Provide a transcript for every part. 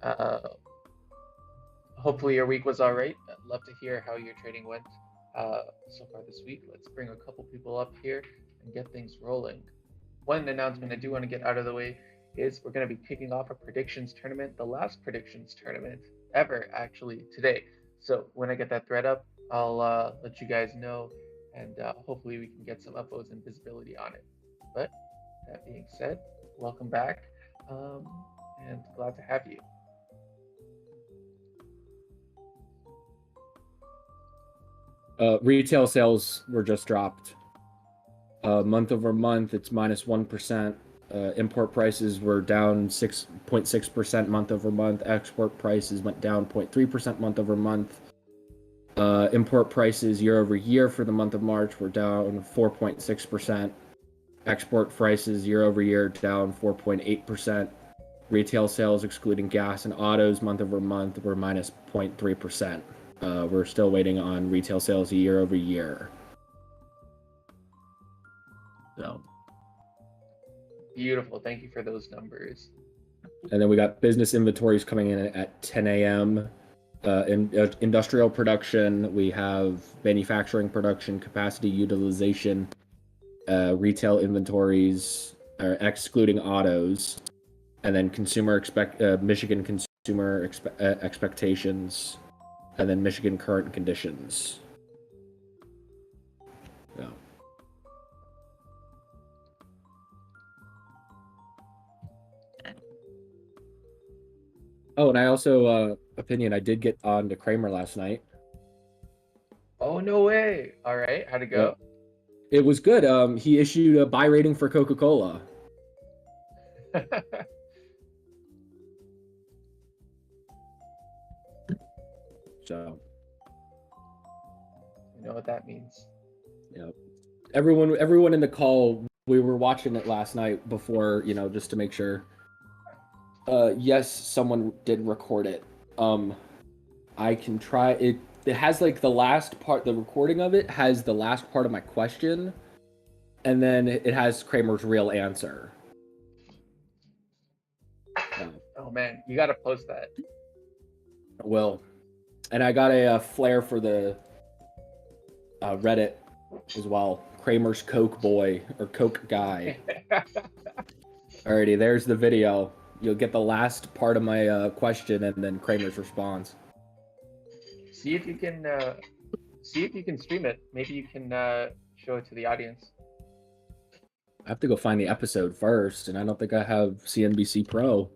Uh, Hopefully your week was all right. I'd love to hear how your trading went so far this week. Let's bring a couple people up here and get things rolling. One announcement I do want to get out of the way is we're going to be kicking off a predictions tournament, the last predictions tournament ever, actually, today. So when I get that thread up, I'll let you guys know, and hopefully we can get some upvotes and visibility on it. But that being said, welcome back, and glad to have you. Retail sales were just dropped. Month over month, it's -1%. Import prices were down 6.6% month over month. Export prices went down 0.3% month over month. Import prices year over year for the month of March were down 4.6%. Export prices year over year down 4.8%. Retail sales, excluding gas and autos, month over month were -0.3%. We're still waiting on retail sales year over year. So. Beautiful. Thank you for those numbers. And then we got business inventories coming in at 10 a.m. Industrial production, we have manufacturing production, capacity utilization, retail inventories, excluding autos, and then Michigan consumer expectations, and then Michigan current conditions. Yeah. Oh, and I also, I did get on to Kramer last night. Oh, no way. All right. How'd it go? It was good. He issued a buy rating for Coca-Cola. So. You know what that means. Yeah. Everyone in the call, we were watching it last night before, just to make sure. Yes, someone did record it. I can try it. It has like the last part, the recording of it has the last part of my question, and then it has Kramer's real answer. Oh man, you gotta post that. I will. And I got a flare for the Reddit as well. Kramer's Coke boy or Coke guy. Alrighty, there's the video. You'll get the last part of my question and then Kramer's response. See if you can stream it. Maybe you can show it to the audience. I have to go find the episode first, and I don't think I have CNBC Pro.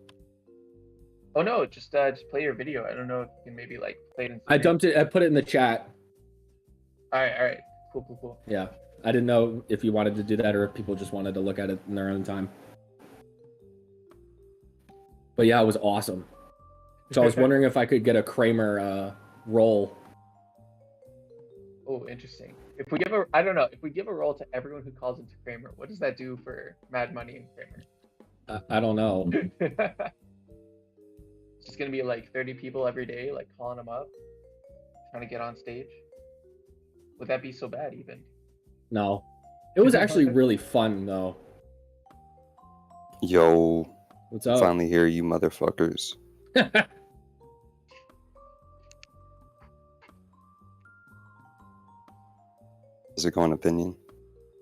Oh no, just play your video. I don't know if you can maybe like play it in I dumped it. I put it in the chat. All right. Cool. Yeah, I didn't know if you wanted to do that or if people just wanted to look at it in their own time. But yeah, it was awesome. So I was wondering if I could get a Kramer roll. Oh, interesting. If we give a roll to everyone who calls into Kramer, what does that do for Mad Money and Kramer? I don't know. It's just gonna be like 30 people every day, like calling them up, trying to get on stage. Would that be so bad even? No. It was actually really fun though. Yo. What's up? Finally here, you motherfuckers. Is it going opinion?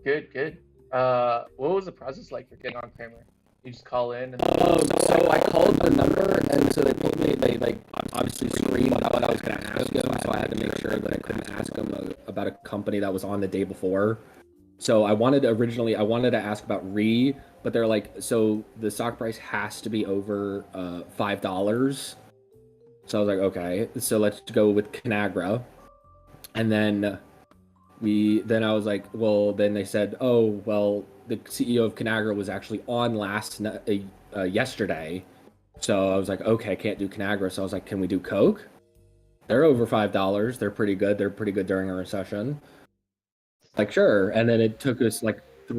Good. What was the process like for getting on Kramer? You just call in and so I called the number, and so they told me they like obviously screened what I was going to ask them, so I had to make sure that I couldn't ask them about a company that was on the day before. So I wanted to ask about Re, but they're like, so the stock price has to be over $5. So I was like, okay, so let's go with Conagra, and then I was like, well, then they said, oh, well, the CEO of Conagra was actually on yesterday. So I was like, okay, I can't do Conagra. So I was like, can we do Coke? They're over $5. They're pretty good. They're pretty good during a recession. Like, sure. And then it took us like 2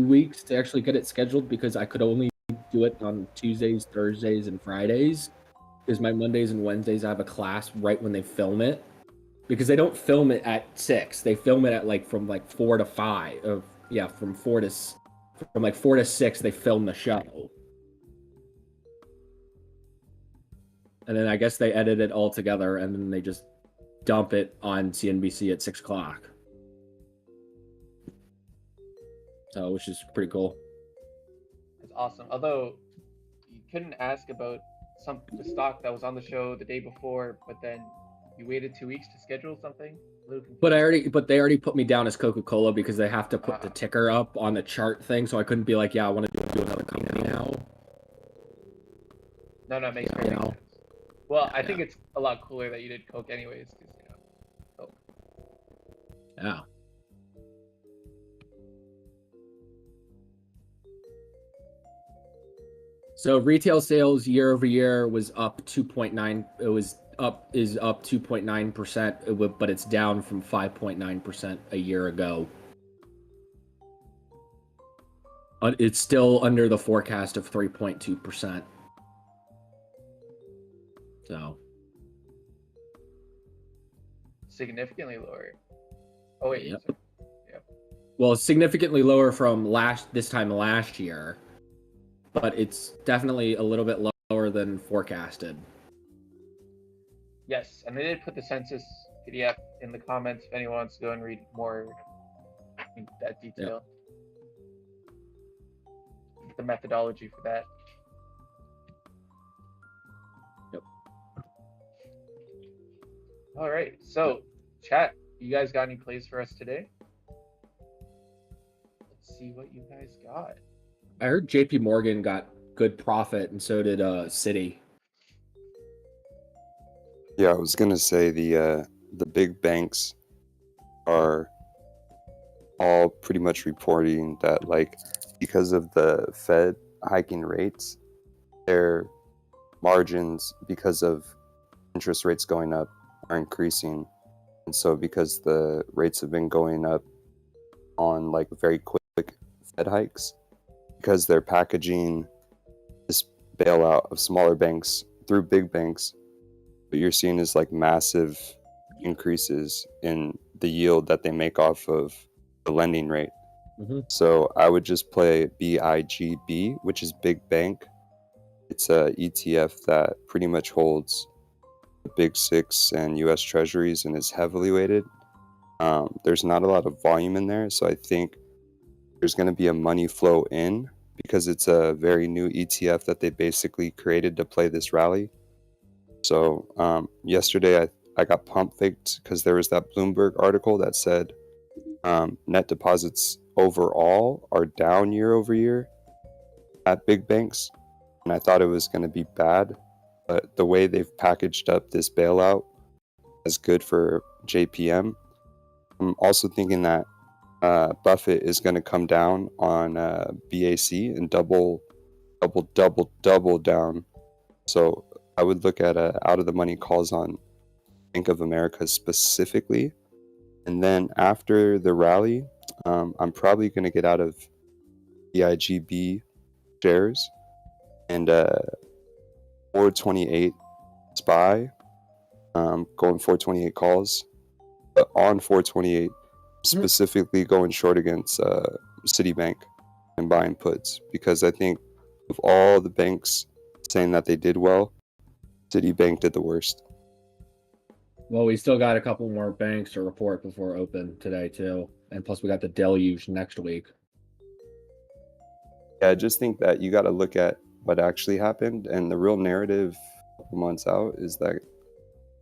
weeks to actually get it scheduled because I could only do it on Tuesdays, Thursdays, and Fridays. Because my Mondays and Wednesdays, I have a class right when they film it. Because they don't film it at 6. They film it at from 4 to 5. From 4 to 6, they film the show. and then I guess they edit it all together, and then they just dump it on CNBC at 6 o'clock. So, which is pretty cool. It's awesome. Although you couldn't ask about the stock that was on the show the day before, but then you waited 2 weeks to schedule something. But they already put me down as Coca-Cola because they have to put the ticker up on the chart thing, so I couldn't be like, yeah, I want to do another company now. No, it makes perfect sense. Well, I think it's a lot cooler that you did Coke anyways, because Coke. Yeah. So retail sales year over year was up 2.9. It was up 2.9%, but it's down from 5.9% a year ago. It's still under the forecast of 3.2%. So significantly lower. Oh wait. Yep. Yep. Well, significantly lower from this time last year, but it's definitely a little bit lower than forecasted. Yes, and they did put the census PDF in the comments if anyone wants to go and read more in that detail. Yep. The methodology for that. Yep. All right, so chat, you guys got any plays for us today? Let's see what you guys got. I heard JP Morgan got good profit, and so did Citi. Yeah, I was gonna say the big banks are all pretty much reporting that, like, because of the Fed hiking rates, their margins, because of interest rates going up, are increasing. And so because the rates have been going up on like very quick Fed hikes, because they're packaging this bailout of smaller banks through big banks, what you're seeing is like massive increases in the yield that they make off of the lending rate. Mm-hmm. So I would just play BIGB, which is big bank. It's a ETF that pretty much holds the big six and US treasuries and is heavily weighted. There's not a lot of volume in there, so I think there's going to be a money flow in because it's a very new ETF that they basically created to play this rally. So yesterday I got pump faked because there was that Bloomberg article that said net deposits overall are down year over year at big banks, and I thought it was going to be bad, but the way they've packaged up this bailout is good for JPM. I'm also thinking that Buffett is going to come down on BAC and double down. So I would look at out of the money calls on Bank of America specifically. And then after the rally, I'm probably going to get out of BIGB shares and 428 SPY, going 428 calls. But on 428, specifically going short against Citibank and buying puts, because I think of all the banks saying that they did well, Citibank did the worst. Well, we still got a couple more banks to report before open today too, and plus we got the deluge next week. Yeah, I just think that you got to look at what actually happened, and the real narrative a couple months out is that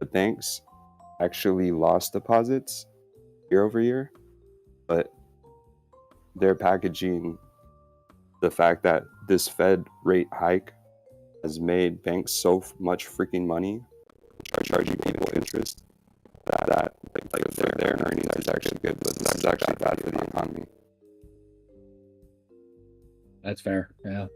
the banks actually lost deposits year over year, but they're packaging the fact that this Fed rate hike has made banks so much freaking money, charging people interest, that like their earnings is actually good, but this is actually bad for the economy. That's fair. Yeah.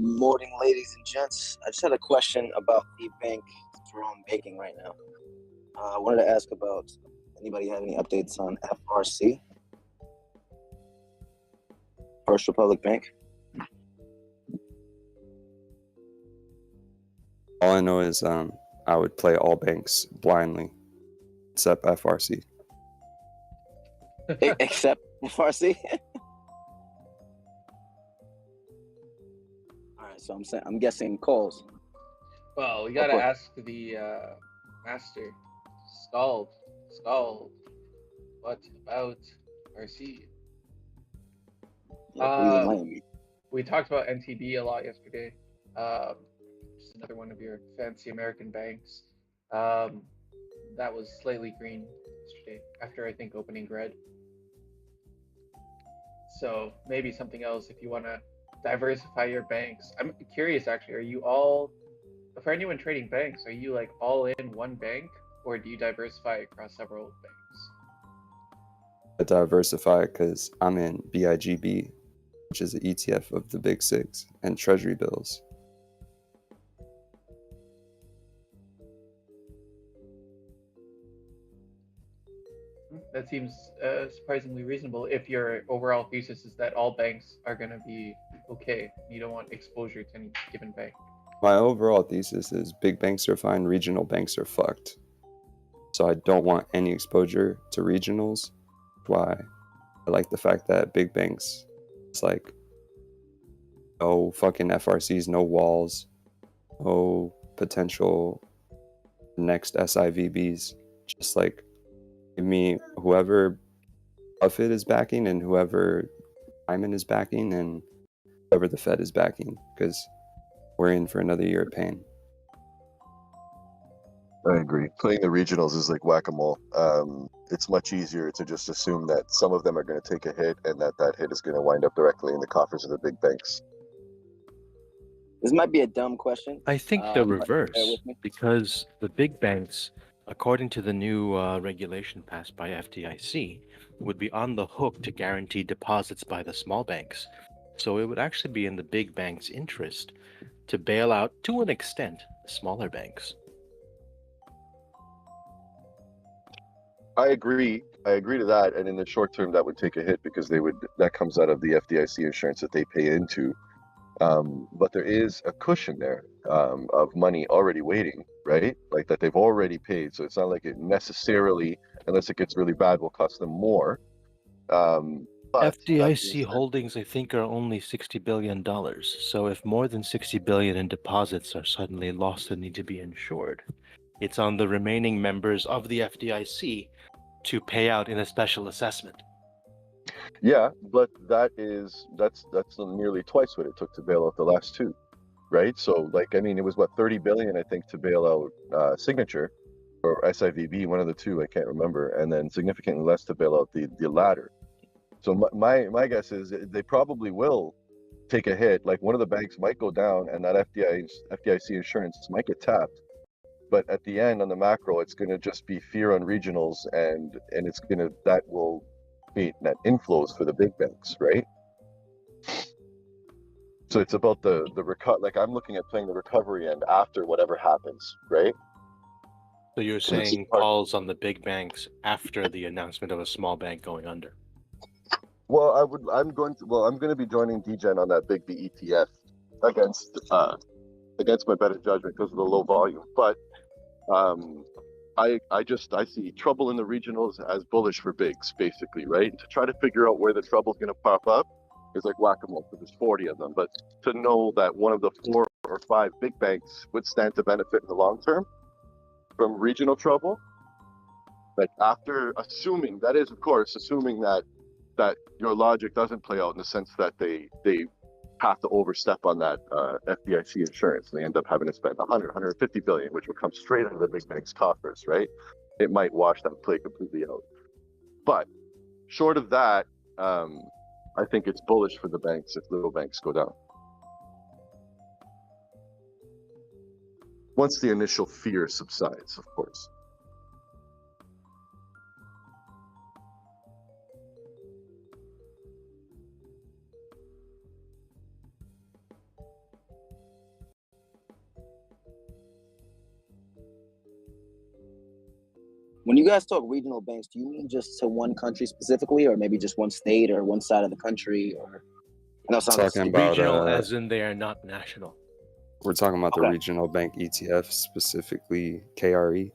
Morning, ladies and gents. I just had a question about the bank from baking right now. I wanted to ask about anybody have any updates on FRC, First Republic Bank? All I know is I would play all banks blindly, except FRC. Except FRC. All right, so I'm guessing calls. Well, we gotta ask the master, Scald. What about RC? Yeah, please enlighten me. We talked about NTB a lot yesterday. Just another one of your fancy American banks. That was slightly green yesterday after I think opening red. So maybe something else if you want to diversify your banks. I'm curious actually, are you all, for anyone trading banks, are you like all in one bank or do you diversify across several banks? I diversify because I'm in BIGB, which is an ETF of the big six, and treasury bills. That seems surprisingly reasonable if your overall thesis is that all banks are going to be okay. You don't want exposure to any given bank. My overall thesis is big banks are fine, regional banks are fucked. So I don't want any exposure to regionals. That's why I like the fact that big banks, it's like no fucking FRCs, no walls, no potential next SIVBs. Just like give me whoever Buffett is backing and whoever Hyman is backing and whoever the Fed is backing, because we're in for another year of pain. I agree. Playing the regionals is like whack-a-mole. It's much easier to just assume that some of them are going to take a hit and that hit is going to wind up directly in the coffers of the big banks. This might be a dumb question. I think the reverse, because the big banks, according to the new regulation passed by FDIC, would be on the hook to guarantee deposits by the small banks. So it would actually be in the big banks' interest to bail out, to an extent, the smaller banks. I agree to that, and in the short term that would take a hit because that comes out of the FDIC insurance that they pay into. But there is a cushion there of money already waiting, right? Like that they've already paid, so it's not like it necessarily, unless it gets really bad, will cost them more. But FDIC holdings, I think, are only $60 billion. So if more than $60 billion in deposits are suddenly lost and need to be insured, it's on the remaining members of the FDIC to pay out in a special assessment. Yeah, but that's nearly twice what it took to bail out the last two, right? So like, I mean, it was what, 30 billion, I think, to bail out Signature or SIVB, one of the two, I can't remember, and then significantly less to bail out the latter. So my guess is they probably will take a hit. Like one of the banks might go down, and that FDIC insurance might get tapped. But at the end, on the macro, it's going to just be fear on regionals, and that will create net inflows for the big banks, right? So it's about the like I'm looking at playing the recovery end after whatever happens, right? So you're saying calls on the big banks after the announcement of a small bank going under? Well, I'm going to be joining DGen on that big B ETF against my better judgment because of the low volume. But I see trouble in the regionals as bullish for bigs, basically, right? To try to figure out where the trouble's going to pop up is like whack-a-mole, because there's 40 of them. But to know that one of the 4 or 5 big banks would stand to benefit in the long term from regional trouble, like after assuming that your logic doesn't play out in the sense that they have to overstep on that FDIC insurance. They end up having to spend 150 billion, which will come straight out of the big banks' coffers, right? It might wash that play completely out. But short of that, I think it's bullish for the banks if little banks go down. Once the initial fear subsides, of course. When you guys talk regional banks, do you mean just to one country specifically, or maybe just one state or one side of the country? Or I know it sounds Talking about Regional, as in they are not national. we're talking about the Okay. regional bank ETF, specifically KRE.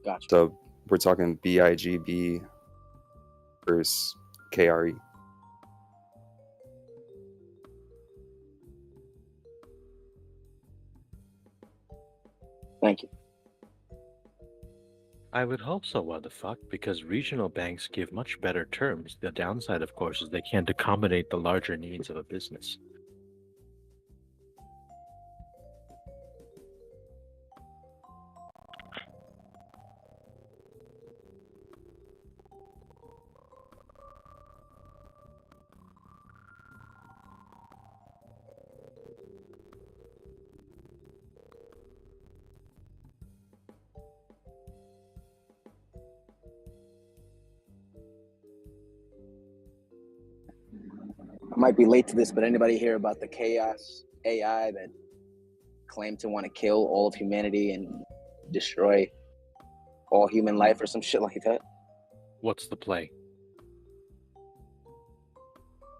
Gotcha. So we're talking BIGB versus KRE. Thank you. I would hope so, what the fuck, because regional banks give much better terms. The downside, of course, is they can't accommodate the larger needs of a business. I might be late to this, but anybody hear about the chaos AI that claimed to want to kill all of humanity and destroy all human life or some shit like that? What's the play?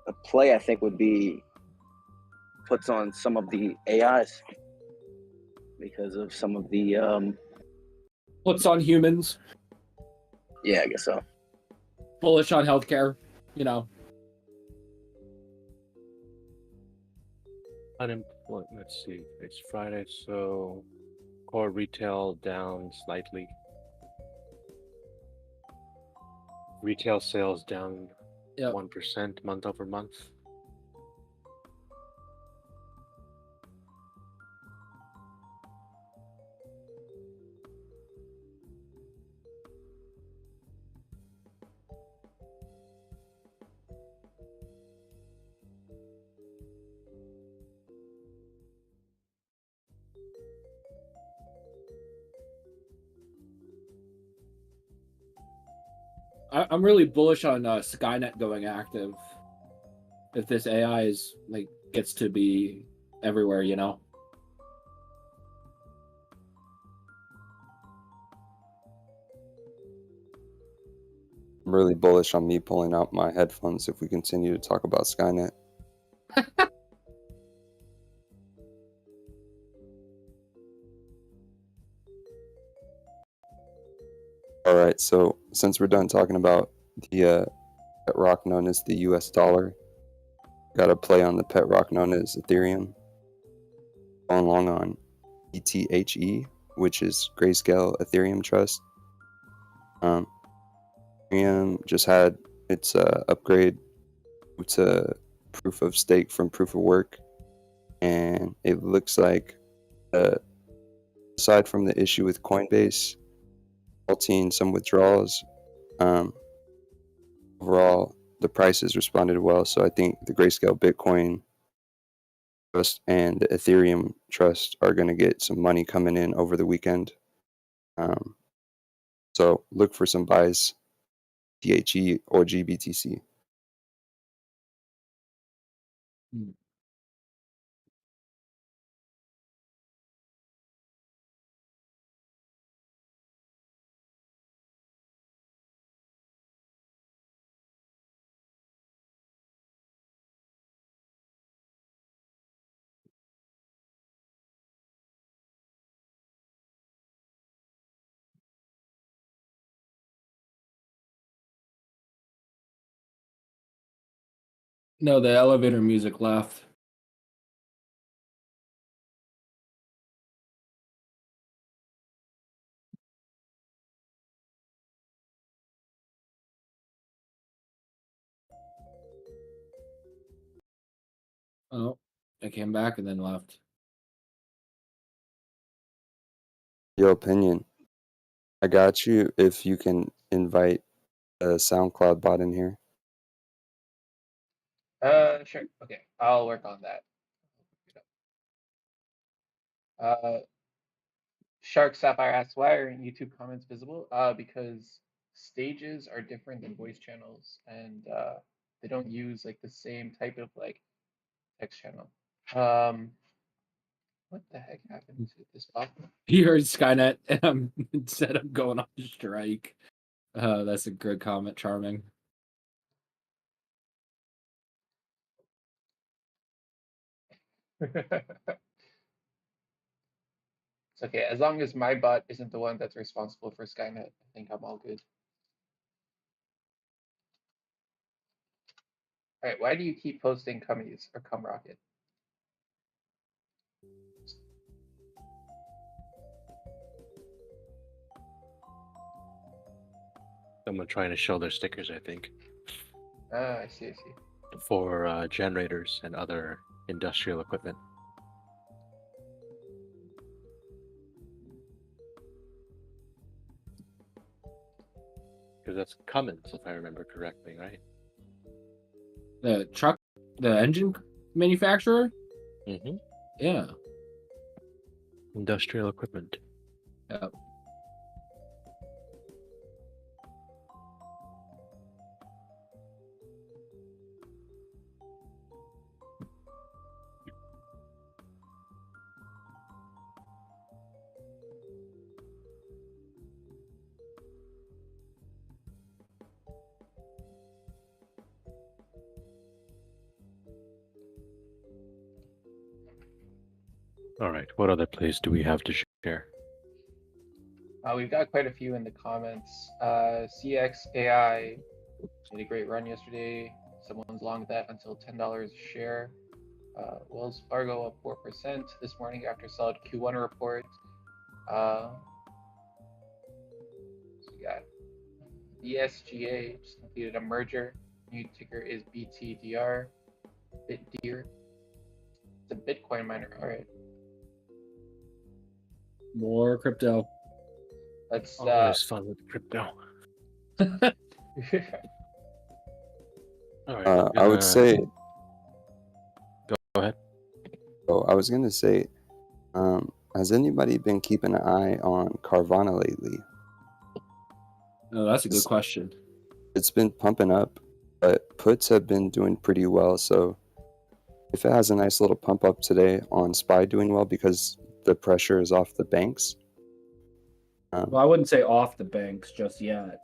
The play, I think, would be puts on some of the AIs because of some of the Puts on humans, yeah, I guess so. bullish on healthcare, you know. Unemployment, let's see, it's Friday, so core retail down slightly. Retail sales down Yep. 1% month over month. I'm really bullish on Skynet going active. If this AI is like gets to be everywhere, you know. I'm really bullish on me pulling out my headphones if we continue to talk about Skynet. All right, so since we're done talking about the pet rock known as the US dollar, got to play on the pet rock known as Ethereum. Going along on ETHE, which is Grayscale Ethereum Trust. Ethereum just had its upgrade to proof of stake from proof of work, and it looks like aside from the issue with Coinbase halting some withdrawals, overall the prices responded well. So I think the Grayscale Bitcoin Trust and the Ethereum Trust are going to get some money coming in over the weekend. So look for some buys, THE or GBTC. No, the elevator music left. Oh, it came back and then left. Your opinion. I got you if you can invite a SoundCloud bot in here. Sure. Okay, I'll work on that. Shark Sapphire asks, why aren't YouTube comments visible? Because stages are different than voice channels, and they don't use like the same type of like text channel. What the heck happened to this button? You heard Skynet, and instead of going on strike. That's a good comment, Charming. It's okay, as long as my bot isn't the one that's responsible for Skynet, I think I'm all good. All right, why do you keep posting cummies or cum rocket? Someone trying to show their stickers, I think, Ah, I see. for generators and other industrial equipment. Because that's Cummins, if I remember correctly, right? The engine manufacturer? Mm-hmm. Yeah. Industrial equipment. Yep. All right, what other plays do we have to share? We've got quite a few in the comments. CXAI made a great run yesterday. Someone's long that until $10 a share. Wells Fargo up 4% this morning after solid Q1 report. So we got ESGA just completed a merger. New ticker is BTDR. BitDeer. It's a Bitcoin miner. All right. More crypto. Let's. Always fun with crypto. All right. I would say. Go ahead. Oh, I was gonna say, has anybody been keeping an eye on Carvana lately? Oh, that's a good question. It's been pumping up, but puts have been doing pretty well. So if it has a nice little pump up today on SPY doing well because the pressure is off the banks. Well, I wouldn't say off the banks just yet.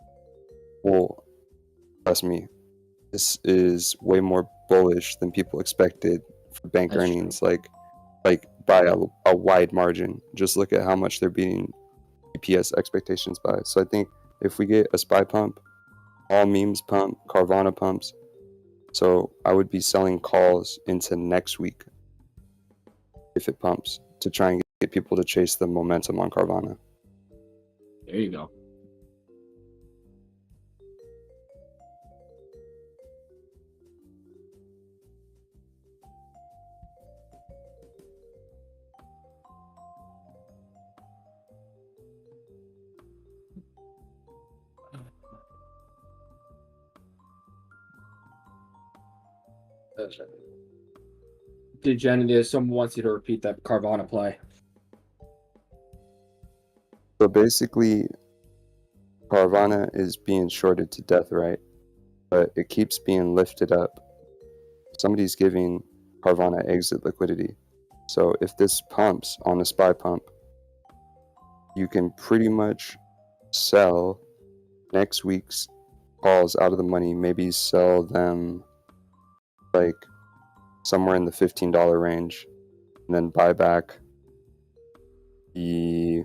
Well, trust me, this is way more bullish than people expected for bank That's earnings, like by a wide margin. Just look at how much they're beating EPS expectations by. So I think if we get a SPY pump, all memes pump, Carvana pumps. So I would be selling calls into next week if it pumps to try and get people to chase the momentum on Carvana. There you go. Jenny, someone wants you to repeat that Carvana play. So basically, Carvana is being shorted to death, right? But it keeps being lifted up. Somebody's giving Carvana exit liquidity. So if this pumps on a SPY pump, you can pretty much sell next week's calls out of the money, maybe sell them like somewhere in the $15 range, and then buy back the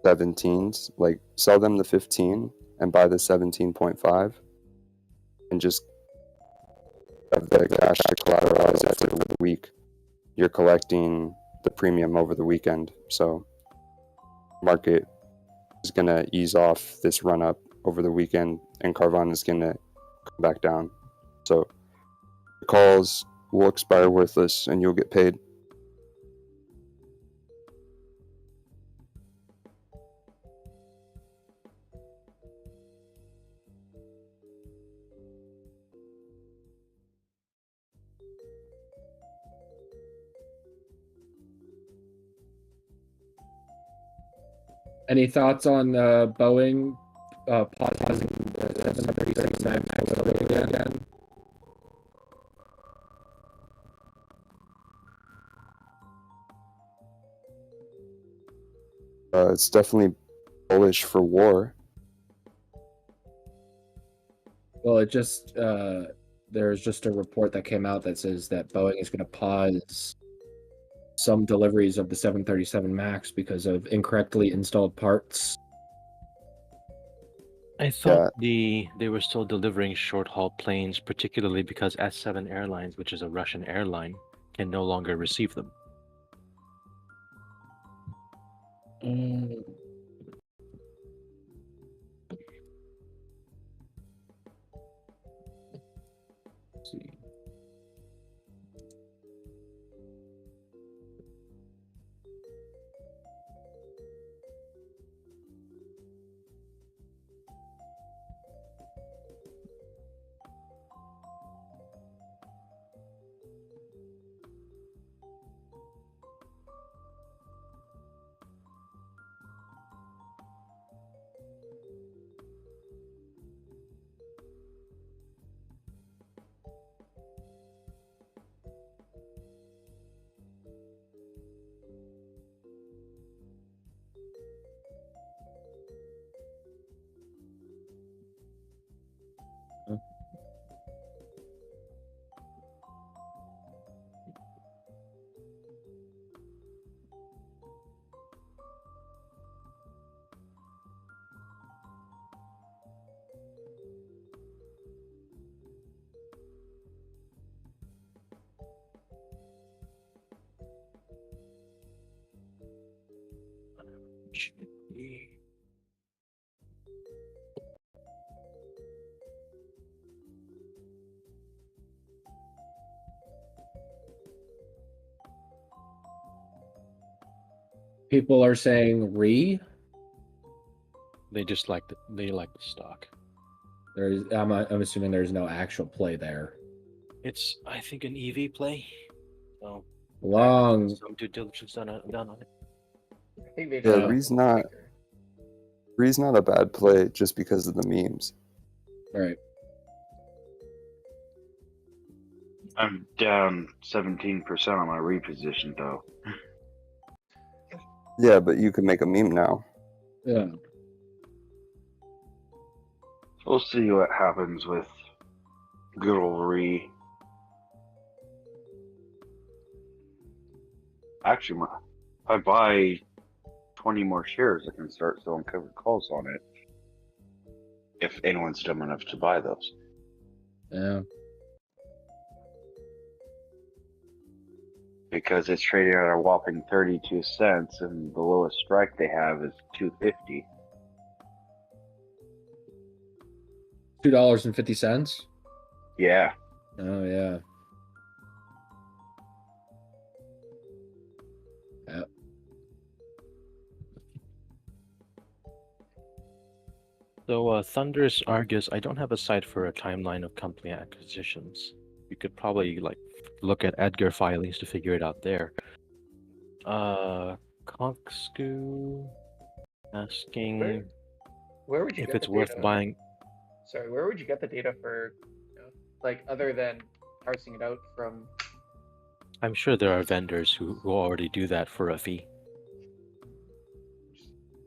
17s, like sell them the 15 and buy the 17.5 and just have the cash to collateralize it for the week. You're collecting the premium over the weekend, so market is going to ease off this run up over the weekend and Carvana is going to come back down. So the calls will expire worthless and you'll get paid. Any thoughts on Boeing pausing the 737 MAX again? It's definitely bullish for war. Well, it just there's just a report that came out that says that Boeing is going to pause some deliveries of the 737 MAX because of incorrectly installed parts. I thought they were still delivering short-haul planes, particularly because S7 Airlines, which is a Russian airline, can no longer receive them. Let's see. People are saying They just like the stock. I'm assuming there's no actual play there. It's, I think, an EV play. So Long. some due diligence done on it. I think they Yeah, Re's not a bad play just because of the memes. Right. I'm down 17% on my reposition though. Yeah, but you can make a meme now. Yeah. We'll see what happens with good old Re. Actually, if I buy 20 more shares, I can start selling covered calls on it. If anyone's dumb enough to buy those. Yeah. Because it's trading at a whopping 32 cents, and the lowest strike they have is 250. $2.50. Yeah. Oh yeah. Yep. So, Thunderous Argus, I don't have a site for a timeline of company acquisitions. You could probably look at Edgar filings to figure it out there. Conksku asking where would you if get it's the worth data? buying. Sorry, where would you get the data for, other than parsing it out from? I'm sure there are vendors who already do that for a fee.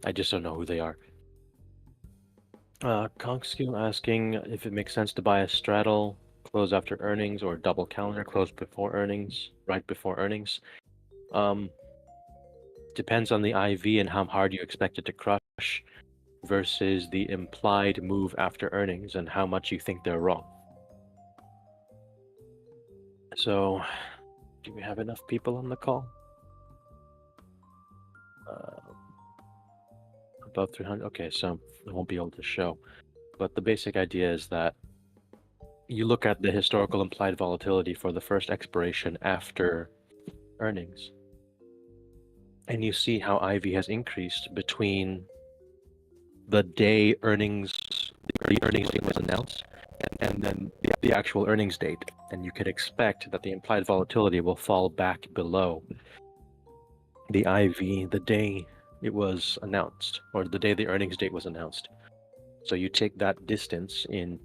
I just don't know who they are. Conksku asking if it makes sense to buy a straddle, close after earnings, or double calendar, close before earnings, right before earnings. Depends on the IV and how hard you expect it to crush versus the implied move after earnings and how much you think they're wrong. So, do we have enough people on the call? Above 300. Okay, so I won't be able to show. But the basic idea is that you look at the historical implied volatility for the first expiration after earnings, and you see how IV has increased between the day the earnings date was announced and then the actual earnings date. And you could expect that the implied volatility will fall back below the IV the day it was announced, or the day the earnings date was announced. So you take that distance in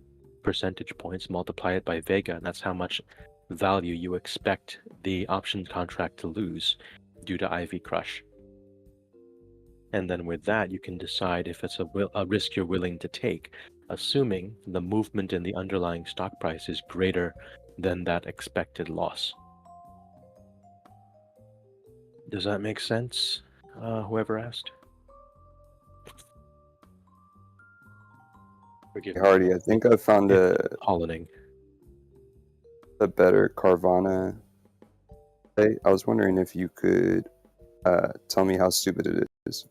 percentage points, multiply it by Vega, and that's how much value you expect the option contract to lose due to IV crush. And then with that, you can decide if it's a risk you're willing to take, assuming the movement in the underlying stock price is greater than that expected loss. Does that make sense? Whoever asked? Forgive me. Hardy, I think I found Hollowing. a better Carvana. Hey, I was wondering if you could tell me how stupid it is.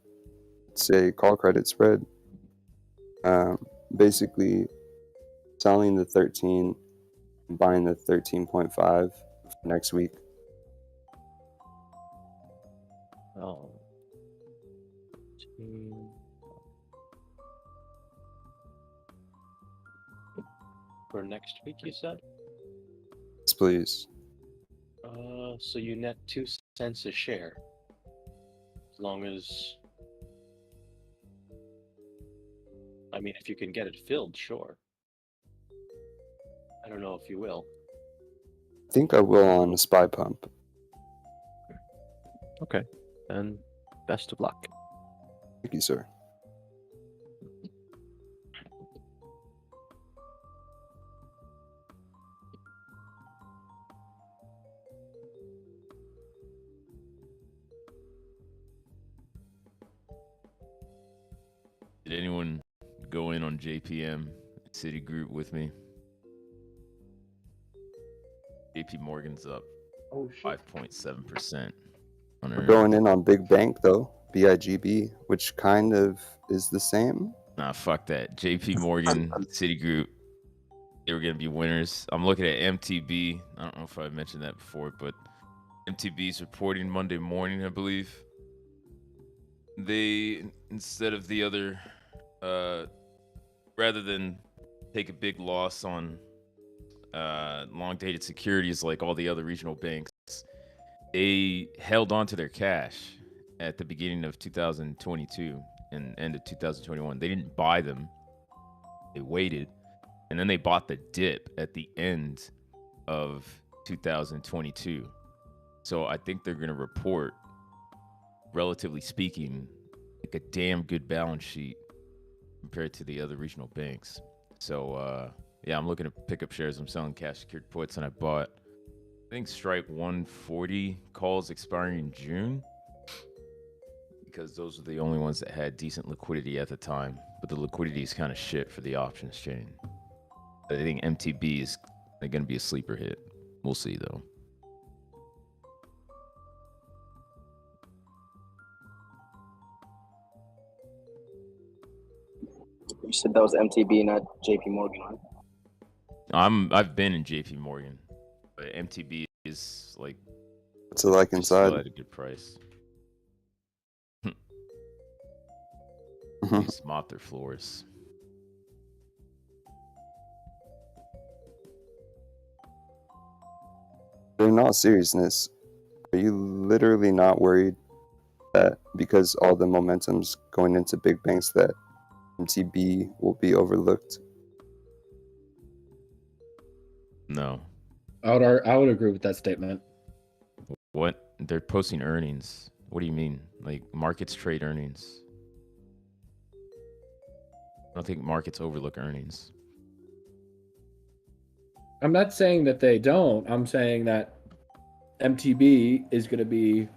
It's a call credit spread. Basically, selling the 13 and buying the 13.5 for next week. Oh. For next week, you said? Yes, please. So you net 2 cents a share. As long as... I mean, if you can get it filled, sure. I don't know if you will. I think I will on a spy pump. Okay, then best of luck. Thank you, sir. Did anyone go in on JPM Citigroup with me? JP Morgan's up 5.7%. We're going in on Big Bank, though. BIGB, which kind of is the same. Nah, fuck that. JP Morgan, Citigroup, they were going to be winners. I'm looking at MTB. I don't know if I mentioned that before, but MTB's reporting Monday morning, I believe. They, instead of the other, rather than take a big loss on long-dated securities like all the other regional banks, they held on to their cash at the beginning of 2022 and end of 2021. They didn't buy them. They waited. And then they bought the dip at the end of 2022. So I think they're going to report, relatively speaking, like a damn good balance sheet compared to the other regional banks. So, yeah, I'm looking to pick up shares. I'm selling cash secured puts, and I bought, I think, strike 140 calls expiring in June, because those are the only ones that had decent liquidity at the time. But the liquidity is kind of shit for the options chain. I think MTB is going to be a sleeper hit. We'll see, though. You said that was MTB, not JP Morgan, right? I've been in JP Morgan, but MTB is like, what's it like inside? Still at a good price. Just mop their floors. In all seriousness, are you literally not worried that because all the momentum's going into big banks that MTB will be overlooked? No. I would agree with that statement. What? They're posting earnings. What do you mean? Like, markets trade earnings. I don't think markets overlook earnings. I'm not saying that they don't. I'm saying that MTB is going to be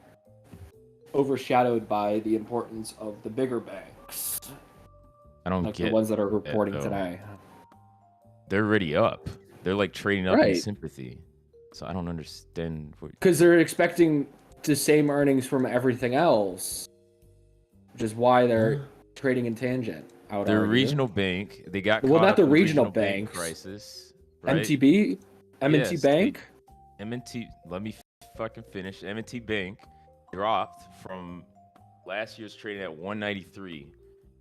overshadowed by the importance of the bigger banks. I don't like get the ones that are reporting that, though. today. They're already up. They're like trading up in Right. sympathy. So I don't understand. Because they're expecting the same earnings from everything else, which is why they're trading in tangent. I would They're a argue. regional bank. They got Well, caught not up the in regional bank banks. crisis. Right? MTB, M&T Yes, Bank. M&T. Let me fucking finish. M&T Bank dropped from last year's trading at 193.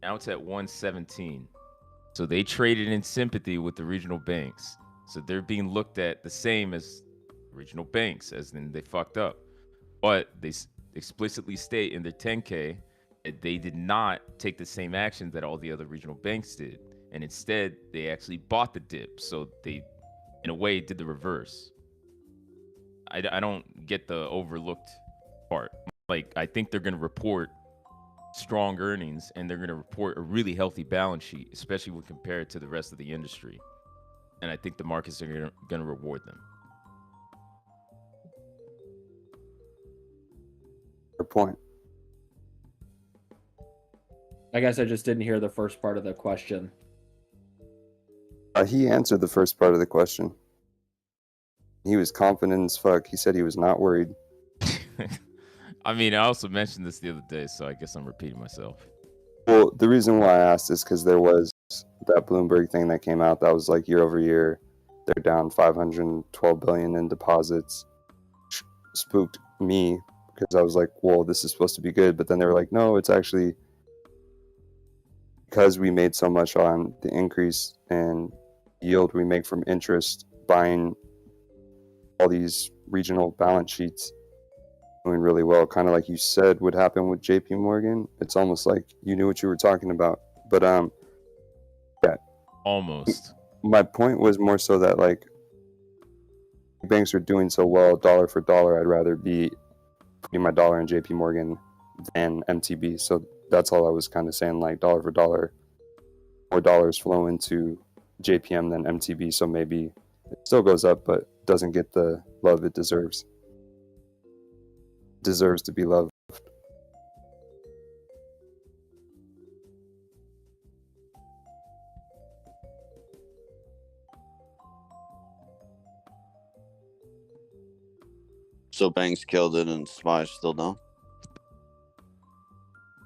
Now it's at 117. So they traded in sympathy with the regional banks. So they're being looked at the same as regional banks, as in they fucked up. But they explicitly state in their 10K that they did not take the same action that all the other regional banks did. And instead, they actually bought the dip. So they, in a way, did the reverse. I don't get the overlooked part. Like, I think they're going to report strong earnings, and they're going to report a really healthy balance sheet, especially when compared to the rest of the industry. And I think the markets are going to reward them. Good point. I guess I just didn't hear the first part of the question. He answered the first part of the question. He was confident as fuck. He said he was not worried. I mean, I also mentioned this the other day, so I guess I'm repeating myself. Well, the reason why I asked is because there was that Bloomberg thing that came out that was like year over year, they're down 512 billion in deposits. Spooked me because I was like, well, this is supposed to be good. But then they were like, no, it's actually because we made so much on the increase in yield we make from interest buying all these regional balance sheets doing really well, kind of like you said would happen with JP Morgan. It's almost like you knew what you were talking about. But yeah, almost. My point was more so that like banks are doing so well dollar for dollar, I'd rather be putting my dollar in JP Morgan than MTB. So that's all I was kind of saying, like dollar for dollar, more dollars flow into JPM than MTB. So maybe it still goes up, but doesn't get the love it deserves. Deserves to be loved. So banks killed it and SPY still down?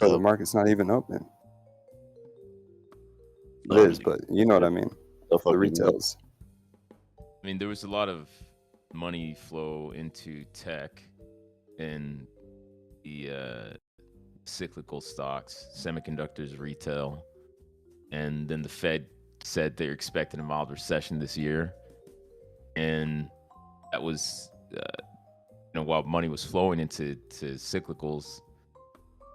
Bro, the market's not even open. It is, but you know what I mean. The retails. I mean, there was a lot of money flow into tech and the cyclical stocks, semiconductors, retail, and then the Fed said they're expecting a mild recession this year, and that was, while money was flowing into cyclicals,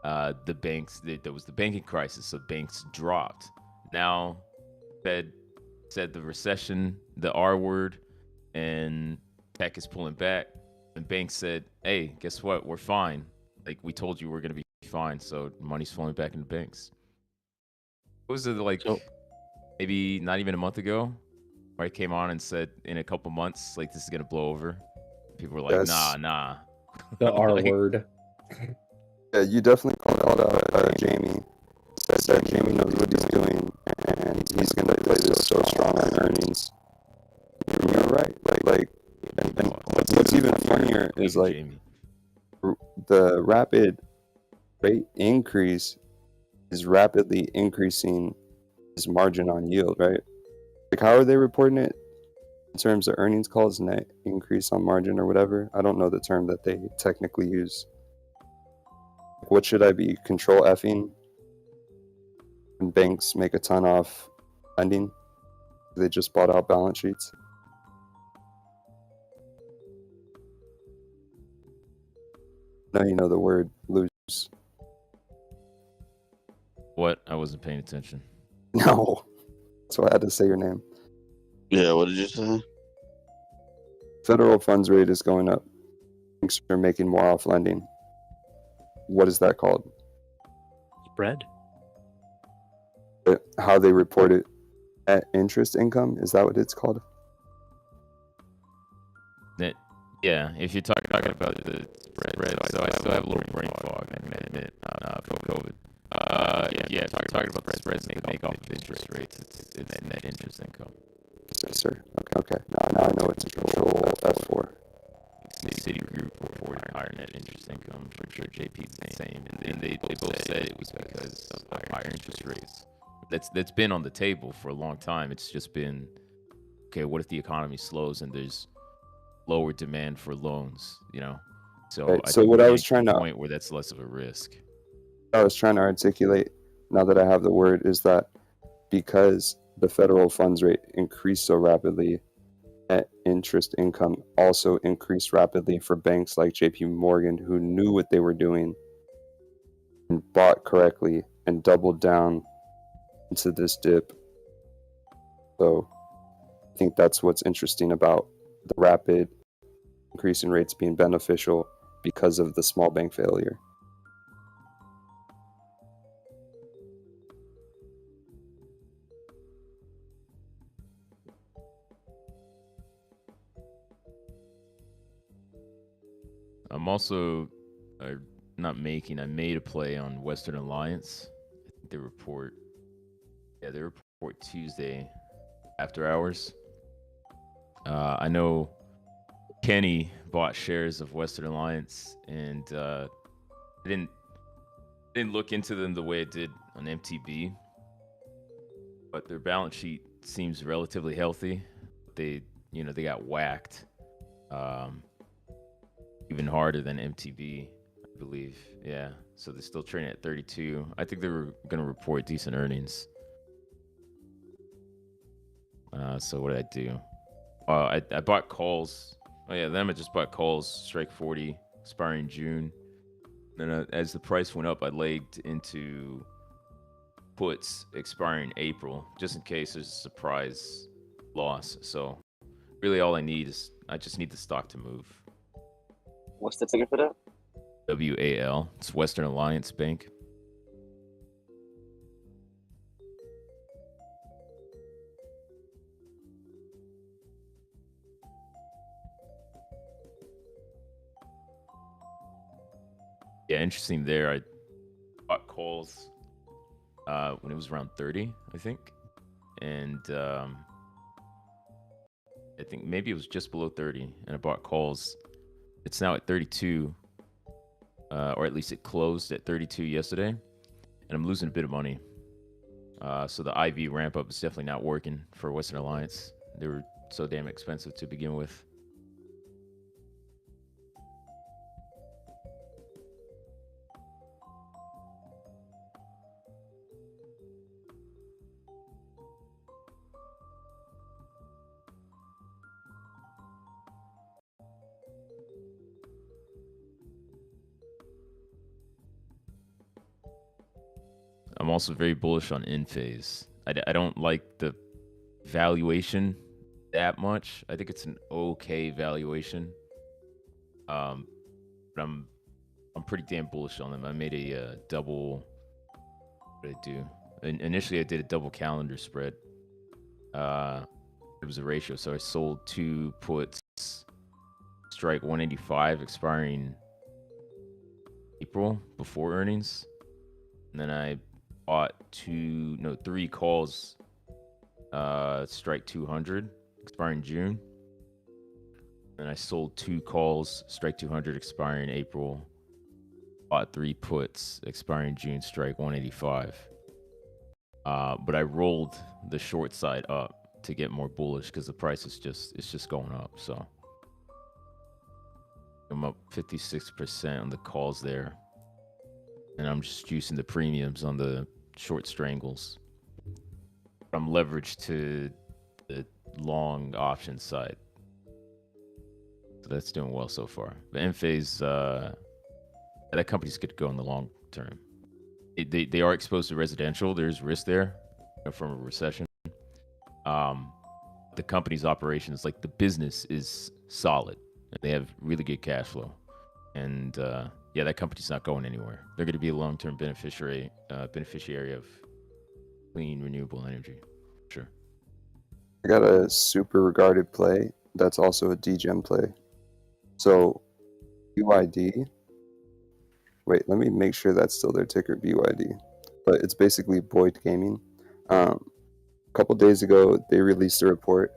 the banks, there was the banking crisis, so banks dropped. Now, Fed said the recession, the R word, and tech is pulling back. And banks said, hey, guess what? We're fine. Like, we told you we're going to be fine. So money's flowing back into banks. What was it, like, maybe not even a month ago, where I came on and said in a couple months, like, this is going to blow over? People were like, nah. The R like, word. Yeah, you definitely called out Jamie. Said Jamie knows what he's doing, and he's going to play this so strong on earnings. You're right. Like, and what's even funnier is like Jamie. The rapid rate increase is rapidly increasing his margin on yield, right? Like, how are they reporting it in terms of earnings calls, net increase on margin or whatever? I don't know the term that they technically use. What should I be control Fing when banks make a ton off lending? They just bought out balance sheets. No, you know the word loose. What? I wasn't paying attention. No. That's why I had to say your name. Yeah, what did you say? Federal funds rate is going up. Banks are making more off lending. What is that called? Spread. How they report it at interest income? Is that what it's called? Yeah, if you're talking about the spread, so I still have a little brain fog, I can admit, from COVID. Yeah, talking about the spreads they make off of interest rates, it's net interest income. Yes, sir. Okay. Now I know it's control F4. Citigroup reported higher net interest income. I'm sure JP's the same, and they both said it was because of higher interest rates. That's been on the table for a long time. It's just been, okay, what if the economy slows and there's lower demand for loans, So, right. I So think what we're I was getting trying to to the point where that's less of a risk. I was trying to articulate, now that I have the word, is that because the federal funds rate increased so rapidly, net interest income also increased rapidly for banks like JP Morgan, who knew what they were doing and bought correctly and doubled down into this dip. So I think that's what's interesting about the rapid increase in rates being beneficial because of the small bank failure. also not making. I made a play on Western Alliance. I think they report. Yeah, they report Tuesday after hours. I know Kenny bought shares of Western Alliance, and I didn't look into them the way it did on MTB, but their balance sheet seems relatively healthy. They got whacked even harder than MTB, I believe. Yeah, so they're still trading at 32. I think they were going to report decent earnings. So what did I do? I bought calls. Oh yeah, then I just bought calls, strike 40, expiring June. Then as the price went up, I legged into puts expiring April, just in case there's a surprise loss. So really all I just need the stock to move. What's the ticker for that? WAL. It's Western Alliance Bank. Yeah, interesting there. I bought calls when it was around 30, I think. And I think maybe it was just below 30, and I bought calls. It's now at 32, or at least it closed at 32 yesterday, and I'm losing a bit of money. So the IV ramp up is definitely not working for Western Alliance. They were so damn expensive to begin with. I'm also very bullish on Enphase. I don't like the valuation that much. I think it's an okay valuation. But I'm pretty damn bullish on them. I made a double. What did I do? Initially, I did a double calendar spread. It was a ratio, so I sold 2 puts, strike 185, expiring April before earnings, and then I bought 3 calls, strike 200, expiring June. And I sold 2 calls, strike 200, expiring April. Bought 3 puts, expiring June, strike 185. But I rolled the short side up to get more bullish because the price is just going up. So I'm up 56% on the calls there, and I'm just juicing the premiums on the short strangles. I'm leveraged to the long option side, so that's doing well so far. The Enphase, that company's good to go in the long term. They are exposed to residential. There's risk there from a recession. The company's operations, like the business, is solid. They have really good cash flow, and yeah, that company's not going anywhere. They're going to be a long-term beneficiary of clean, renewable energy. Sure. I got a super regarded play that's also a DGEM play. So BYD. Wait, let me make sure that's still their ticker, BYD. But it's basically Boyd Gaming. A couple days ago, they released a report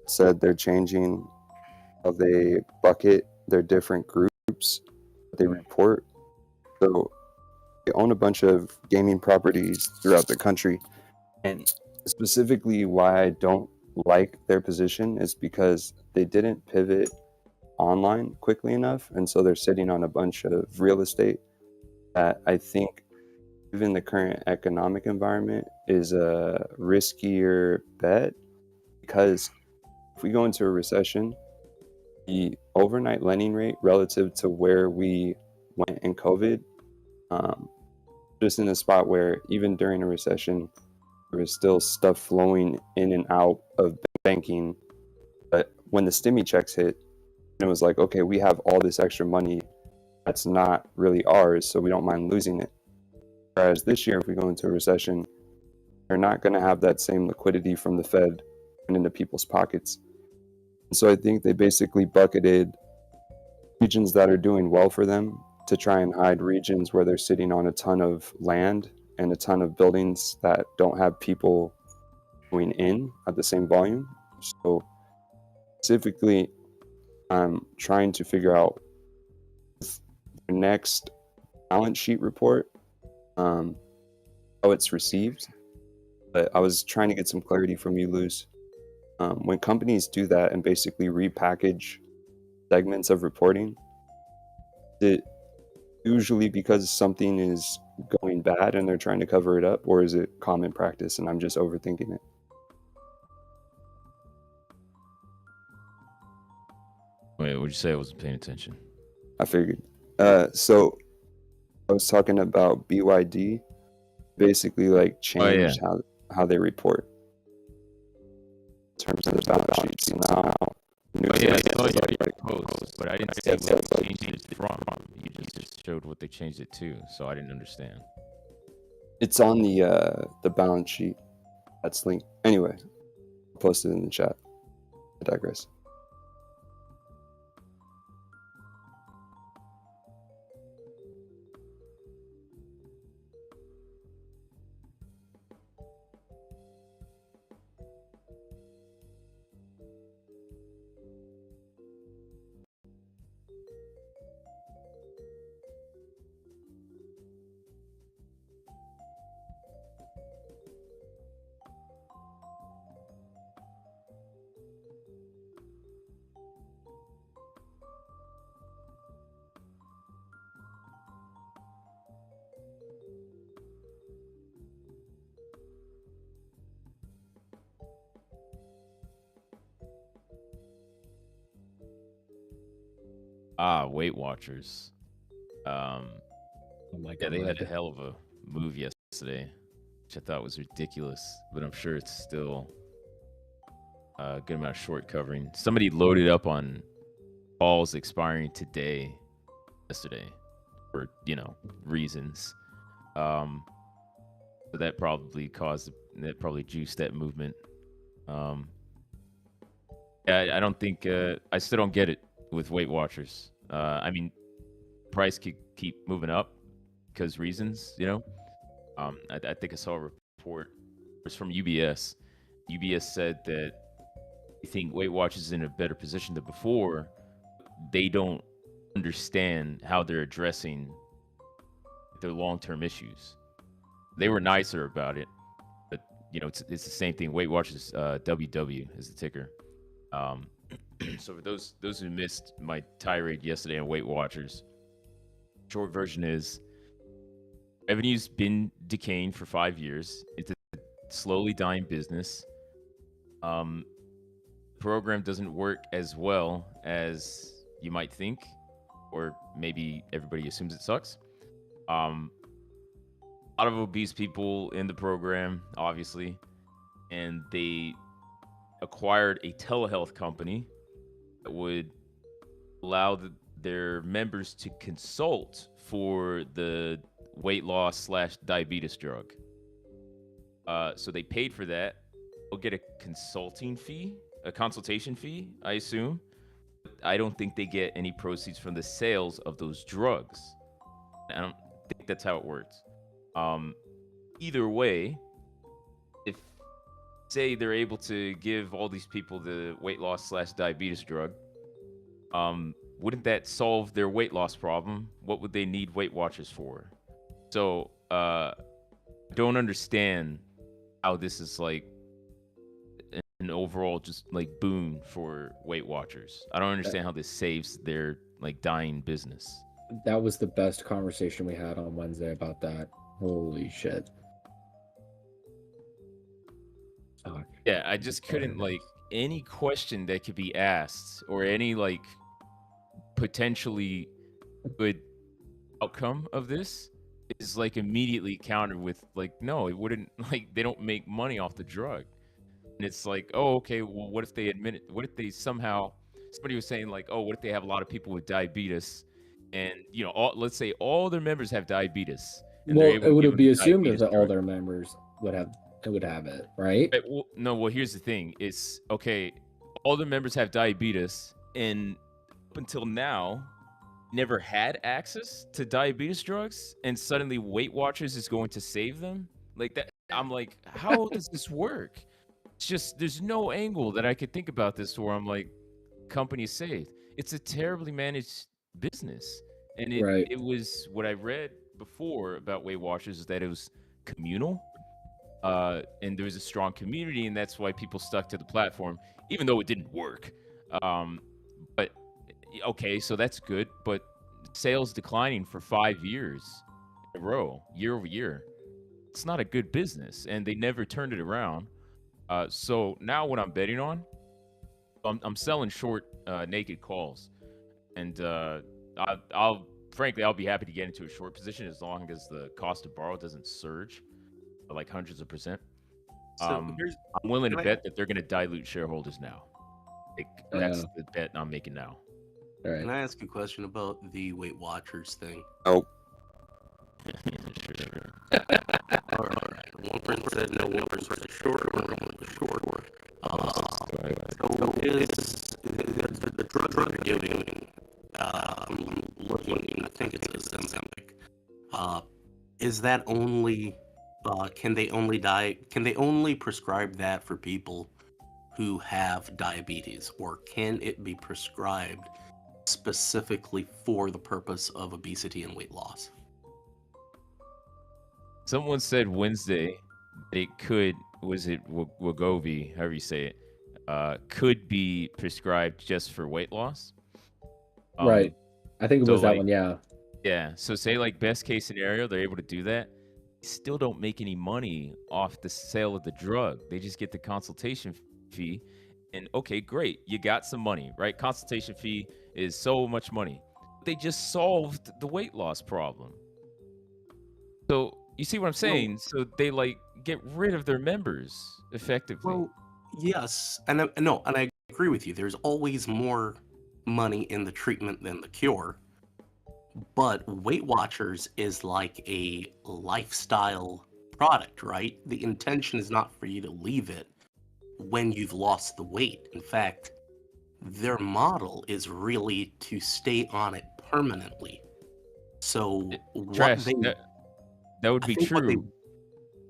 that said they're changing how they bucket their different groups that they report. So they own a bunch of gaming properties throughout the country. And specifically why I don't like their position is because they didn't pivot online quickly enough, and so they're sitting on a bunch of real estate that I think, given the current economic environment, is a riskier bet, because if we go into a recession, the overnight lending rate relative to where we went in COVID, just in a spot where even during a recession there was still stuff flowing in and out of banking, but when the stimmy checks hit, it was like, okay, we have all this extra money that's not really ours, so we don't mind losing it. Whereas this year, if we go into a recession, they're not going to have that same liquidity from the Fed and into people's pockets. And so I think they basically bucketed regions that are doing well for them to try and hide regions where they're sitting on a ton of land and a ton of buildings that don't have people going in at the same volume. So specifically, I'm trying to figure out the next balance sheet report, how it's received. But I was trying to get some clarity from you, Luz. When companies do that and basically repackage segments of reporting, is it usually because something is going bad and they're trying to cover it up, or is it common practice and I'm just overthinking it? Wait, what'd you say? I wasn't paying attention. I figured. So I was talking about BYD, basically like changed how they report in terms of the balance sheets. And now, I saw your post, but I didn't say what they changed it from. You just showed what they changed it to, so I didn't understand. it's on the balance sheet that's linked. Anyway, I'll post it in the chat. I digress. Weight Watchers. Oh my God. Yeah, they had a hell of a move yesterday, which I thought was ridiculous, but I'm sure it's still a good amount of short covering. Somebody loaded up on calls expiring yesterday, for reasons. So that probably juiced that movement. Yeah, I don't think I still don't get it with Weight Watchers. I mean, price could keep moving up because reasons, I think I saw a report. It was from UBS. UBS said that they think Weight Watchers is in a better position than before. They don't understand how they're addressing their long-term issues. They were nicer about it, but it's the same thing. Weight Watchers, WW is the ticker. So for those who missed my tirade yesterday on Weight Watchers, short version is revenue's been decaying for 5 years. It's a slowly dying business. Program doesn't work as well as you might think, or maybe everybody assumes it sucks. A lot of obese people in the program, obviously, and they acquired a telehealth company that would allow their members to consult for the weight loss / diabetes drug. So they paid for that. They'll get a consultation fee, I assume. I don't think they get any proceeds from the sales of those drugs. I don't think that's how it works. Either way, if say they're able to give all these people the weight loss / diabetes drug, wouldn't that solve their weight loss problem? What would they need Weight Watchers for? So I don't understand how this is like an overall just like boon for Weight Watchers. I don't understand how this saves their like dying business. That was the best conversation we had on Wednesday about that. Holy shit. Fuck. Yeah, I just couldn't like any question that could be asked or any like potentially good outcome of this is like immediately countered with like, no, it wouldn't, like they don't make money off the drug. And it's like, oh, okay, well, what if they admit it? What if they somehow, somebody was saying like, oh, what if they have a lot of people with diabetes and, let's say all their members have diabetes. And Well, it would be assumed diabetes that all drug. their members would have it, right? Well, here's the thing. It's, okay, all the members have diabetes, and up until now, never had access to diabetes drugs, and suddenly Weight Watchers is going to save them. Like that, I'm like, how does this work? It's just there's no angle that I could think about this where I'm like, company saved. It's a terribly managed business, and it Right. it was what I read before about Weight Watchers is that it was communal, and there was a strong community, and that's why people stuck to the platform, even though it didn't work. But okay, so that's good, but sales declining for 5 years in a row, year over year. It's not a good business, and they never turned it around. So now what I'm betting on, I'm selling short naked calls, and I'll frankly I'll be happy to get into a short position as long as the cost to borrow doesn't surge like hundreds of percent. So I'm here's willing to can I- bet that they're going to dilute shareholders now. Like, that's the bet I'm making now. All right. Can I ask a question about the Weight Watchers thing? Nope. Sure. All right. One person said no, one person was short, one was short. So is the drug they're giving, looking, I think it's Ozempic. Is that only, can they only prescribe that for people who have diabetes, or can it be prescribed specifically for the purpose of obesity and weight loss? Someone said Wednesday that it could, was it Wegovy, however you say it, could be prescribed just for weight loss. Right. I think it so was that like- one. Yeah. Yeah. So say like best case scenario, they're able to do that. They still don't make any money off the sale of the drug. They just get the consultation fee. And okay, great. You got some money, right? Consultation fee is so much money. They just solved the weight loss problem. So you see what I'm saying? So they like get rid of their members effectively. Well, yes, and I agree with you. There's always more money in the treatment than the cure. But Weight Watchers is like a lifestyle product, right? The intention is not for you to leave it when you've lost the weight. In fact, their model is really to stay on it permanently. So Trash. what they That would I be think true.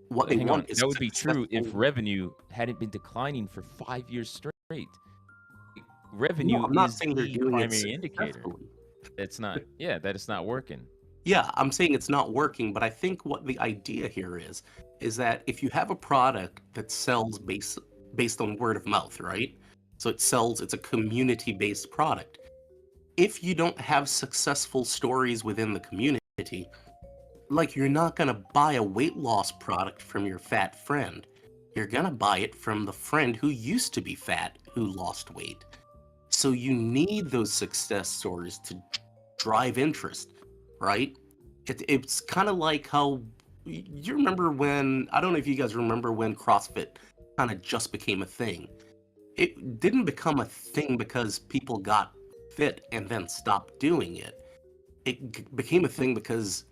what they Hang want on. is That would be true if successful- revenue hadn't been declining for 5 years straight. Revenue No, I'm not is saying they're the doing it primary indicator. successfully. It's not. Yeah, that it's not working. Yeah, I'm saying it's not working, but I think what the idea here is that if you have a product that sells based on word of mouth, right? So it's a community-based product. If you don't have successful stories within the community, like you're not gonna buy a weight loss product from your fat friend. You're gonna buy it from the friend who used to be fat, who lost weight. So you need those success stories to drive interest, right? It's kind of like how you remember when, I don't know if you guys remember when CrossFit kind of just became a thing. It didn't become a thing because people got fit and then stopped doing it. It became a thing because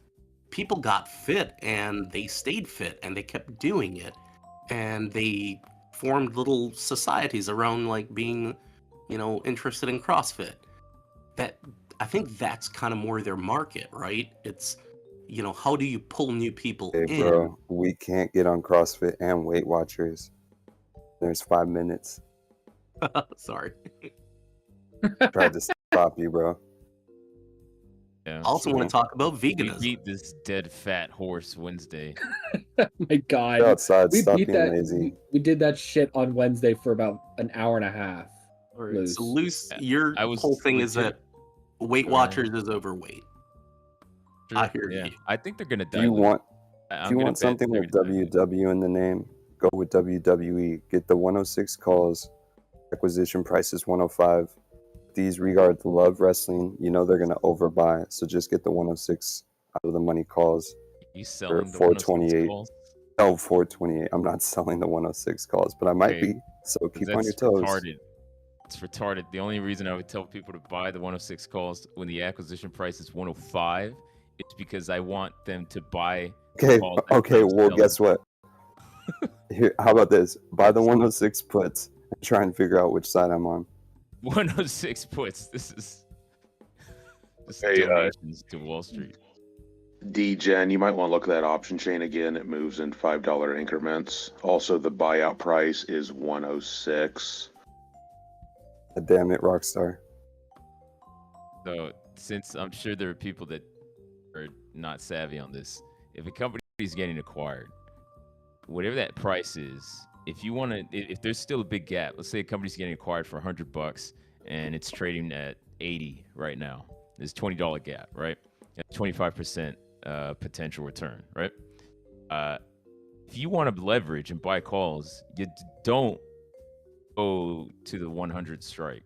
people got fit and they stayed fit and they kept doing it. And they formed little societies around like being, interested in CrossFit. That I think that's kind of more their market, right? It's, how do you pull new people Hey, in? bro, we can't get on CrossFit and Weight Watchers. There's 5 minutes. Sorry. Tried to stop you, bro. Yeah. I also want to talk about We veganism. beat this dead fat horse Wednesday. My God. Go outside. We Stop beat being that. lazy. We did that shit on Wednesday for about an hour and a half. All right, Loose. so Luce, Yeah, your I was whole thing is legit- that Weight Sure. Watchers is overweight. I hear yeah. you. I think they're gonna If dilute. you want, I'm if you gonna want bet something they're with gonna dilute. WW in the name, go with WWE. Get the 106 calls. Acquisition price is 105. These regard to love wrestling. You know they're gonna overbuy, so just get the 106 out of the money calls. You selling the 428. 106 calls? Oh, 428. I'm not selling the 106 calls, but I might Okay. be. So 'Cause keep on your that's toes. retarded. It's retarded. The only reason I would tell people to buy the 106 calls when the acquisition price is 105 is because I want them to buy. Okay. calls that Okay. I'm Well, selling. guess what? Here, how about this? Buy the 106 puts and try and figure out which side I'm on. 106 puts. This is Just Hey, donations to Wall Street. D-Gen, you might want to look at that option chain again. It moves in $5 increments. Also, the buyout price is 106. Damn it, Rockstar. So, since I'm sure there are people that are not savvy on this, if a company is getting acquired, whatever that price is, if you want to, if there's still a big gap, let's say a company's getting acquired for $100 and it's trading at 80 right now. There's $20 gap, right? 25% potential return, right? If you want to leverage and buy calls, you don't go to the 100 strike.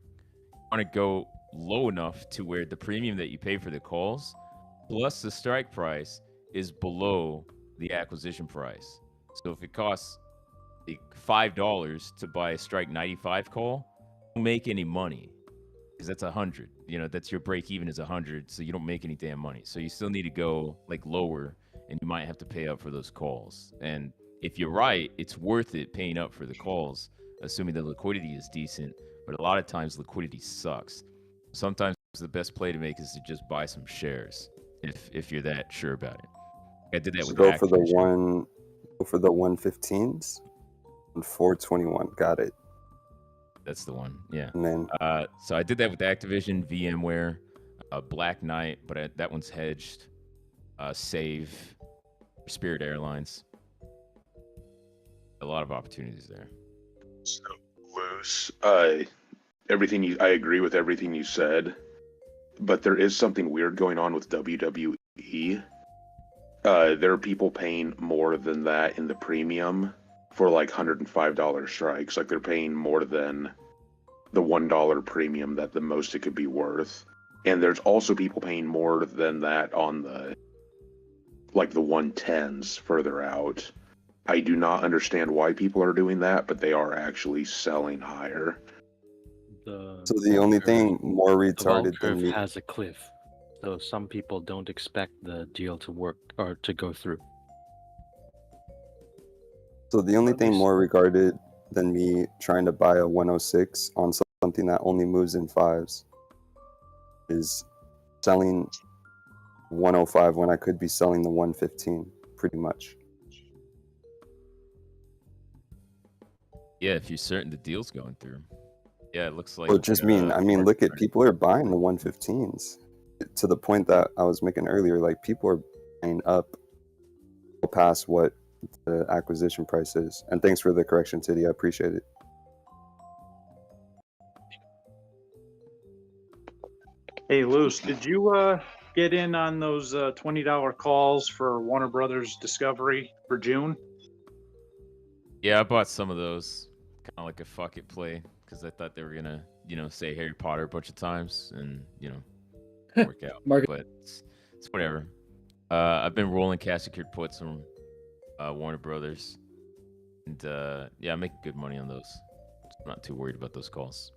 You want to go low enough to where the premium that you pay for the calls plus the strike price is below the acquisition price. So if it costs like $5 to buy a strike 95 call, you don't make any money because that's 100. That's your break even is 100, so you don't make any damn money. So you still need to go like lower, and you might have to pay up for those calls. And if you're right, it's worth it paying up for the calls, assuming the liquidity is decent. But a lot of times liquidity sucks. Sometimes the best play to make is to just buy some shares if you're that sure about it. I did that with Go for the 115s and 421. Got it. That's the one. Yeah. And then so I did that with Activision, VMware, Black Knight, but that one's hedged. Save, Spirit Airlines. A lot of opportunities there. So, Luce, I agree with everything you said, but there is something weird going on with WWE. There are people paying more than that in the premium for like $105 strikes. Like they're paying more than the $1 premium that the most it could be worth. And there's also people paying more than that on the 110s further out. I do not understand why people are doing that, but they are actually selling higher. So the only thing more retarded than me has a cliff, so some people don't expect the deal to work or to go through. So the only thing more regarded than me trying to buy a 106 on something that only moves in fives is selling 105 when I could be selling the 115, pretty much. Yeah, if you're certain the deal's going through. Yeah, it looks like. Well, look at people are buying the 115s to the point that I was making earlier. Like people are buying up past what the acquisition price is. And thanks for the correction, Tiddy. I appreciate it. Hey, Luce, did you get in on those $20 calls for Warner Brothers Discovery for June? Yeah, I bought some of those. Kind of like a fuck it play because I thought they were gonna, say Harry Potter a bunch of times and work out. But it's whatever. I've been rolling cash secured puts from Warner Brothers, and yeah, I'm making good money on those. I'm not too worried about those calls.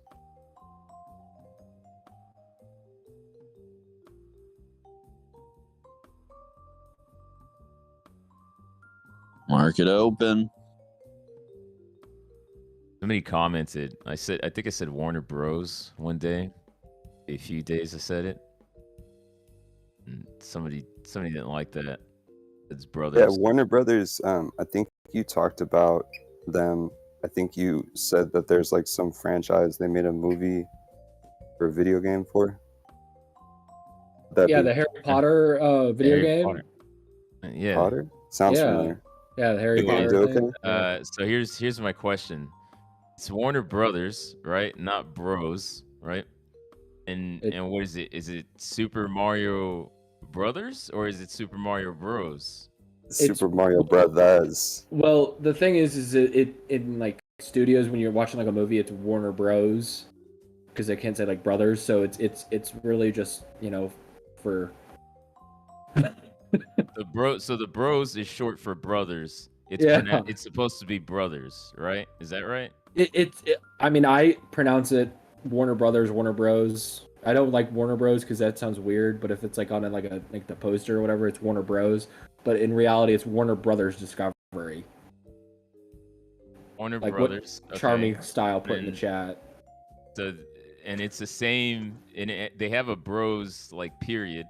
Market open. Somebody commented. I think I said Warner Bros. One day. A few days I said it. And somebody didn't like that. It's brothers. Yeah, Warner Brothers. I think you talked about them. I think you said that there's like some franchise they made a movie or a video game for. The Harry Potter video game. Potter. Yeah. Potter? Sounds familiar. Yeah, the Harry Potter thing. So here's my question. It's Warner Brothers, right? Not Bros, right? And what is it? Is it Super Mario Brothers or is it Super Mario Bros? Super Mario Brothers. Well, the thing is it in like studios when you're watching like a movie, it's Warner Bros. Because they can't say like brothers, so it's really just for the Bros is short for brothers. It's supposed to be brothers, right? Is that right? I mean, I pronounce it Warner Brothers, Warner Bros. I don't like Warner Bros. Because that sounds weird, but if it's like on like the poster or whatever, it's Warner Bros. But in reality, it's Warner Brothers Discovery. Warner like Brothers. What Charming Style put in the chat. So and it's the same. And they have a Bros like period.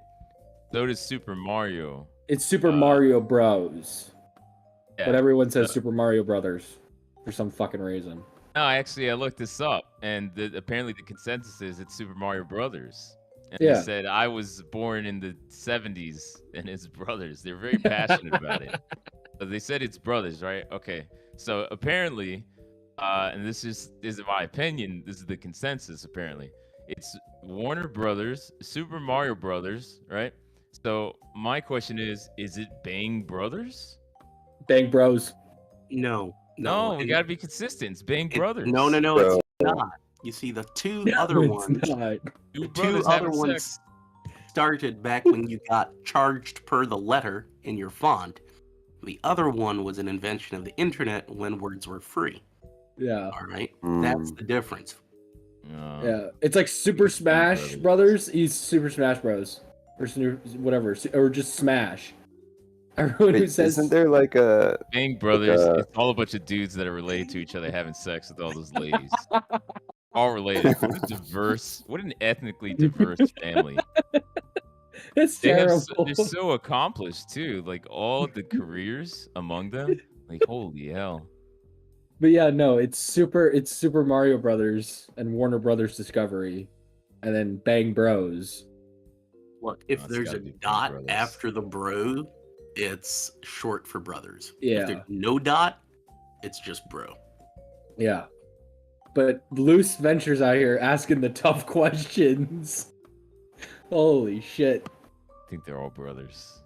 So does Super Mario. It's Super Mario Bros. Yeah, But everyone says Super Mario Brothers for some fucking reason. No, actually, I looked this up, and apparently the consensus is it's Super Mario Brothers. And they said I was born in the 70s, and it's brothers. They're very passionate about it. But they said it's brothers, right? Okay. So apparently, and this is my opinion. This is the consensus. Apparently, it's Warner Brothers, Super Mario Brothers, right? So my question is it Bang Brothers? Bang Bros. No, we gotta be consistent. It's Bang Brothers. No, it's not. You see, the two other ones, Two the two other ones started back when you got charged per the letter in your font. The other one was an invention of the internet when words were free. Yeah. All right, that's the difference. Yeah, it's like Super Smash Brothers. He's Super Smash Bros. Or whatever, or just Smash. Everyone who says, isn't there like a Bang Brothers? It's all a bunch of dudes that are related to each other having sex with all those ladies. All related. What an ethnically diverse family. It's terrible. They're so accomplished too. Like all the careers among them. Like holy hell. But yeah, no, it's Super Mario Brothers and Warner Brothers Discovery, and then Bang Bros. Look, if there's a dot after the bro, it's short for brothers. Yeah. If there's no dot, it's just bro. Yeah. But Loose Ventures out here asking the tough questions. Holy shit. I think they're all brothers.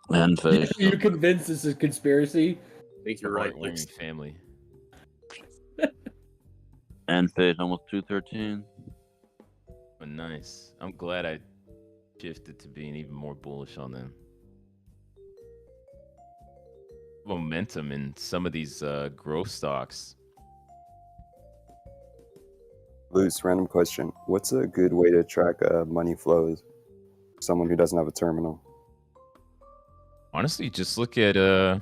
And face. You convinced this is a conspiracy? I think you're right. Family. And face almost 213. But nice. I'm glad I shifted to being even more bullish on them. Momentum in some of these growth stocks. Loose, random question. What's a good way to track money flows? Someone who doesn't have a terminal. Honestly, just look at the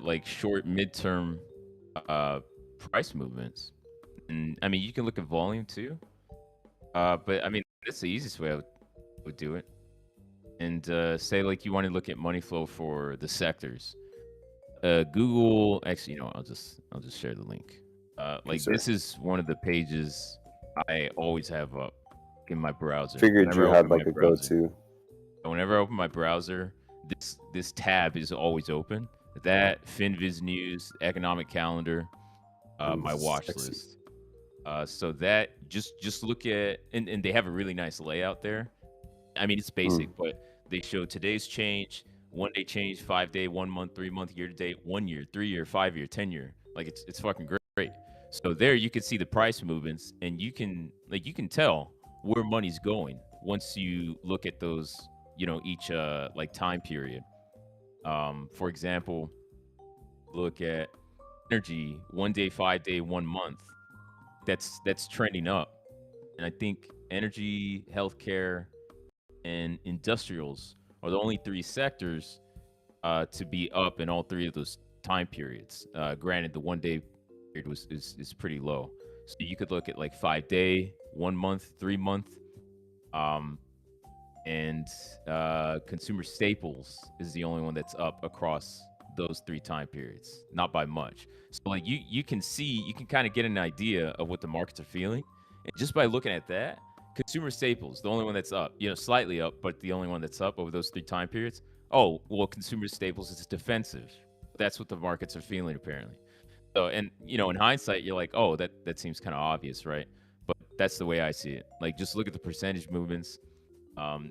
like short midterm price movements, and I mean you can look at volume too. But I mean that's the easiest way I would do it. And say like you want to look at money flow for the sectors. Google, actually, I'll just share the link. Like this is one of the pages I always have up in my browser. Figured you had like a go-to. Whenever I open my browser, this tab is always open. That, FinViz News, economic calendar, my watch list. So that just look at and they have a really nice layout there. I mean it's basic, but they show today's change, 1 day change, 5 day, 1 month, 3 month, year to date, 1 year, 3 year, 5 year, 10 year. Like it's fucking great. So there you can see the price movements and you can tell where money's going once you look at those, each like time period. For example, look at energy, 1 day, 5 day, 1 month. That's trending up. And I think energy, healthcare, and industrials are the only three sectors to be up in all three of those time periods. Granted, the 1 day period is pretty low. So you could look at like 5 day, 1 month, 3 month, and consumer staples is the only one that's up across those three time periods, not by much. So like you can kind of get an idea of what the markets are feeling, and just by looking at that, consumer staples, the only one that's up, slightly up, but the only one that's up over those three time periods. Oh, well, consumer staples is defensive. That's what the markets are feeling apparently. So, and in hindsight, you're like, oh, that seems kind of obvious, right? But that's the way I see it. Like, just look at the percentage movements.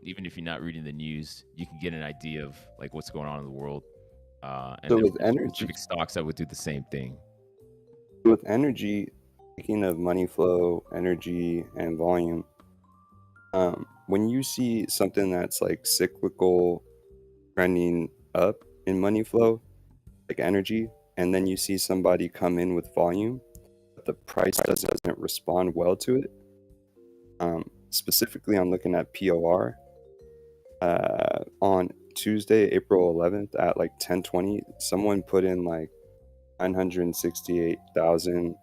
Even if you're not reading the news, you can get an idea of like what's going on in the world. And so with energy, specific stocks that would do the same thing. With energy, speaking of money flow, energy, and volume, when you see something that's like cyclical, trending up in money flow, like energy, and then you see somebody come in with volume, but the price doesn't respond well to it. Specifically, I'm looking at POR. On Tuesday, April 11th at like 10:20, someone put in like 968,000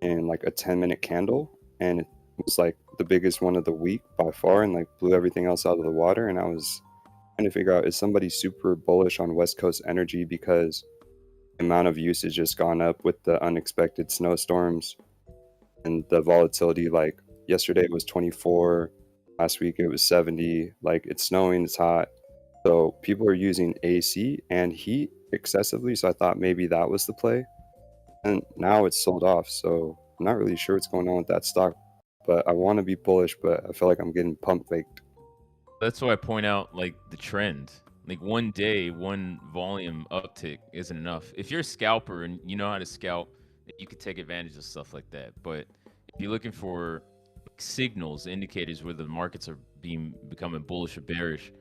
in like a 10-minute candle, and it was like the biggest one of the week by far, and like blew everything else out of the water. And I was trying to figure out, is somebody super bullish on West Coast energy because the amount of usage has gone up with the unexpected snowstorms and the volatility? Like yesterday it was 24, last week it was 70. Like it's snowing, it's hot, so people are using AC and heat excessively. So I thought maybe that was the play, and now it's sold off. So I'm not really sure what's going on with that stock, but I want to be bullish, but I feel like I'm getting pump faked. That's why I point out like the trend. Like one day, one volume uptick isn't enough. If you're a scalper and you know how to scalp, you could take advantage of stuff like that. But if you're looking for signals, indicators whether the markets are becoming bullish or bearish,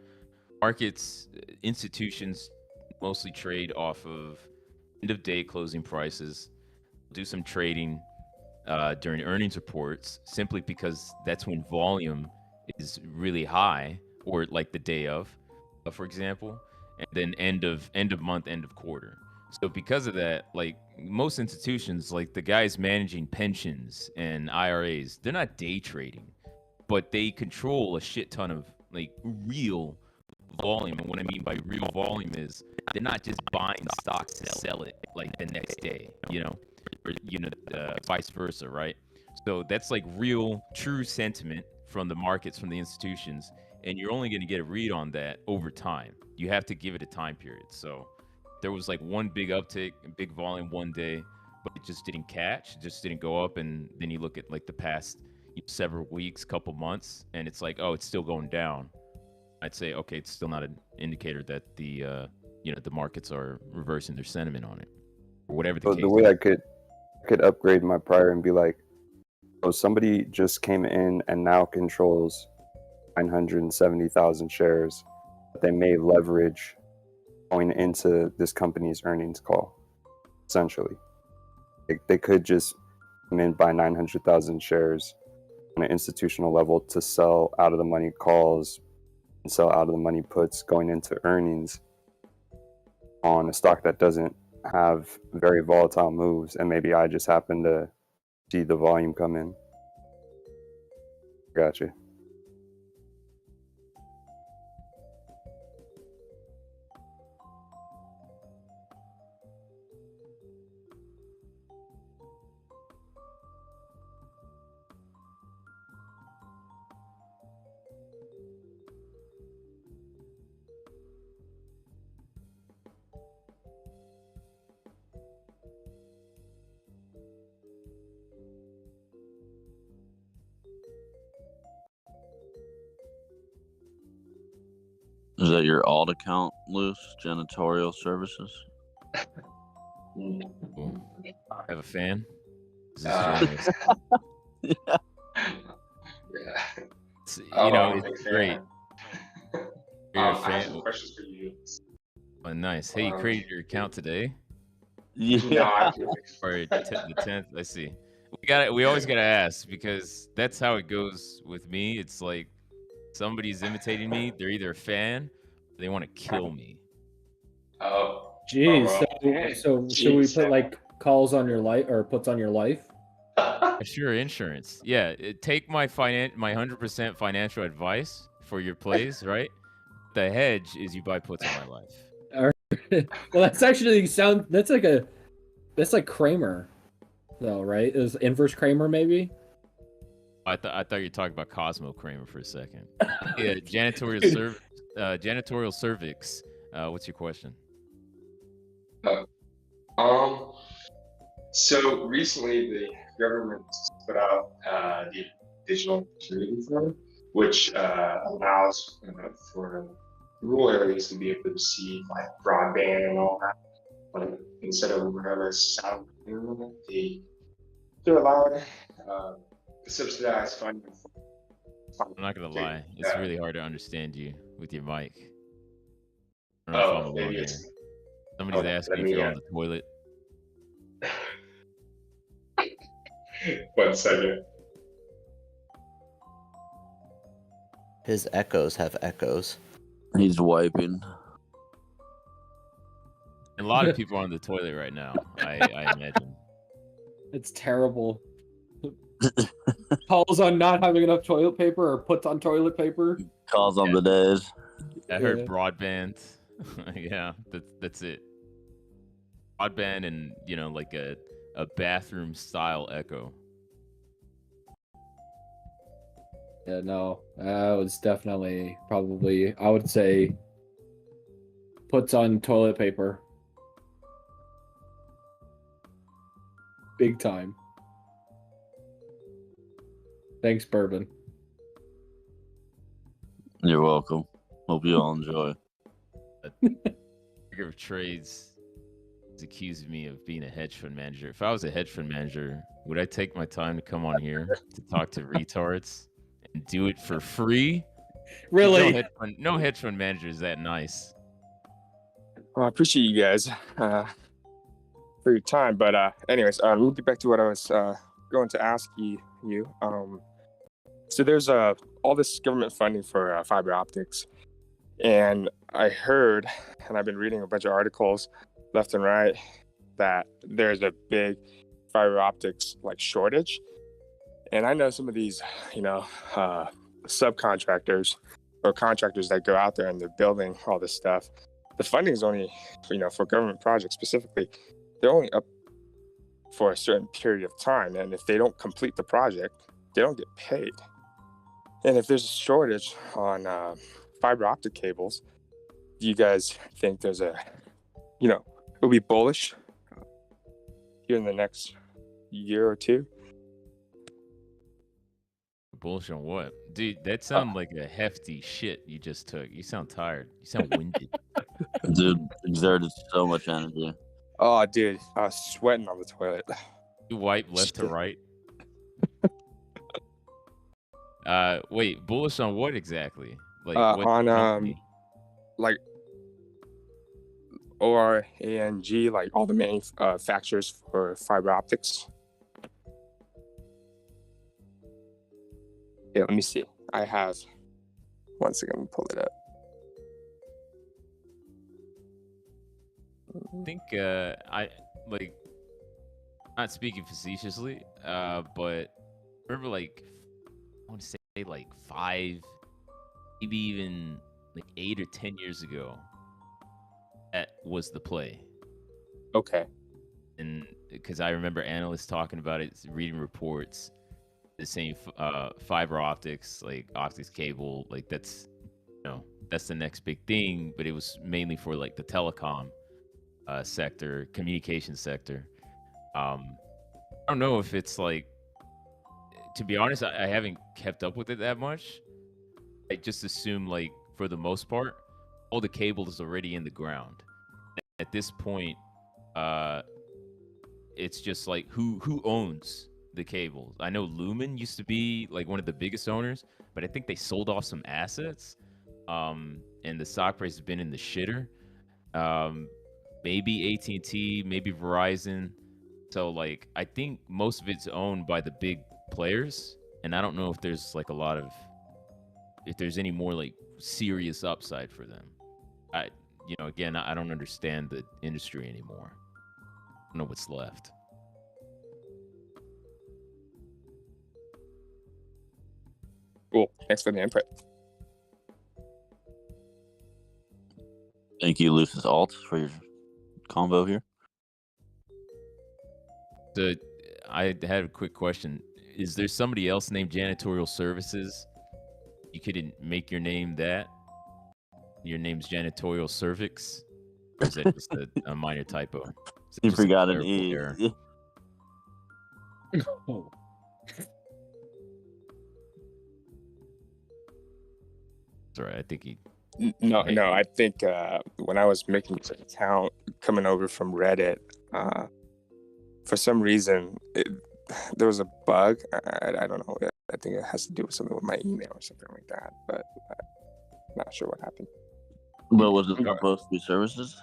markets, institutions mostly trade off of end of day closing prices, do some trading during earnings reports, simply because that's when volume is really high, or like the day of, for example, and then end of month, end of quarter. So because of that, like most institutions, like the guys managing pensions and IRAs, they're not day trading, but they control a shit ton of like real volume. And what I mean by real volume is they're not just buying stocks to sell it like the next day, or vice versa, right? So that's like real, true sentiment from the markets, from the institutions, and you're only going to get a read on that over time. You have to give it a time period. So there was like one big uptick, big volume one day, but it just didn't catch, it just didn't go up. And then you look at like the past several weeks, couple months, and it's like, oh, it's still going down. I'd say, okay, it's still not an indicator that the the markets are reversing their sentiment on it, or whatever the So case the way is. I could upgrade my prior and be like, oh, somebody just came in and now controls 970,000 shares that they may leverage going into this company's earnings call. Essentially, they could just come in, buy 900,000 shares on an institutional level to sell out of the money calls and sell out of the money puts going into earnings on a stock that doesn't have very volatile moves, and maybe I just happen to see the volume come in. Gotcha. Is that your alt account, Loose? Janitorial services? Cool. Have a fan? Is this generous? Yeah. It's great. You're a I have some fan. questions for you. Oh, nice. Hey, you created your account today? Yeah. Or the 10th? I see. We always gotta ask, because that's how it goes with me. It's like somebody's imitating me. They're either a fan, or they want to kill me. Oh. Jeez. Well, So should we put like calls on your life or puts on your life? Sure, insurance. Yeah, take my 100% financial advice for your plays, right? The hedge is you buy puts on my life. Well, that's actually that's like Kramer, though, right? Is inverse Kramer maybe? I thought you were talking about Cosmo Kramer for a second. Yeah, janitorial cervix. What's your question? So recently the government put out the digital security fund, which allows for rural areas to be able to receive like broadband and all that. But instead of wireless sound, they're allowed subsidized funding. I'm not gonna lie, it's really hard to understand you with your mic. I don't know if I'm alone here. Somebody's asking if you're on the toilet. 1 second. His echoes have echoes. He's wiping. A lot of people are on the toilet right now, I imagine. It's terrible. Calls on not having enough toilet paper or puts on toilet paper. Calls on the days. I heard broadband. Yeah, that's it. Broadband and like a bathroom style echo. Yeah, no, that was definitely probably, I would say, puts on toilet paper. Big time. Thanks, Bourbon. You're welcome. Hope you all enjoy. Of Trades is accusing me of being a hedge fund manager. If I was a hedge fund manager, would I take my time to come on here to talk to retards and do it for free? Really? No hedge fund manager is that nice. Well, I appreciate you guys for your time. But anyways, we'll get back to what I was going to ask you. So there's all this government funding for fiber optics. And I heard, and I've been reading a bunch of articles left and right, that there's a big fiber optics shortage. And I know some of these, subcontractors or contractors that go out there and they're building all this stuff. The funding is only, for government projects specifically, they're only up for a certain period of time. And if they don't complete the project, they don't get paid. And if there's a shortage on fiber optic cables, do you guys think there's it'll be bullish here in the next year or two? Bullish on what? Dude, that sounds like a hefty shit you just took. You sound tired. You sound winded. Dude, exerted so much energy. Oh, dude, I was sweating on the toilet. You wipe left to right. Wait, bullish on what exactly? What on company? ORANG, all the manufacturers for fiber optics. Yeah, let me see. I have. One second, let me pull it up. I think not speaking facetiously, but remember I want to say 5, maybe even 8 or 10 years ago, that was the play. Okay. And because I remember analysts talking about it, reading reports, the same fiber optics, optics cable, that's the next big thing, but it was mainly for the telecom sector, communication sector. I don't know if it's to be honest, I haven't kept up with it that much. I just assume for the most part, all the cable is already in the ground. At this point, it's just who owns the cables. I know Lumen used to be one of the biggest owners, but I think they sold off some assets, and the stock price has been in the shitter. Maybe AT&T, maybe Verizon. So I think most of it's owned by the big players, and I don't know if there's if there's any more serious upside for them. Again, I don't understand the industry anymore. I don't know what's left. Cool. Thanks for the input. Thank you, Lucis Alt, for your combo here. I had a quick question. Is there somebody else named Janitorial Services? You couldn't make your name that? Your name's Janitorial Cervix? Or is that just a minor typo? You forgot an E. Oh. Sorry, I think he... No, I think when I was making this account, coming over from Reddit, for some reason, there was a bug. I don't know. I think it has to do with something with my email or something like that, but I'm not sure what happened. But was it supposed to be services?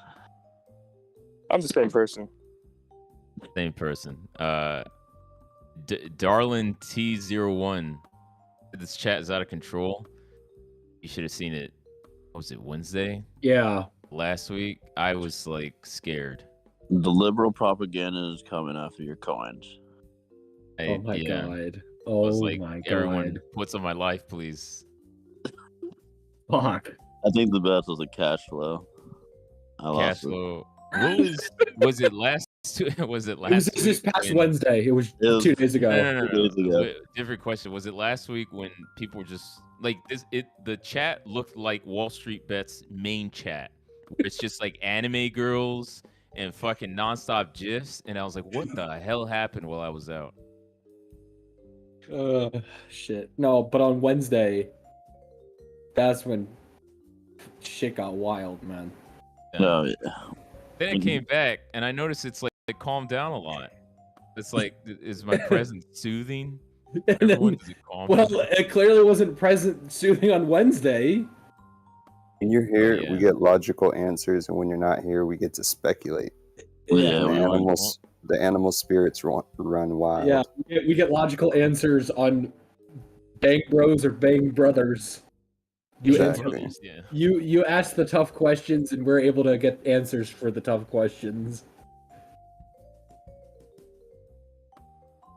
I'm the same person. Same person. Darlin T01. This chat is out of control. You should have seen it. What was it, Wednesday? Yeah. Last week, I was scared. The liberal propaganda is coming after your coins. Oh my god. was Oh like, my everyone, god. what's on my life, please? Fuck. I think the best was a cash flow. I Cash lost it. flow. What was it last? Was it It was last this week? past when- Wednesday. It was It was 2 days ago. No, no, no, 2 days no. ago. Different question. Was it last week when people were just like this? The chat looked like Wall Street Bets main chat, where it's just like anime girls and fucking nonstop gifs, and I was like, what the hell happened while I was out? Shit. No, but on Wednesday, that's when shit got wild, man. No, yeah. Then it came back, and I noticed it's like it calmed down a lot. It's like, is my presence soothing? And Everyone, then, does it calm well, down? it clearly wasn't present soothing on Wednesday. When you're here, yeah. we get logical answers, and when you're not here, we get to speculate. Yeah, And we went. the animal spirits run wild. Yeah, we get logical answers on Bang Bros or Bang Brothers. You Exactly. answer, Yeah. you ask the tough questions, and we're able to get answers for the tough questions.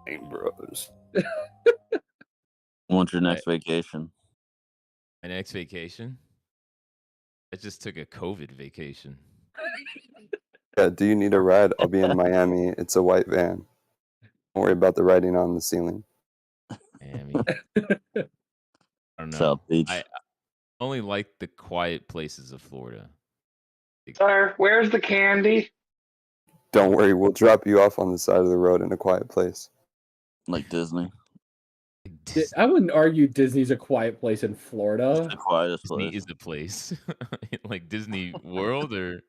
Bang Bros. When's your next vacation? My next vacation? I just took a COVID vacation. Yeah, do you need a ride? I'll be in Miami. It's a white van. Don't worry about the writing on the ceiling. Miami. I don't know. South Beach. I only like the quiet places of Florida. Sir, where's the candy? Don't worry, we'll drop you off on the side of the road in a quiet place. Like Disney. I wouldn't argue Disney's a quiet place in Florida. The quietest Disney place. is the place. Like Disney World or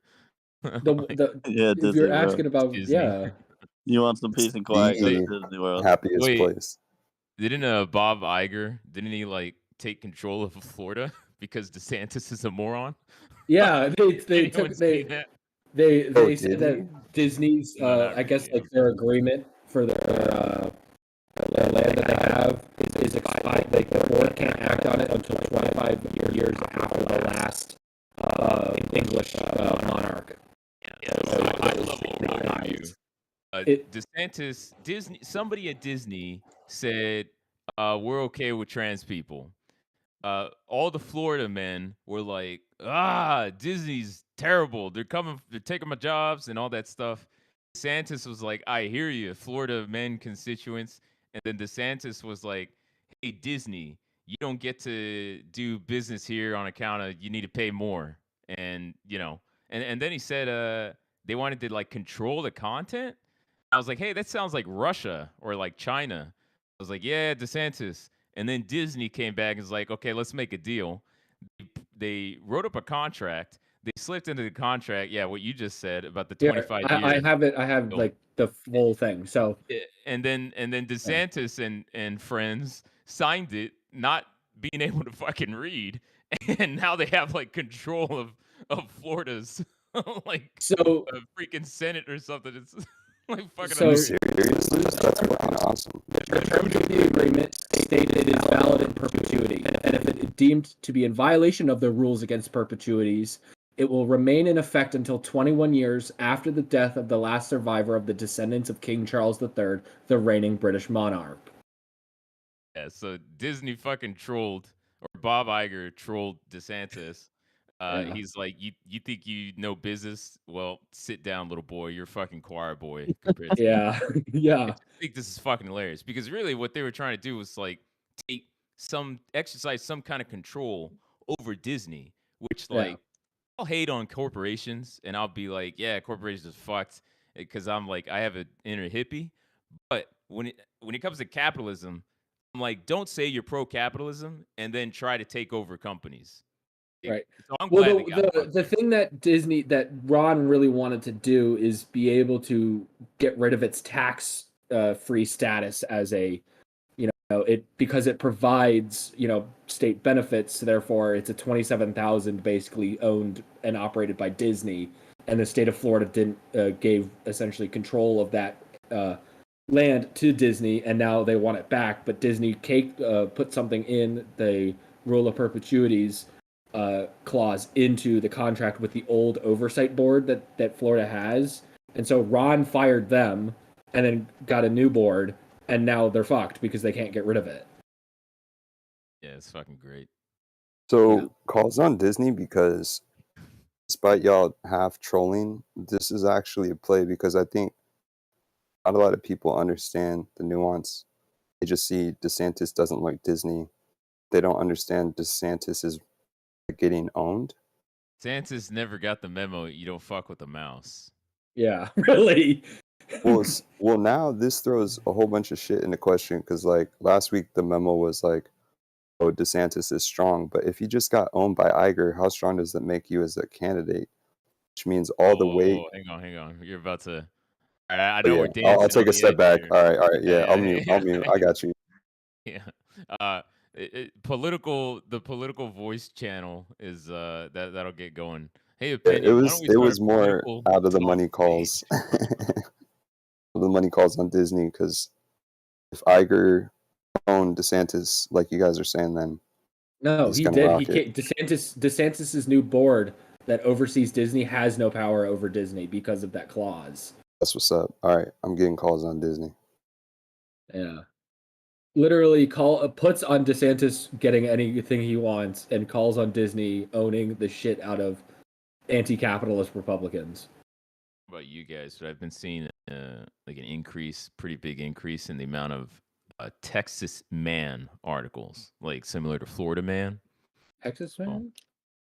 Yeah, if Disney you're World. asking about, Disney. yeah. You want some peace and quiet? Go to The Disney World. happiest Wait. place. Didn't Bob Iger, didn't he like take control of Florida because DeSantis is a moron? Yeah, they Anyone took see that? they Oh, said did that Disney's No, not I guess really. like their agreement for their land that they have is expired. Like the board can't act on it until 25 years after the last English monarch. Yeah, so high level overview. DeSantis, Disney, somebody at Disney said, we're okay with trans people. All the Florida men were like, Disney's terrible. They're taking my jobs and all that stuff. DeSantis was like, I hear you, Florida men constituents. And then DeSantis was like, hey, Disney, you don't get to do business here on account of you need to pay more. And, and then he said they wanted to like control the content. I was like, hey, that sounds like Russia or like China. I was like, yeah, DeSantis. And then Disney came back and was like, okay, let's make a deal. They wrote up a contract. They slipped into the contract. Yeah, what you just said about the 25 years. I have it. I have like the full thing. So and then DeSantis and friends signed it, not being able to fucking read, and now they have like control of Florida's like a freaking Senate or something. It's like fucking hilarious. That's fucking awesome. The terms of the agreement stated it is valid in perpetuity, and if it is deemed to be in violation of the rules against perpetuities, it will remain in effect until 21 years after the death of the last survivor of the descendants of King Charles III, the reigning British monarch. Yeah, so Disney fucking trolled, or Bob Iger trolled DeSantis. Yeah. He's like, you think you know business? Well, sit down, little boy. You're a fucking choir boy. Compared to Yeah, yeah. I think this is fucking hilarious because really what they were trying to do was like exercise some kind of control over Disney, which like I'll hate on corporations and I'll be like, yeah, corporations are fucked because I'm like I have an inner hippie, but when it comes to capitalism, I'm like, don't say you're pro-capitalism and then try to take over companies. Right. So I'm Well, glad they got the thing that Ron really wanted to do is be able to get rid of its tax free status as a, because it provides, state benefits. Therefore, it's a 27,000 basically owned and operated by Disney, and the state of Florida gave essentially control of that land to Disney, and now they want it back. But Disney put something in the rule of perpetuities clause into the contract with the old oversight board that Florida has, and so Ron fired them and then got a new board, and now they're fucked because they can't get rid of it. Yeah, it's fucking great. So calls on Disney because despite y'all half trolling, this is actually a play because I think not a lot of people understand the nuance. They just see DeSantis doesn't like Disney. They don't understand DeSantis is getting owned. DeSantis never got the memo. You don't fuck with the mouse. Yeah, really. Well, now this throws a whole bunch of shit into question because, like, last week the memo was like, "Oh, DeSantis is strong," but if you just got owned by Iger, how strong does that make you as a candidate? Which means all the weight. Hang on. You're about to. I Oh, know yeah, we're dancing. I'll take on a the step edge back. here. All right, yeah, I'll Yeah. mute. I got you. Yeah. The political voice channel is that'll get going. Hey, opinion. Why don't we It start was a more political out of the talk money calls. The money calls on Disney because if Iger owned DeSantis, like you guys are saying, then No, he's he gonna did. rock He it. can't. DeSantis's new board that oversees Disney has no power over Disney because of that clause. That's what's up. All right, I'm getting calls on Disney. Yeah, literally puts on DeSantis getting anything he wants and calls on Disney owning the shit out of anti-capitalist Republicans. What about you guys? But I've been seeing like an pretty big increase in the amount of Texas Man articles, like similar to Florida Man. Texas Man?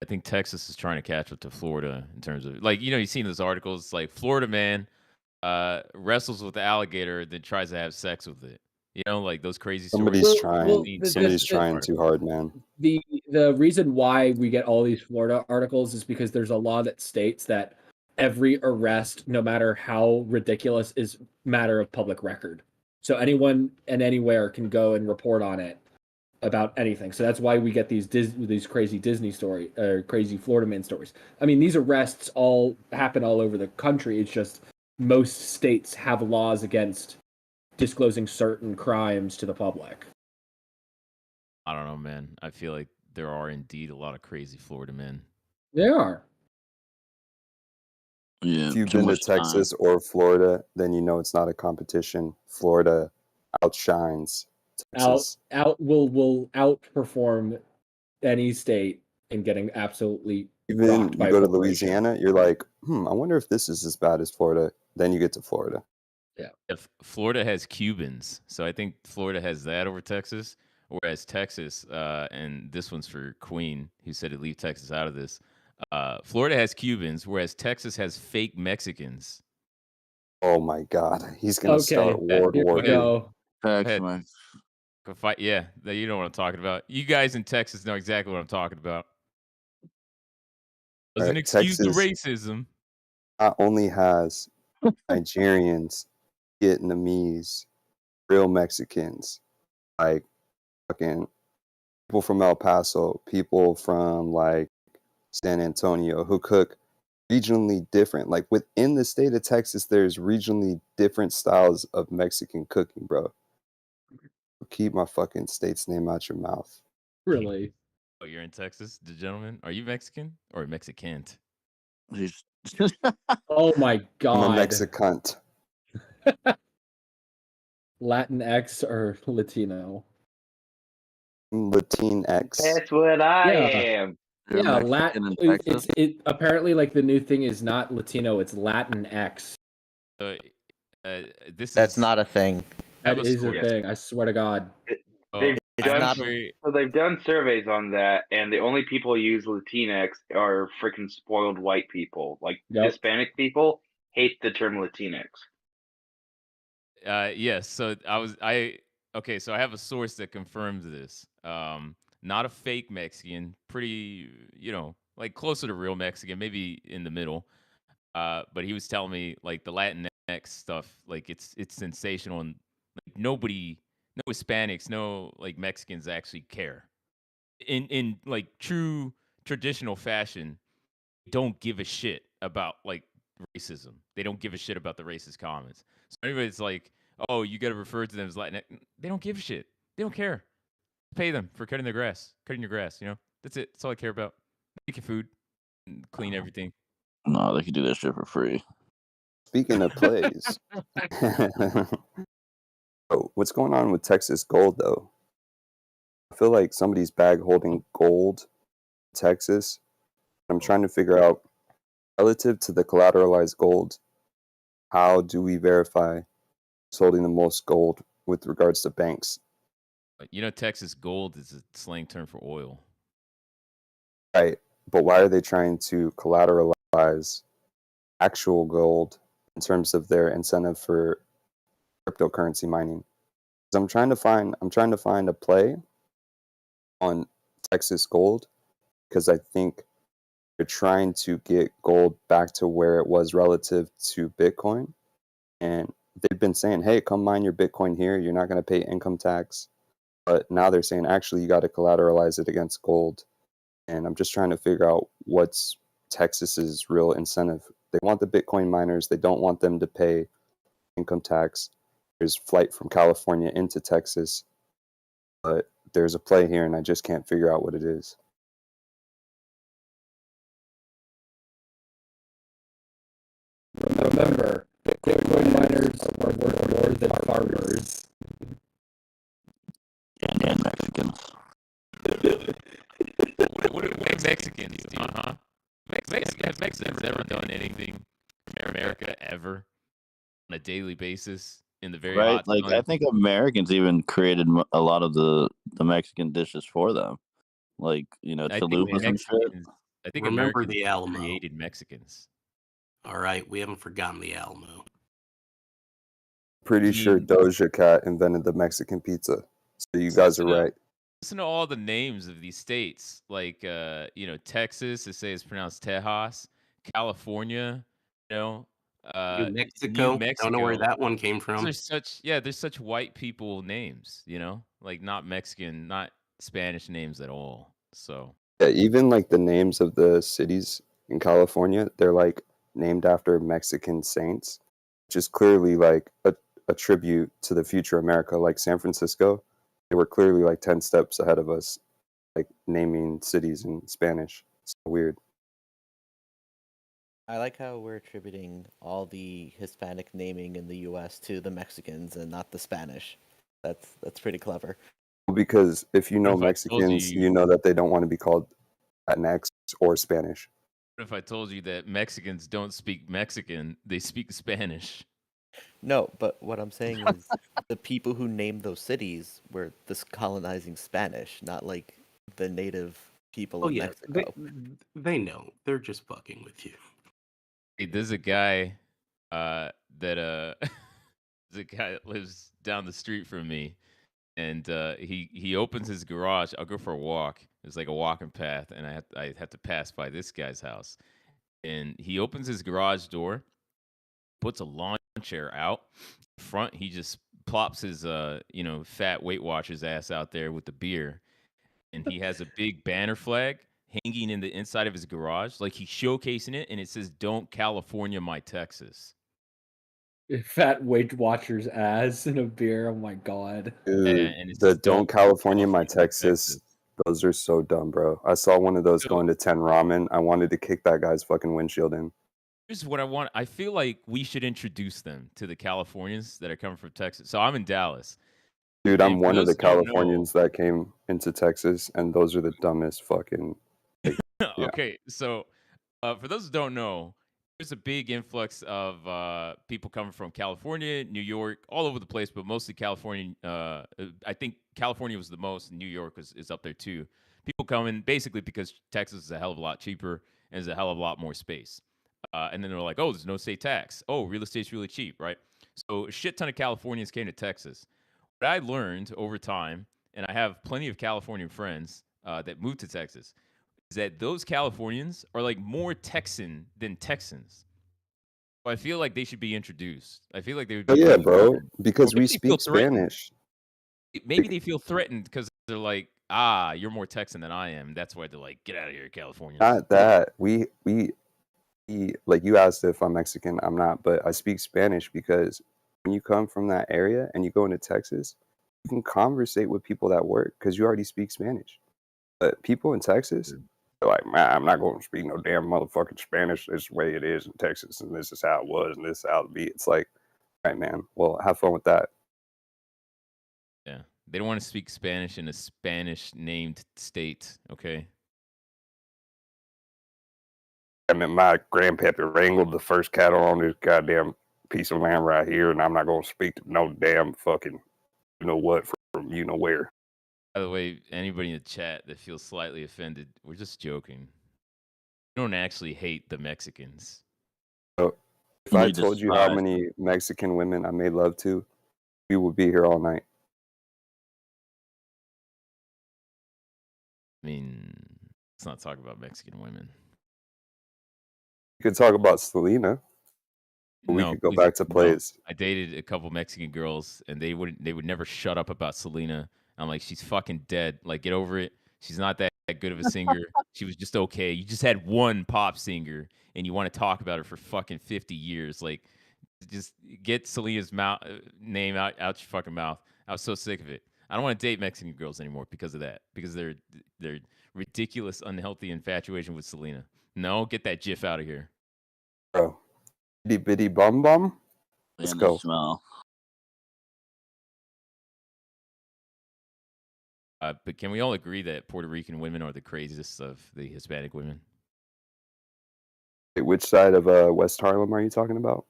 I think Texas is trying to catch up to Florida in terms of like you've seen those articles like Florida Man wrestles with the alligator, then tries to have sex with it. Like those crazy stories. Somebody's trying too hard, man. The reason why we get all these Florida articles is because there's a law that states that every arrest, no matter how ridiculous, is matter of public record. So anyone and anywhere can go and report on it about anything. So that's why we get these crazy Disney story or crazy Florida Man stories. I mean, these arrests all happen all over the country. It's just most states have laws against disclosing certain crimes to the public. I don't know, man. I feel like there are indeed a lot of crazy Florida men. There are. If you've been to Texas or Florida, then you know it's not a competition. Florida outshines Texas. Will outperform any state in getting absolutely Even rocked you by go a to corporation. Louisiana, you're like, I wonder if this is as bad as Florida. Then you get to Florida. Yeah. If Florida has Cubans, so I think Florida has that over Texas, whereas Texas, and this one's for Queen, who said to leave Texas out of this. Florida has Cubans, whereas Texas has fake Mexicans. Oh my God, he's gonna start World War II. Go fight. Yeah, you know what I'm talking about. You guys in Texas know exactly what I'm talking about. Doesn't excuse the racism. Not only has Nigerians, Vietnamese, real Mexicans, like fucking people from El Paso, people from like San Antonio who cook regionally different. Like within the state of Texas, there's regionally different styles of Mexican cooking, bro. Keep my fucking state's name out your mouth. Really? Oh, you're in Texas, the gentleman? Are you Mexican or Mexican? Oh my God. I'm a Mexicant. Latinx or Latino? Latinx. That's what I am. Yeah, apparently like the new thing is not Latino, it's Latinx. That's not a thing. That is a thing. I swear to God. They've done surveys on that, and the only people who use Latinx are freaking spoiled white people. Like Hispanic people hate the term Latinx. Yes. So okay. So I have a source that confirms this. Not a fake Mexican, pretty, like closer to real Mexican, maybe in the middle. But he was telling me like the Latinx stuff, like it's sensational, and like no Hispanics, no like Mexicans actually care. In like true traditional fashion, don't give a shit about like racism. They don't give a shit about the racist comments. So anybody's like, oh, you got to refer to them as Latinx. They don't give a shit. They don't care. Pay them for cutting your grass. That's it. That's all I care about. Make your food, clean everything. No, they can do that shit for free. Speaking of plays, Oh, what's going on with Texas gold though? I feel like somebody's bag holding gold in Texas. I'm trying to figure out relative to the collateralized gold, how do we verify who's holding the most gold with regards to banks? You know, Texas gold is a slang term for oil. Right. But why are they trying to collateralize actual gold in terms of their incentive for cryptocurrency mining? 'Cause I'm trying to find a play on Texas gold because I think they're trying to get gold back to where it was relative to Bitcoin. And they've been saying, hey, come mine your Bitcoin here. You're not going to pay income tax. But now they're saying, actually, you got to collateralize it against gold. And I'm just trying to figure out what's Texas's real incentive. They want the Bitcoin miners. They don't want them to pay income tax. There's flight from California into Texas. But there's a play here, and I just can't figure out what it is. Remember, Bitcoin miners are worth more than farmers. And Mexicans. What do Mexicans do? Have Mexicans ever done anything for America ever on a daily basis in the very Right? hot Like, sun? I think Americans even created a lot of the Mexican dishes for them. Like, you know, I think chalupas and shit. Mexicans. I think Remember Americans the Alamo. created Mexicans. All right, we haven't forgotten the Alamo. Pretty sure Doja Cat invented the Mexican pizza. So you guys are right. Listen to all the names of these states, like you know, Texas. They say it's pronounced Tejas. California, you know, New Mexico. New Mexico. Don't know where that one came from. There's such white people names, you know, like not Mexican, not Spanish names at all. So Yeah, even like the names of the cities in California, they're like named after Mexican saints, which is clearly like a tribute to the future America. Like San Francisco, they were clearly like 10 steps ahead of us, like naming cities in Spanish. It's so weird. I like how we're attributing all the Hispanic naming in the U.S. to the Mexicans and not the Spanish. That's pretty clever. Because if you know What if I told Mexicans, you- you know that they don't want to be called Latinx or Spanish. what if I told you that Mexicans don't speak Mexican, they speak Spanish? No, but what I'm saying is the people who named those cities were this colonizing Spanish, not like the native people Oh of yeah, Mexico. they know. They're just fucking with you. Hey, there's a guy that there's a guy that lives down the street from me, and he opens his garage. I'll go for a walk. It's like a walking path, and I have to pass by this guy's house. And he opens his garage door, puts a lawn chair out front. He just plops his you know, fat Weight Watchers ass out there with the beer, and he has a big banner flag hanging in the inside of his garage, like he's showcasing it, and it says "Don't California my Texas." Fat Weight Watchers ass in a beer. Oh my god. Dude, and it's the just Don't California my my Texas, those are so dumb, bro. I saw one of those So- going to 10 ramen. I wanted to kick that guy's fucking windshield in. Here's what I want. I feel like we should introduce them to the Californians that are coming from Texas. So I'm in Dallas. Dude, And I'm for one of those the who don't know- Californians that came into Texas, and those are the dumbest fucking. Like, yeah. Okay, so for those who don't know, there's a big influx of people coming from California, New York, all over the place, but mostly California. I think California was the most, and New York is up there too. People coming basically because Texas is a hell of a lot cheaper and there's a hell of a lot more space. And then they're like, oh, there's no state tax. Oh, real estate's really cheap, right? So a shit ton of Californians came to Texas. What I learned over time, and I have plenty of Californian friends that moved to Texas, is that those Californians are like more Texan than Texans. So I feel like they should be introduced. I feel like they would be. Oh, yeah, really bro, fun. because Maybe we they feel speak threatened. Spanish. Maybe they feel threatened because they're like, ah, you're more Texan than I am. That's why they're like, get out of here, Californians. Not that. We like you asked if I'm Mexican. I'm not, but I speak Spanish because when you come from that area and you go into Texas, you can conversate with people that work because you already speak Spanish. But people in Texas, they're like, man, I'm not going to speak no damn motherfucking Spanish. This is the way it is in Texas, and this is how it was, and this is how it be. It's like, all right, man, well, have fun with that. They don't want to speak Spanish in a Spanish-named state. Okay. I mean, my grandpappy wrangled the first cattle on this goddamn piece of land right here, and I'm not gonna speak to no damn fucking you know what from you know where. By the way, anybody in the chat that feels slightly offended, we're just joking. We don't actually hate the Mexicans. So if I told you how many Mexican women I made love to, we would be here all night. I mean, let's not talk about Mexican women. You could talk about Selena. We could go back to plays. I dated a couple Mexican girls, and they would never shut up about Selena. I'm like, she's fucking dead. Like, get over it. She's not that good of a singer. She was just okay. You just had one pop singer, and you want to talk about her for fucking 50 years. Like, just get Selena's name out your fucking mouth. I was so sick of it. I don't want to date Mexican girls anymore because of that. Because they're ridiculous, unhealthy infatuation with Selena. No, get that GIF out of here. Bro. Itty bitty bum bum. Let's go. Smell. But can we all agree that Puerto Rican women are the craziest of the Hispanic women? Wait, which side of West Harlem are you talking about?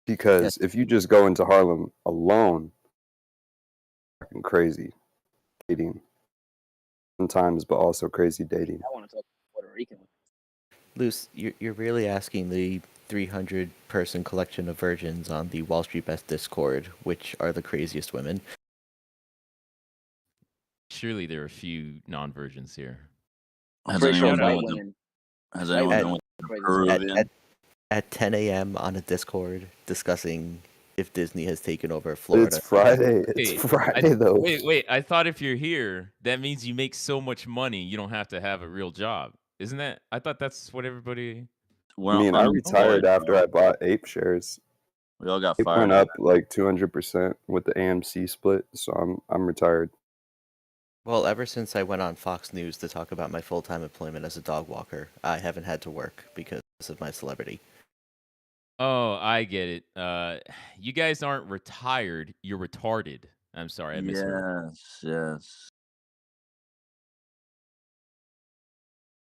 Because if you just go into Harlem alone, fucking crazy dating sometimes, but also crazy dating. I want to talk Puerto Rican. Luce, you're really asking the 300-person collection of virgins on the WallStreetBets Discord, which are the craziest women. Surely there are a few non-virgins here. Has anyone been with Peruvian? At 10 a.m. on a Discord discussing if Disney has taken over Florida. It's Friday. It's Friday, though. Wait. I thought if you're here, that means you make so much money, you don't have to have a real job. Isn't that? I thought that's what everybody... I mean, I retired after I bought Ape shares. We all got It fired. went up like 200% with the AMC split, so I'm retired. Well, ever since I went on Fox News to talk about my full-time employment as a dog walker, I haven't had to work because of my celebrity. Oh, I get it. You guys aren't retired. You're retarded. I'm sorry, I misheard. Yes.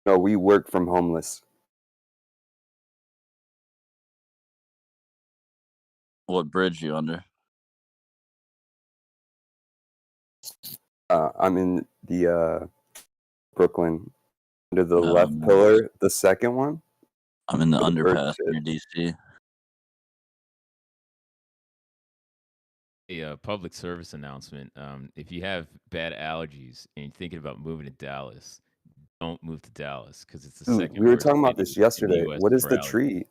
No, we work from homeless. What bridge you under? I'm in the Brooklyn, under the left pillar, the second one. I'm in the underpass near DC. A public service announcement. If you have bad allergies and you're thinking about moving to Dallas, don't move to Dallas because it's the second. We were talking about this yesterday. US What is for the allergies. tree?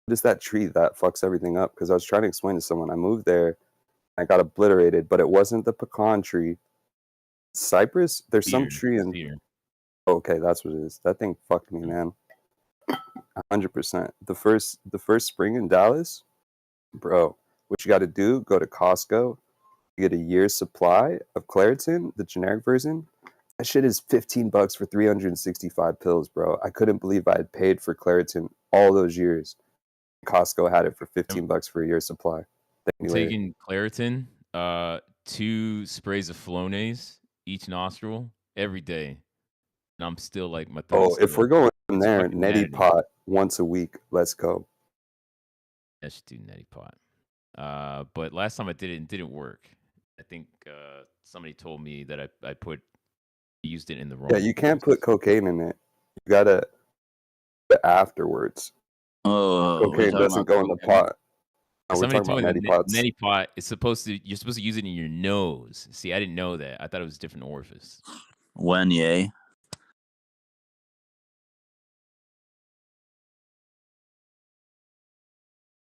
What is that tree that fucks everything up? Because I was trying to explain to someone. I moved there, I got obliterated, but it wasn't the pecan tree. Cypress? There's some tree in. Okay, that's what it is. That thing fucked me, man. 100%. The first spring in Dallas, bro. What you got to do? Go to Costco, get a year's supply of Claritin, the generic version. That shit is $15 for 365 pills, bro. I couldn't believe I had paid for Claritin all those years. Costco had it for $15 for a year's supply. Taking Claritin, 2 sprays of Flonase each nostril every day, and I'm still like my. If we're going there, neti pot once a week. Let's go. I should do neti pot. But last time I did it didn't work. I think somebody told me that I used it in the wrong. Yeah, you can't put cocaine in it. You gotta afterwards. Cocaine doesn't go in the pot. No, we're talking about neti pots. Neti pot is you're supposed to use it in your nose. See, I didn't know that. I thought it was a different orifice. When yay?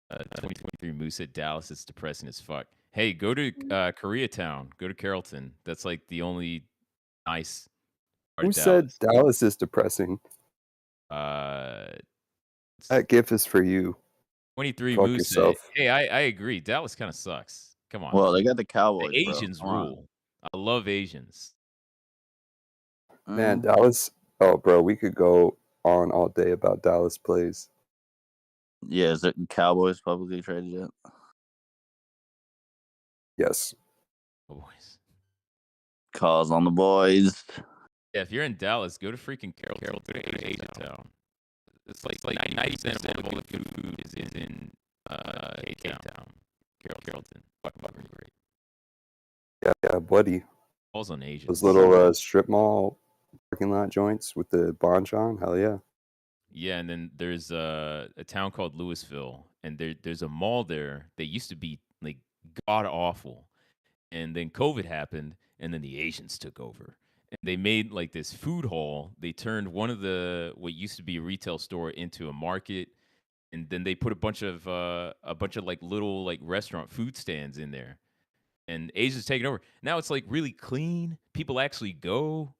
Uh, 2023 Moose at Dallas. It's depressing as fuck. Hey, go to Koreatown. Go to Carrollton. That's like the only nice part Who of said Dallas. Dallas is depressing? That GIF is for you. 23 Fuck Moose. yourself. Hey, I agree. Dallas kind of sucks. Come on. Well, they got the Cowboys. The Asians bro. Come on. rule. I love Asians. Man, Dallas. Oh, bro, we could go on all day about Dallas plays. Yeah, is the Cowboys publicly traded yet? Yes. Oh, boys. Calls on the boys. Yeah, if you're in Dallas, go to freaking Carrollton, Asian Town. It's like 90% of all the good food is in K-Town, Carrollton. Fucking great. Yeah, buddy. Calls on Asians. Those little strip mall parking lot joints with the bonchon. Hell yeah. Yeah, and then there's a town called Louisville, and there's a mall there that used to be like god awful, and then COVID happened, and then the Asians took over, and they made like this food hall. They turned one of the what used to be a retail store into a market, and then they put a bunch of like little like restaurant food stands in there, and Asians taking over. Now it's like really clean. People actually go.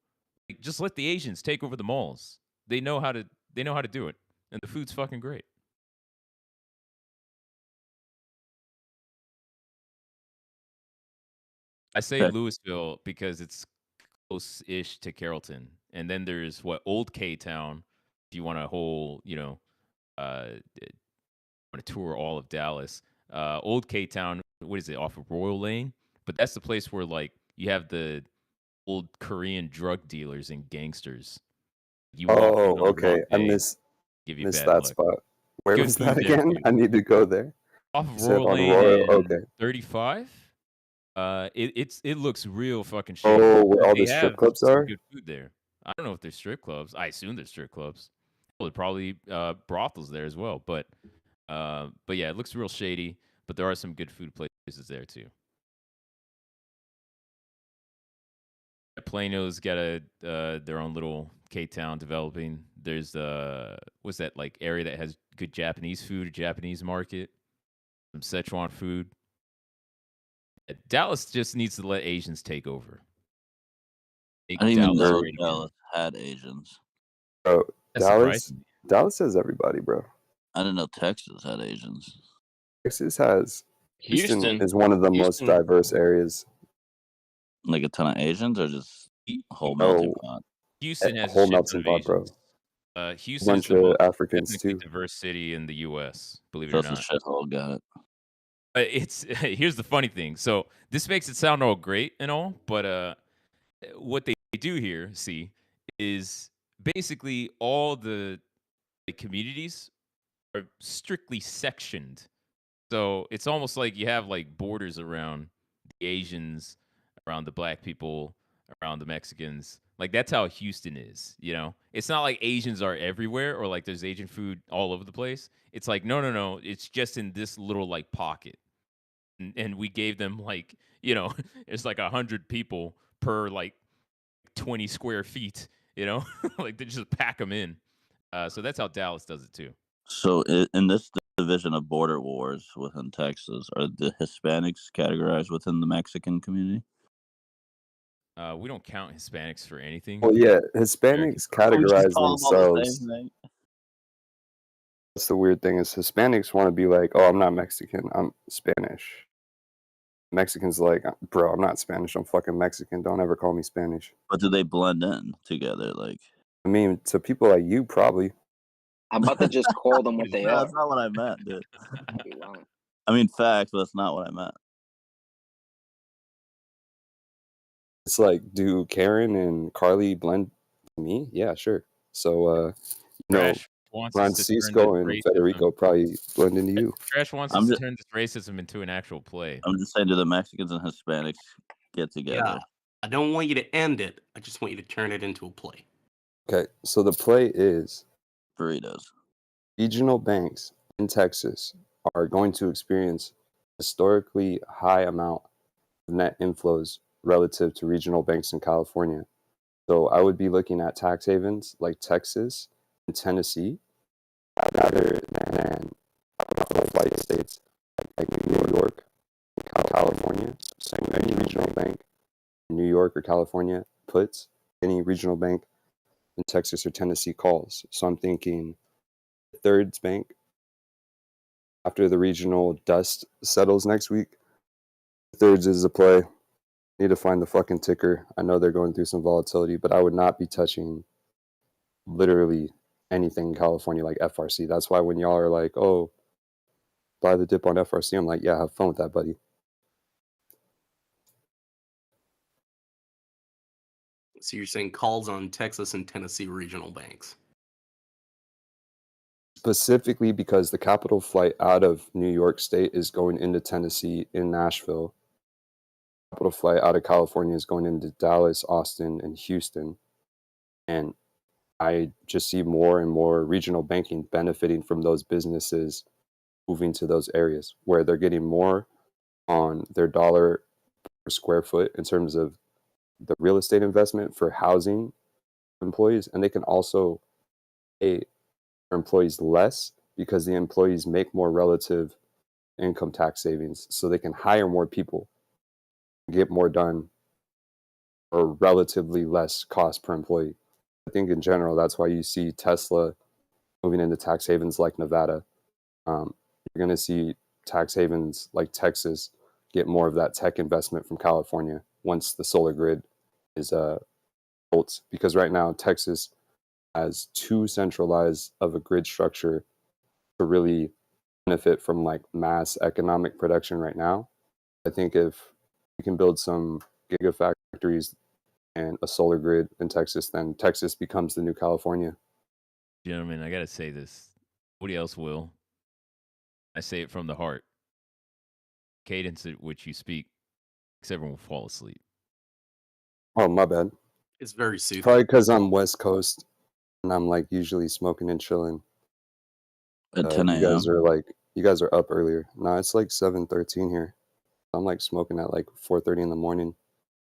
Like, just let the Asians take over the malls. They know how to do it, and the food's fucking great. I say Louisville because it's close-ish to Carrollton, and then there's Old K Town. If you want a whole, want to tour all of Dallas, Old K Town. What is it off of Royal Lane? But that's the place where like you have the old Korean drug dealers and gangsters. You walk in on the okay. wrong I day, missed bad that luck. spot. Where Good was food that there, again? too. I need to go there. Off You of said Royal on Lane Royal. and Okay. 35. It looks real fucking shady. Oh, where but all they the strip have clubs some are? good food there. I don't know if there's strip clubs. I assume there's strip clubs. Well, probably brothels there as well. But yeah, it looks real shady. But there are some good food places there too. Plano's got their own little K-town developing. There's what's that like area that has good Japanese food, a Japanese market, some Szechuan food. Dallas just needs to let Asians take over. I didn't even know great again. Dallas had Asians. Bro, That's Dallas surprising. Dallas has everybody, bro. I didn't know Texas had Asians. Texas has Houston. is one of the most Houston. diverse areas. Like a ton of Asians, or just a whole Oh, melting pot? Houston a has whole a shit ton melting of pot, bro. Asians. Houston is Bunch the of most Africans ethnically too. diverse city in the U.S. Believe it So or it's a not. shithole. Got it. It's here's the funny thing. So this makes it sound all great and all, but what they do here, see, is basically all the communities are strictly sectioned. So it's almost like you have like borders around the Asians, around the black people, around the Mexicans. Like that's how Houston is, you know? It's not like Asians are everywhere or like there's Asian food all over the place. It's like no. It's just in this little like pocket. And we gave them like, it's like 100 people per like 20 square feet, like they just pack them in. So that's how Dallas does it too. So in this division of border wars within Texas, are the Hispanics categorized within the Mexican community? We don't count Hispanics for anything. Well, yeah, Hispanics categorize themselves. That's the weird thing is Hispanics want to be like, oh, I'm not Mexican, I'm Spanish. Mexicans like, bro, I'm not Spanish, I'm fucking Mexican. Don't ever call me Spanish. But do they blend in together? Like, I mean, to people like you, probably. I'm about to just call them what they no, are. that's not what I meant, dude. I mean, facts, but that's not what I meant. It's like, do Karen and Carly blend me? Yeah, sure. So, Trash wants us to turn Francisco this and racism- Federico probably blend into you. Trash wants us to turn this racism into an actual play. I'm just saying, do the Mexicans and Hispanics get together? Yeah. I don't want you to end it. I just want you to turn it into a play. Okay, so the play is burritos. Regional banks in Texas are going to experience historically high amount of net inflows relative to regional banks in California. So I would be looking at tax havens like Texas and Tennessee rather than white states like New York and California. So any regional bank in New York or California puts, any regional bank in Texas or Tennessee calls. So I'm thinking Thirds Bank, after the regional dust settles next week, Thirds is a play. Need to find the fucking ticker. I know they're going through some volatility, but I would not be touching literally anything in California like FRC. That's why when y'all are like, oh, buy the dip on FRC, I'm like, yeah, have fun with that, buddy. So you're saying calls on Texas and Tennessee regional banks? Specifically because the capital flight out of New York State is going into Tennessee in Nashville. Capital flight out of California is going into Dallas, Austin, and Houston. And I just see more and more regional banking benefiting from those businesses moving to those areas where they're getting more on their dollar per square foot in terms of the real estate investment for housing employees. And they can also pay their employees less because the employees make more relative income tax savings. So they can hire more people, get more done for relatively less cost per employee. I think in general, that's why you see Tesla moving into tax havens like Nevada. You're going to see tax havens like Texas get more of that tech investment from California once the solar grid is built. Because right now, Texas has too centralized of a grid structure to really benefit from like mass economic production right now. I think if we can build some gigafactories and a solar grid in Texas, then Texas becomes the new California. Gentlemen, I gotta say this. Nobody else will. I say it from the heart. Cadence at which you speak, because everyone will fall asleep. Oh, my bad. It's very soothing. Probably because I'm West Coast and I'm like usually smoking and chilling. At 10 You guys a.m. are like, you guys are up earlier. No, it's like 7:13 here. I'm like smoking at like 4:30 in the morning.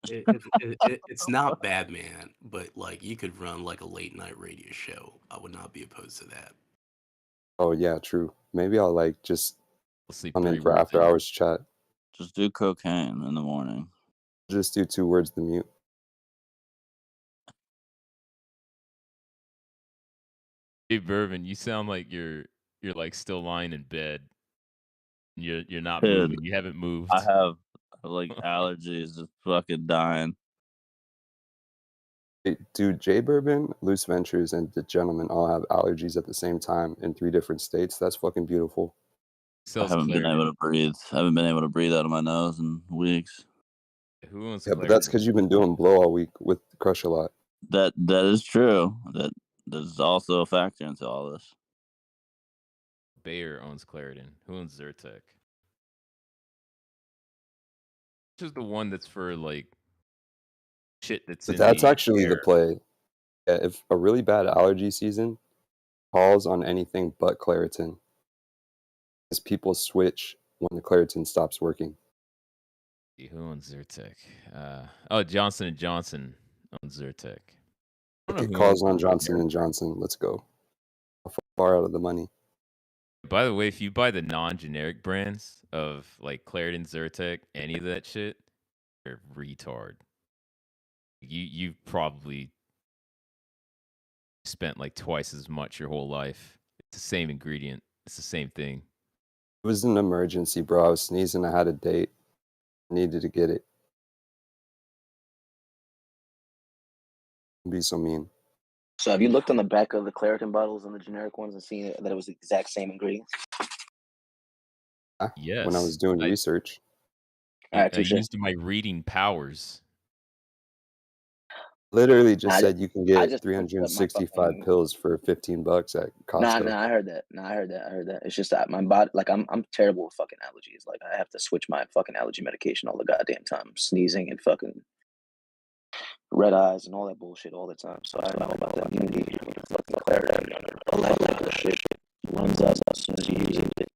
It's not bad, man. But like, you could run like a late night radio show. I would not be opposed to that. Oh yeah, true. Maybe I'll like just sleep come in 3 for words after in. hours chat. Just do cocaine in the morning. Just do 2 words to mute. Hey, Bourbon, you sound like you're like still lying in bed. You're not Dude, moving. You haven't moved. I have like allergies, just fucking dying. Dude, J Bourbon, Loose Ventures, and the gentleman all have allergies at the same time in 3 different states. That's fucking beautiful. I haven't been able to breathe. I haven't been able to breathe out of my nose in weeks. Who owns Yeah, but that's because you've been doing blow all week with Crush a lot. That is true. There's also a factor into all this. Bayer owns Claritin. Who owns Zyrtec? Which is the one that's for like shit that's But in that's the actually the air. play. Yeah, if a really bad allergy season calls on anything but Claritin, because people switch when the Claritin stops working. Who owns Zyrtec? Johnson & Johnson owns Zyrtec. It calls on Johnson & Johnson. Let's go. Far out of the money. By the way, if you buy the non-generic brands of like Claritin, Zyrtec, any of that shit, you're a retard. You probably spent like twice as much your whole life. It's the same ingredient. It's the same thing. It was an emergency, bro. I was sneezing. I had a date. Needed to get it. Be so mean. So have you looked on the back of the Claritin bottles and the generic ones and seen that it was the exact same ingredients? Yes. When I was doing research. I used my reading powers. Literally just said you can get 365 pills for $15 at Costco. Nah, I heard that. I heard that. It's just that my body, like, I'm terrible with fucking allergies. Like, I have to switch my fucking allergy medication all the goddamn time. Sneezing and fucking red eyes and all that bullshit all the time. So I don't know about that immunity. Fucking Claritin, all that shit runs out as soon as you use it.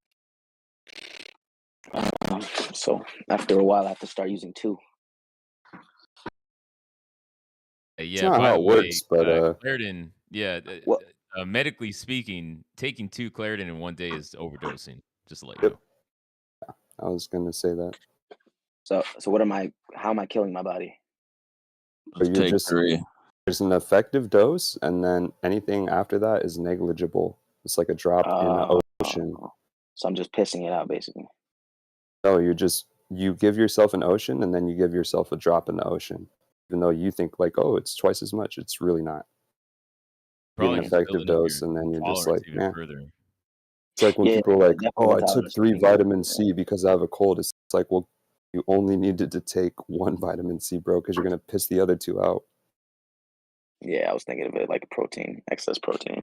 So after a while, I have to start using 2. Yeah, not by how the it way, works, but, Claritin, medically speaking, taking 2 Claritin in one day is overdosing. Just to let you know. I was gonna say that. So how am I killing my body? So you're just 3. There's an effective dose, and then anything after that is negligible. It's like a drop in the ocean. So I'm just pissing it out, basically. No, you give yourself an ocean, and then you give yourself a drop in the ocean. Even though you think like, oh, it's twice as much, it's really not. Get an effective dose, and then you're just like, man. It's like when people are like, oh, I took 3 vitamin C because I have a cold. It's like, well, you only needed to take 1 vitamin C, bro, because you're gonna piss the other 2 out. Yeah, I was thinking of it like protein, excess protein.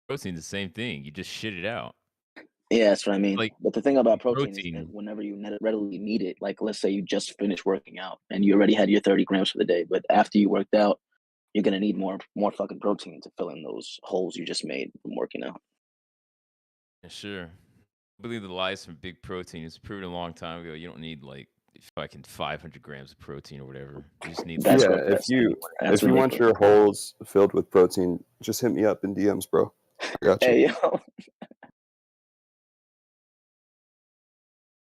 Protein's the same thing. You just shit it out. Yeah, that's what I mean. Like But the thing about protein is that protein. whenever you readily need it, like let's say you just finished working out and you already had your 30 grams for the day, but after you worked out, you're gonna need more fucking protein to fill in those holes you just made from working out. Yeah, sure. I believe the lies from big protein is proven a long time ago. You don't need like fucking 500 grams of protein or whatever. You just need That's like, what If you that's if you want ridiculous. your holes filled with protein, just hit me up in DMs, bro. I got you. Hey yo.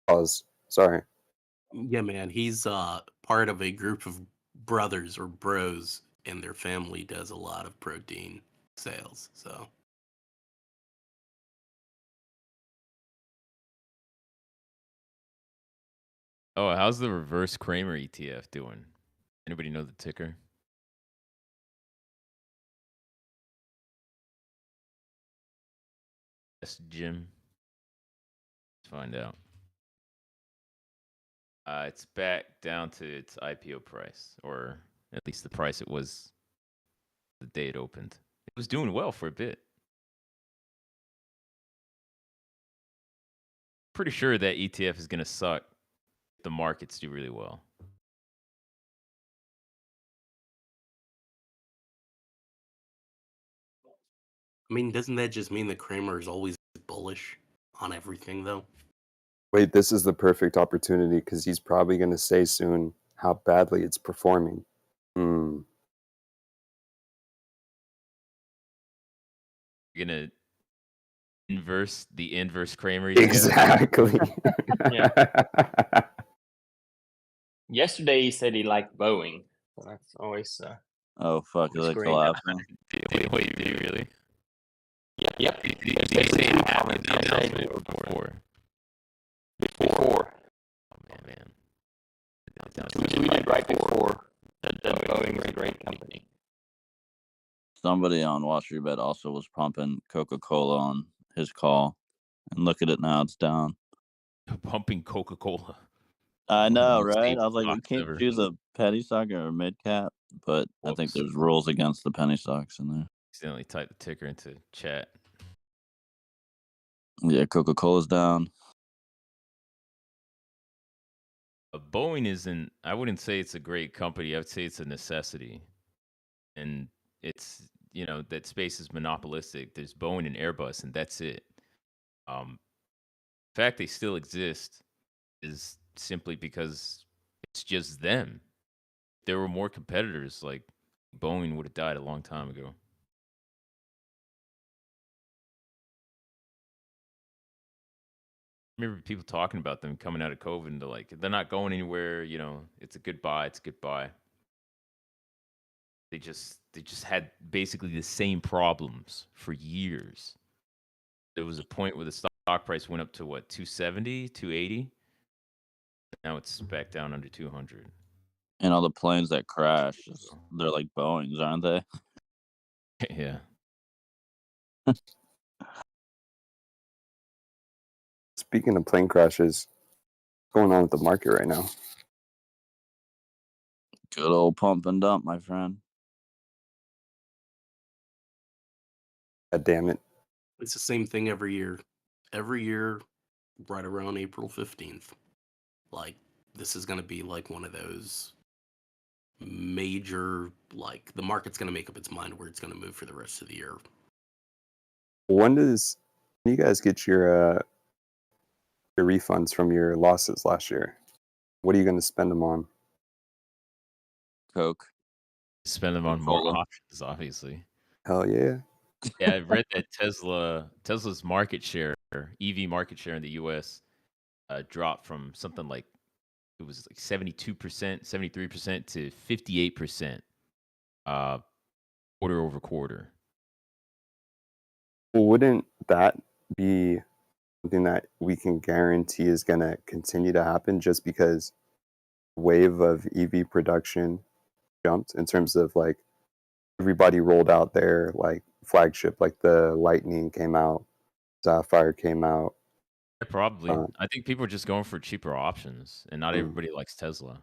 Pause. Sorry. Yeah, man. He's part of a group of brothers or bros, and their family does a lot of protein sales. So oh, how's the reverse Kramer ETF doing? Anybody know the ticker? Yes, Jim. Let's find out. It's back down to its IPO price, or at least the price it was the day it opened. It was doing well for a bit. Pretty sure that ETF is going to suck if the markets do really well. I mean, doesn't that just mean that Kramer is always bullish on everything, though? Wait, this is the perfect opportunity because he's probably going to say soon how badly it's performing. You're gonna inverse the inverse Kramer ETF? Exactly. Yeah. Yesterday he said he liked Boeing. So that's always Oh fuck, are always they great. collapsing? Wait, do you really? Yep. Did they say it happened in the announcement or before? Before. Oh man. Tweeted right before that Boeing is a great company. Somebody on WallStreetBet also was pumping Coca-Cola on his call, and look at it now, it's down. Pumping Coca-Cola. I know, Most right? stable I was like, we stocks can't ever. choose a penny stock or a mid cap, but I think there's rules against the penny stocks in there. Accidentally type the ticker into chat. Yeah, Coca-Cola's down. Boeing isn't, I wouldn't say it's a great company. I would say it's a necessity. And it's, that space is monopolistic. There's Boeing and Airbus, and that's it. The fact they still exist is simply because it's just them. If there were more competitors, like Boeing would have died a long time ago. I remember people talking about them coming out of COVID and they're not going anywhere, it's a good buy, it's a good buy. They just had basically the same problems for years. There was a point where the stock price went up to what, 270, 280? Now it's back down under 200. And all the planes that crash, they're like Boeings, aren't they? Yeah. Speaking of plane crashes, what's going on with the market right now? Good old pump and dump, my friend. God damn it. It's the same thing every year. Every year, right around April 15th. Like, this is going to be like one of those major, like, the market's going to make up its mind where it's going to move for the rest of the year. When do you guys get your refunds from your losses last year? What are you going to spend them on? Coke. Spend them on more options, obviously. Hell yeah. Yeah, I read that Tesla's market share, EV market share in the US, dropped from something like, it was like 72%, 73% to 58%, quarter over quarter. Well, wouldn't that be something that we can guarantee is going to continue to happen just because wave of EV production jumped in terms of like everybody rolled out their like flagship, like the Lightning came out, Sapphire came out. Yeah, probably. I think people are just going for cheaper options, and not everybody likes Tesla.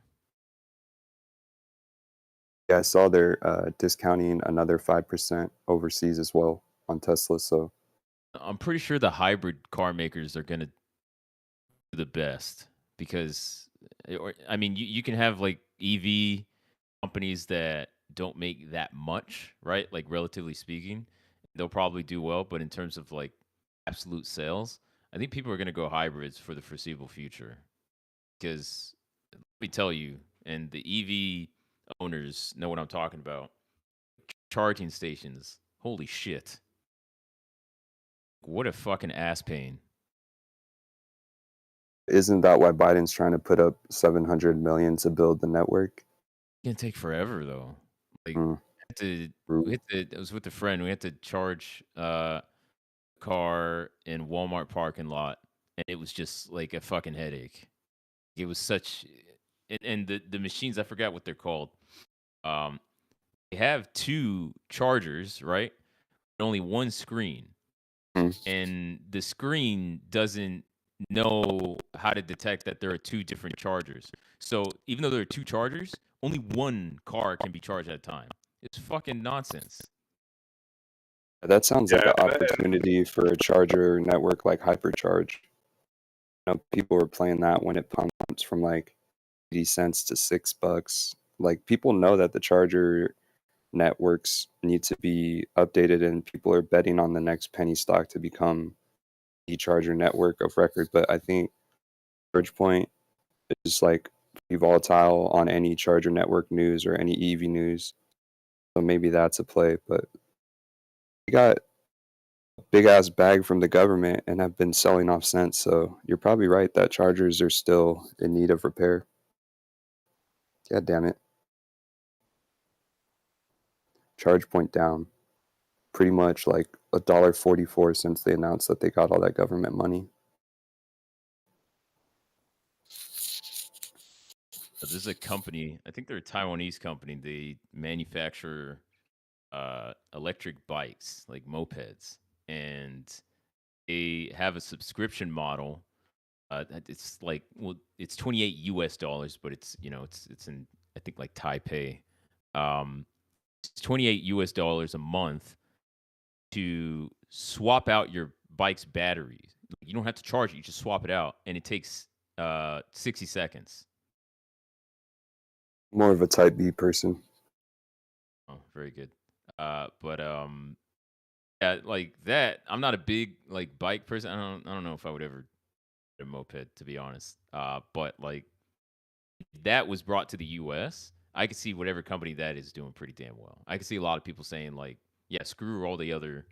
Yeah, I saw they're discounting another 5% overseas as well on Tesla. So I'm pretty sure the hybrid car makers are gonna do the best because, I mean, you can have like EV companies that don't make that much, right? Like relatively speaking, they'll probably do well. But in terms of like absolute sales, I think people are gonna go hybrids for the foreseeable future because let me tell you, and the EV owners know what I'm talking about. Charging stations, holy shit! What a fucking ass pain. isn't that why Biden's trying to put up 700 million to build the network? It's gonna take forever though. Like Mm, we had to I was with a friend, we had to charge car in Walmart parking lot and it was just like a fucking headache. It was such and the machines, I forgot what they're called. Um they have two chargers, right? But only one screen. mm. And the screen doesn't know how to detect that there are two different chargers. So even though there are two chargers, only one car can be charged at a time. It's fucking nonsense. That sounds like Yeah, an opportunity for a charger network like Hypercharge. You know, people were playing that when it pumps from like 80 cents to $6. Like people know that the charger networks need to be updated and people are betting on the next penny stock to become the charger network of record. But I think ChargePoint is like pretty volatile on any charger network news or any EV news. So maybe that's a play. But we got a big ass bag from the government and have been selling off since. So you're probably right that chargers are still in need of repair. God damn it. ChargePoint down pretty much like $1.44 since they announced that they got all that government money. This is a company, I think they're a Taiwanese company. They manufacture electric bikes, like mopeds, and they have a subscription model. It's like, well, it's 28 US dollars, but it's, you know, it's in, I think, like Taipei. It's 28 US dollars a month to swap out your bike's batteries. You don't have to charge it, you just swap it out, and it takes 60 seconds. More of a type B person. Oh, very good. But yeah, like that. I'm not a big like bike person. I don't know if I would ever get a moped, to be honest. But like that was brought to the U.S. I could see whatever company that is doing pretty damn well. I could see a lot of people saying like, yeah, screw all the other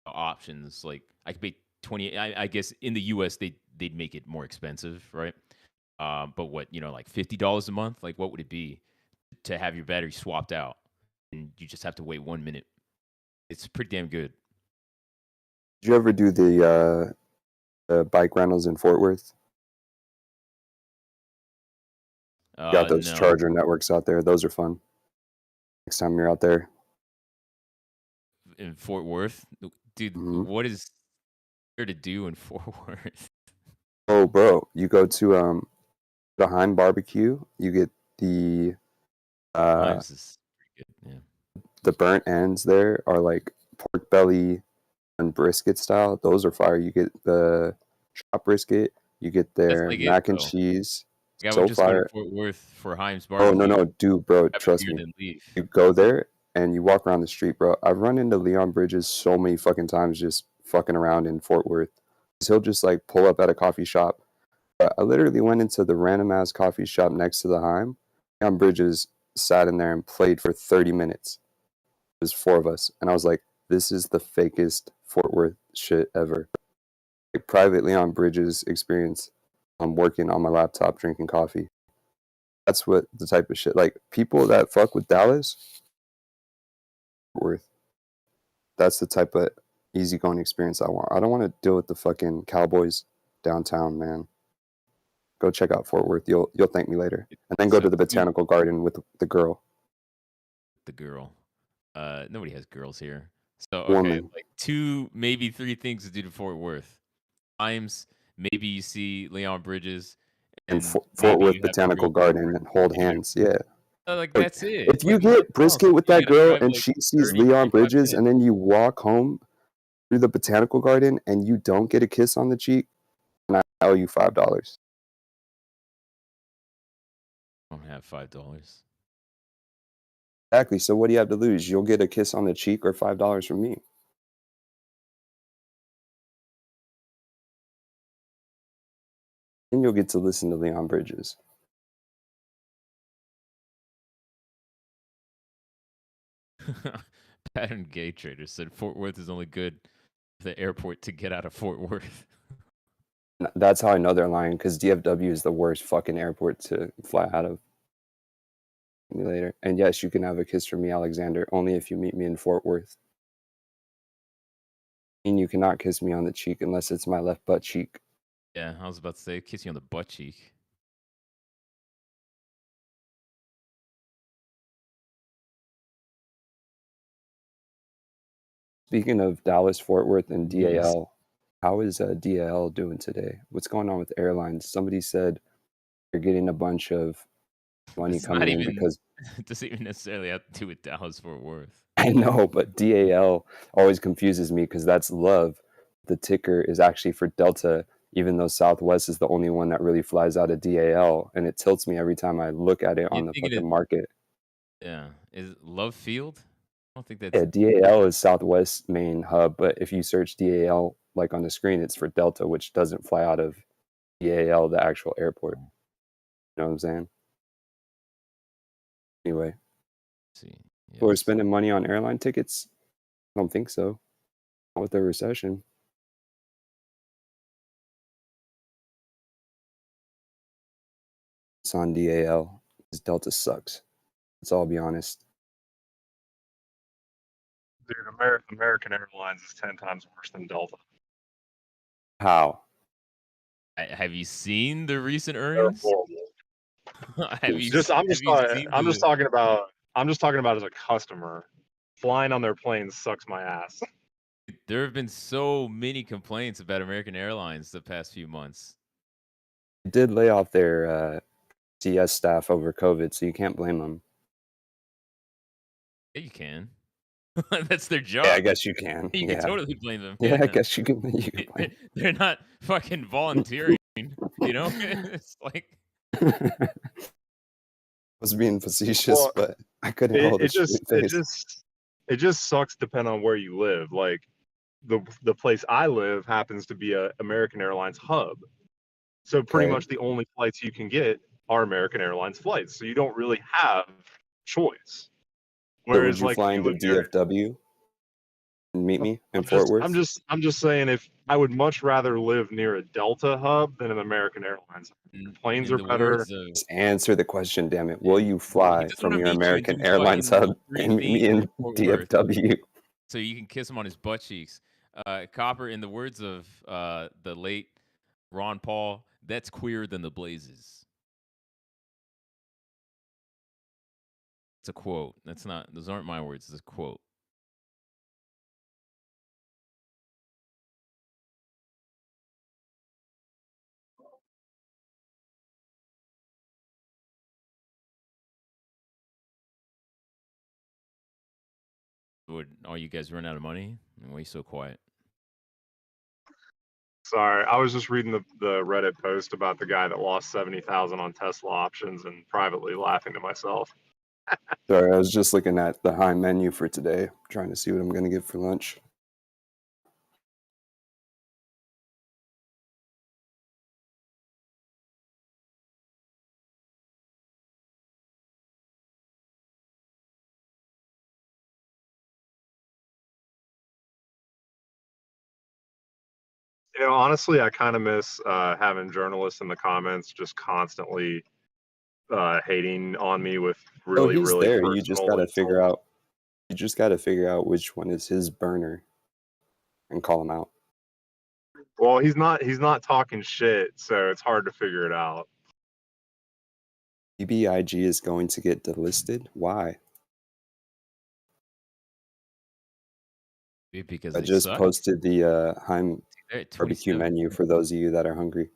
options. Like I could pay 20. I guess in the U.S. they'd make it more expensive, right? But what, you know, like $50 a month? Like what would it be to have your battery swapped out? And you just have to wait 1 minute. It's pretty damn good. Did you ever do the bike rentals in Fort Worth? Got those No. charger networks out there. Those are fun. Next time you're out there. In Fort Worth? Dude, what is there to do in Fort Worth? Oh, bro, you go to the Heim barbecue. You get the Times is pretty good, yeah. the burnt ends there are like pork belly and brisket style. Those are fire. You get the chopped brisket. You get That's their like mac it, and though. cheese. Like, I So would just go to fire. Fort Worth for Heim's Oh barbecue. no, dude, bro, have a trust beer, me. then leave. You go there and you walk around the street, bro. I've run into Leon Bridges so many fucking times just fucking around in Fort Worth. He'll just like pull up at a coffee shop. I literally went into the random ass coffee shop next to the Heim. Leon Bridges sat in there and played for 30 minutes. It was four of us. And I was like, this is the fakest Fort Worth shit ever. Like private Leon Bridges experience. I'm working on my laptop drinking coffee. That's what the type of shit, like people that fuck with Dallas, Fort Worth. That's the type of easygoing experience I want. I don't want to deal with the fucking Cowboys downtown, man. Go check out Fort Worth. You'll thank me later. And then go to the botanical garden with the girl. The girl. Nobody has girls here. So okay, Woman. like 2, maybe 3 things to do to Fort Worth. Times, maybe you see Leon Bridges, And and Fort maybe Worth you have a Botanical real Garden girlfriend. and hold Maybe hands. Yeah. Like Like, that's it. if you Like nothing get brisket else. with You that gotta girl drive and like she sees 30, Leon 45 Bridges, minutes. and then you walk home through the botanical garden and you don't get a kiss on the cheek, and I owe you $5. I don't have $5. Exactly. So what do you have to lose? You'll get a kiss on the cheek or $5 from me. And you'll get to listen to Leon Bridges. Pattern Gay Trader said Fort Worth is only good for the airport to get out of Fort Worth. That's how I know they're lying, because DFW is the worst fucking airport to fly out of. Later. And yes, you can have a kiss from me, Alexander, only if you meet me in Fort Worth. And you cannot kiss me on the cheek unless it's my left butt cheek. Yeah, I was about to say kiss you on the butt cheek. Speaking of Dallas, Fort Worth, and Yes. DAL, how is DAL doing today? What's going on with airlines? Somebody said they're getting a bunch of money It's not coming in even because it doesn't even necessarily have to do with Dallas Fort Worth. I know, but DAL always confuses me because that's love. The ticker is actually for Delta, even though Southwest is the only one that really flies out of DAL, and it tilts me every time I look at it You on the thinking fucking it market. Yeah. Is it Love Field? I don't think that's Yeah, DAL is Southwest main hub, but if you search DAL like on the screen, it's for Delta, which doesn't fly out of DAL, the actual airport. You know what I'm saying? Anyway, Let's see. people are Yes. spending money on airline tickets? I don't think so. Not with the recession. It's on DAL because Delta sucks. Let's all be honest. Dude, American Airlines is 10 times worse than Delta. How? Have you seen the recent They're earnings? horrible. have you Just I'm have just you talking, seen I'm the just talking about as a customer. Flying on their planes sucks my ass. There have been so many complaints about American Airlines the past few months. They did lay off their CS staff over COVID, so you can't blame them. Yeah, you can. That's their job. Yeah, I guess you can. You Yeah. can totally blame them. Yeah, I guess you can blame. They're not fucking volunteering. You know, it's like I was being facetious, Well, but I couldn't hold a straight face. it just sucks depending on where you live. Like the place I live happens to be a American Airlines hub. So pretty Okay. much the only flights you can get are American Airlines flights. So you don't really have choice. So would Whereas you like fly if you into live near DFW and meet me in Fort Worth? I'm just saying if I would much rather live near a Delta hub than an American Airlines. Planes in are the better. words of Just answer the question, damn it. Will you fly just from wanna your meet you and American do Airlines fucking hub free and meet me things in in Fort Worth. DFW? So you can kiss him on his butt cheeks. Copper, in the words of the late Ron Paul, that's queerer than the blazes. It's a quote. That's not. Those aren't my words. It's a quote. Would all you guys run out of money? And why are you so quiet? Sorry, I was just reading the Reddit post about the guy that lost 70,000 on Tesla options and privately laughing to myself. Sorry, I was just looking at the high menu for today, trying to see what I'm going to get for lunch. You know, honestly, I kind of miss having journalists in the comments just constantly hating on me with Oh, really, he's really there. personal You just got to figure insults. out. You just got to figure out which one is his burner, and call him out. Well, he's not talking shit, so it's hard to figure it out. BBIG is going to get delisted. Why? Because I they just suck. posted the Heim They're at barbecue 27. menu for those of you that are hungry.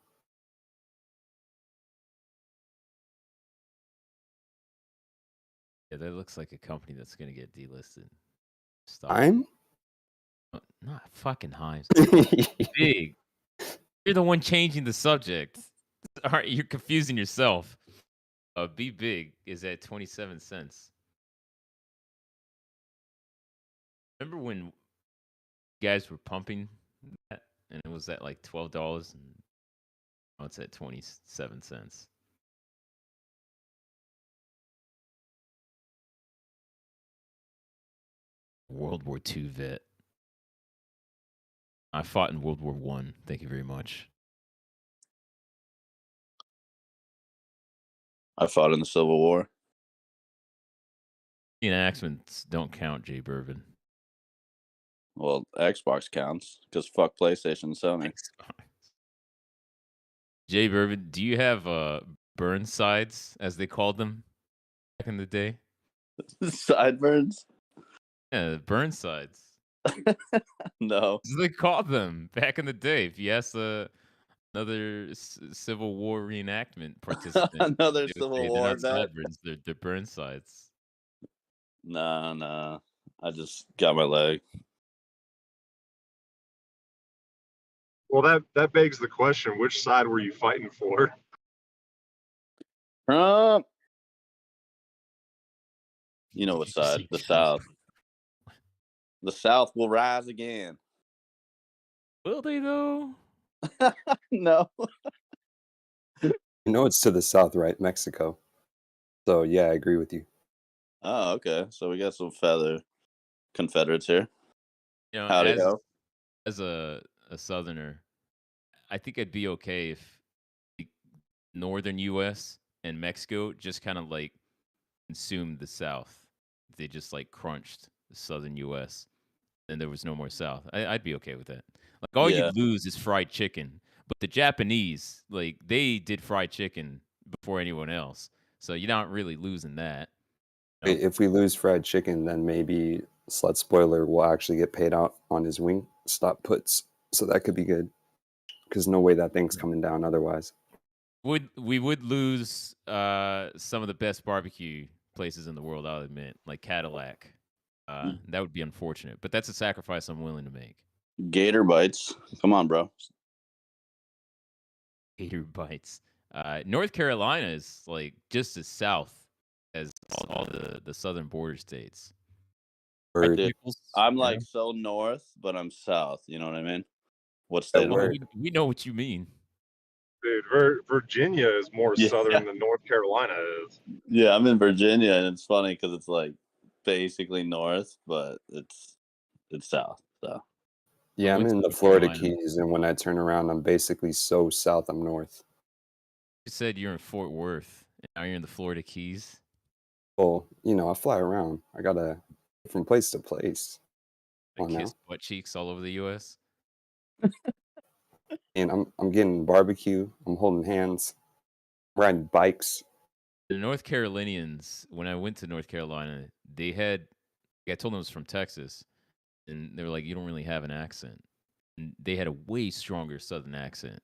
that looks like a company that's gonna get delisted. Stop. I'm Not fucking Himes. Big. You're the one changing the subject. All right, you're confusing yourself. Be Big is at 27 cents. Remember when you guys were pumping that and it was at like $12 and now it's at 27 cents. World War II vet. I fought in World War One. Thank you very much. I fought in the Civil War. Enactments don't count, Jay Bourbon. Well, Xbox counts because fuck PlayStation and Sony. Jay Bourbon, do you have Burnsides, as they called them back in the day? Sideburns? Yeah, Burnsides. No. They called them back in the day. If you ask another Civil War reenactment participant, Another they would Civil say War they're not vet? sideburns, they're Burnsides. Nah. I just got my leg. Well, that begs the question: which side were you fighting for? Trump. You know what side? The South. The South will rise again. Will they though? No. You know it's to the south, right? Mexico. So yeah, I agree with you. Oh, okay. So we got some feather Confederates here. You know, Howdy ho. as a Southerner, I think I'd be okay if the northern U.S. and Mexico just kind of like consumed the South. If they just like crunched the southern U.S. and there was no more South. I'd be okay with that. Like all Yeah. you'd lose is fried chicken. But the Japanese, like they did fried chicken before anyone else, so you're not really losing that. Wait, if we lose fried chicken, then maybe Slut Spoiler will actually get paid out on his wing stop puts. So that could be good. Because no way that thing's coming down otherwise. We would lose some of the best barbecue places in the world, I'll admit, like Cadillac. That would be unfortunate, but that's a sacrifice I'm willing to make. Gator bites. Come on, bro. Gator bites. North Carolina is like just as south as all the southern border states. Dude, I'm Yeah. like so north, but I'm south. You know what I mean? What state? We know what you mean. Dude, Virginia is more Yeah. southern than North Carolina is. Yeah, I'm in Virginia, and it's funny because it's like basically north, but it's south. So Yeah, I'm went to in the North Florida Carolina. Keys, and when I turn around, I'm basically so south, I'm north. You said you're in Fort Worth, and now you're in the Florida Keys. Well, you know, I fly around. I gotta from place to place. I Come on kiss now. butt cheeks all over the U.S. And I'm getting barbecue. I'm holding hands, riding bikes. The North Carolinians, when I went to North Carolina, they had, I told them I was from Texas, and they were like, you don't really have an accent. And they had a way stronger Southern accent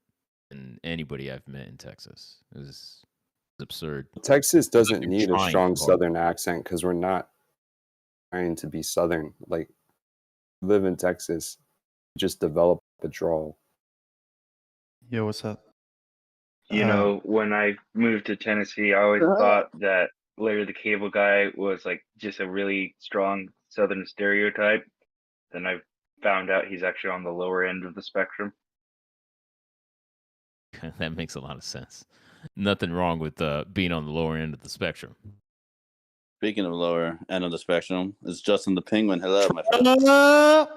than anybody I've met in Texas. It was absurd. Texas It was like doesn't they're need a trying strong too hard. Southern accent because we're not trying to be Southern. Like, live in Texas, just develop a drawl. Yo, what's up? You know, when I moved to Tennessee, I always thought that Larry the Cable Guy was like just a really strong Southern stereotype. Then I found out he's actually on the lower end of the spectrum. That makes a lot of sense. Nothing wrong with being on the lower end of the spectrum. speaking of lower end of the spectrum, it's Justin the Penguin. Hello, my friend.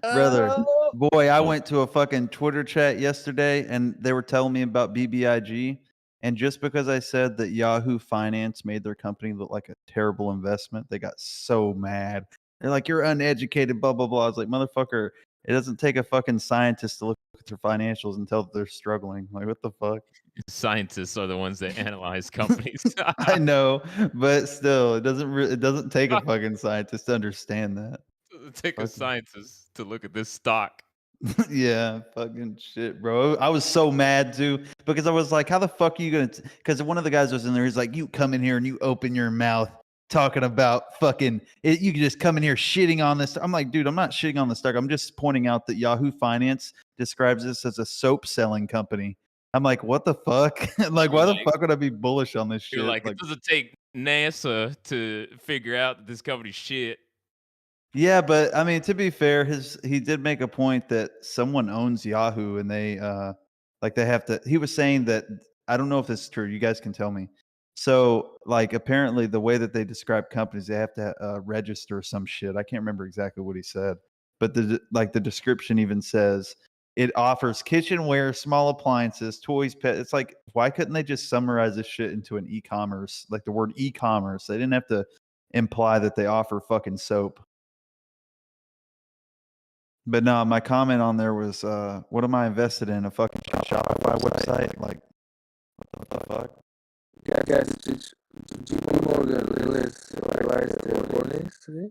Brother, boy, I went to a fucking Twitter chat yesterday and they were telling me about BBIG. And just because I said that Yahoo Finance made their company look like a terrible investment, they got so mad. They're like, you're uneducated, blah, blah, blah. I was like, motherfucker, it doesn't take a fucking scientist to look at their financials and tell that they're struggling. Like, what the fuck? Scientists are the ones that analyze companies. I know, but still, it doesn't take a fucking scientist to understand that. Take a scientist to look at this stock. Yeah, fucking shit, bro. I was so mad too because I was like, how the fuck are you gonna? Because one of the guys was in there. He's like, you come in here and you open your mouth talking about fucking it, you can just come in here shitting on this. I'm like, dude, I'm not shitting on the stock. I'm just pointing out that Yahoo Finance describes this as a soap selling company. I'm like, what the fuck? Like, why the fuck would I be bullish on this shit? You're like, it doesn't take NASA to figure out that this company's shit. yeah, but I mean, to be fair, he did make a point that someone owns Yahoo and they like they have to. He was saying that I don't know if this is true. You guys can tell me. So, like, apparently, the way that they describe companies, they have to register some shit. I can't remember exactly what he said, but the description even says it offers kitchenware, small appliances, toys, pet. It's like, why couldn't they just summarize this shit into an e-commerce, like the word e-commerce? They didn't have to imply that they offer fucking soap. But no, my comment on there was, what am I invested in? A fucking Shopify website? Like, what the fuck? Yeah, guys, JP Morgan released their earnings today.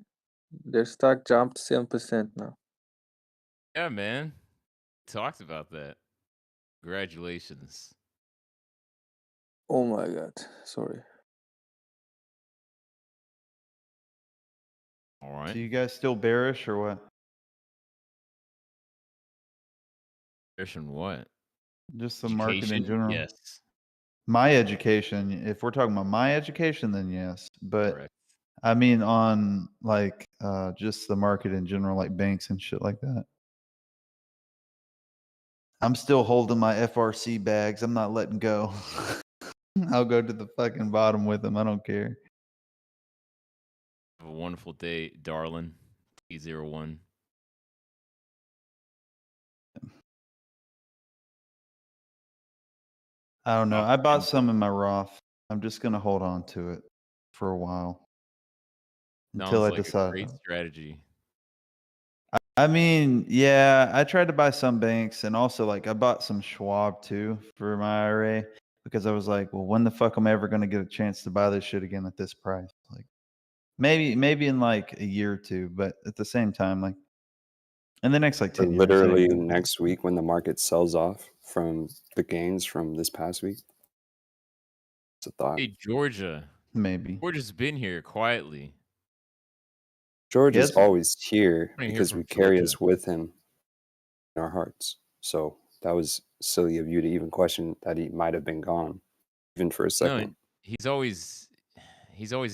Their stock jumped 7% now. Yeah, man. Talked about that. Congratulations. Oh my god, sorry. All right. So you guys still bearish or what? Bearish on what? Just the market in Education? general. Yes. My education, if we're talking about my education, then yes. But Correct. I mean on like just the market in general, like banks and shit like that. I'm still holding my FRC bags. I'm not letting go. I'll go to the fucking bottom with them. I don't care. Have a wonderful day, darling. T01. I don't know. I bought some in my Roth. I'm just gonna hold on to it for a while until Sounds I like decide. a great strategy. I mean, yeah, I tried to buy some banks and also like I bought some Schwab too for my IRA because I was like, well, when the fuck am I ever gonna get a chance to buy this shit again at this price? Like maybe in like a year or two, but at the same time, like in the next like 10 years. Literally next week when the market sells off from the gains from this past week. It's a thought. Hey, Georgia. Maybe. Georgia's been here quietly. George is Yes. always here I wanna hear because from we carry Georgia. us with him in our hearts. So that was silly of you to even question that he might have been gone, even for a second. No, he's always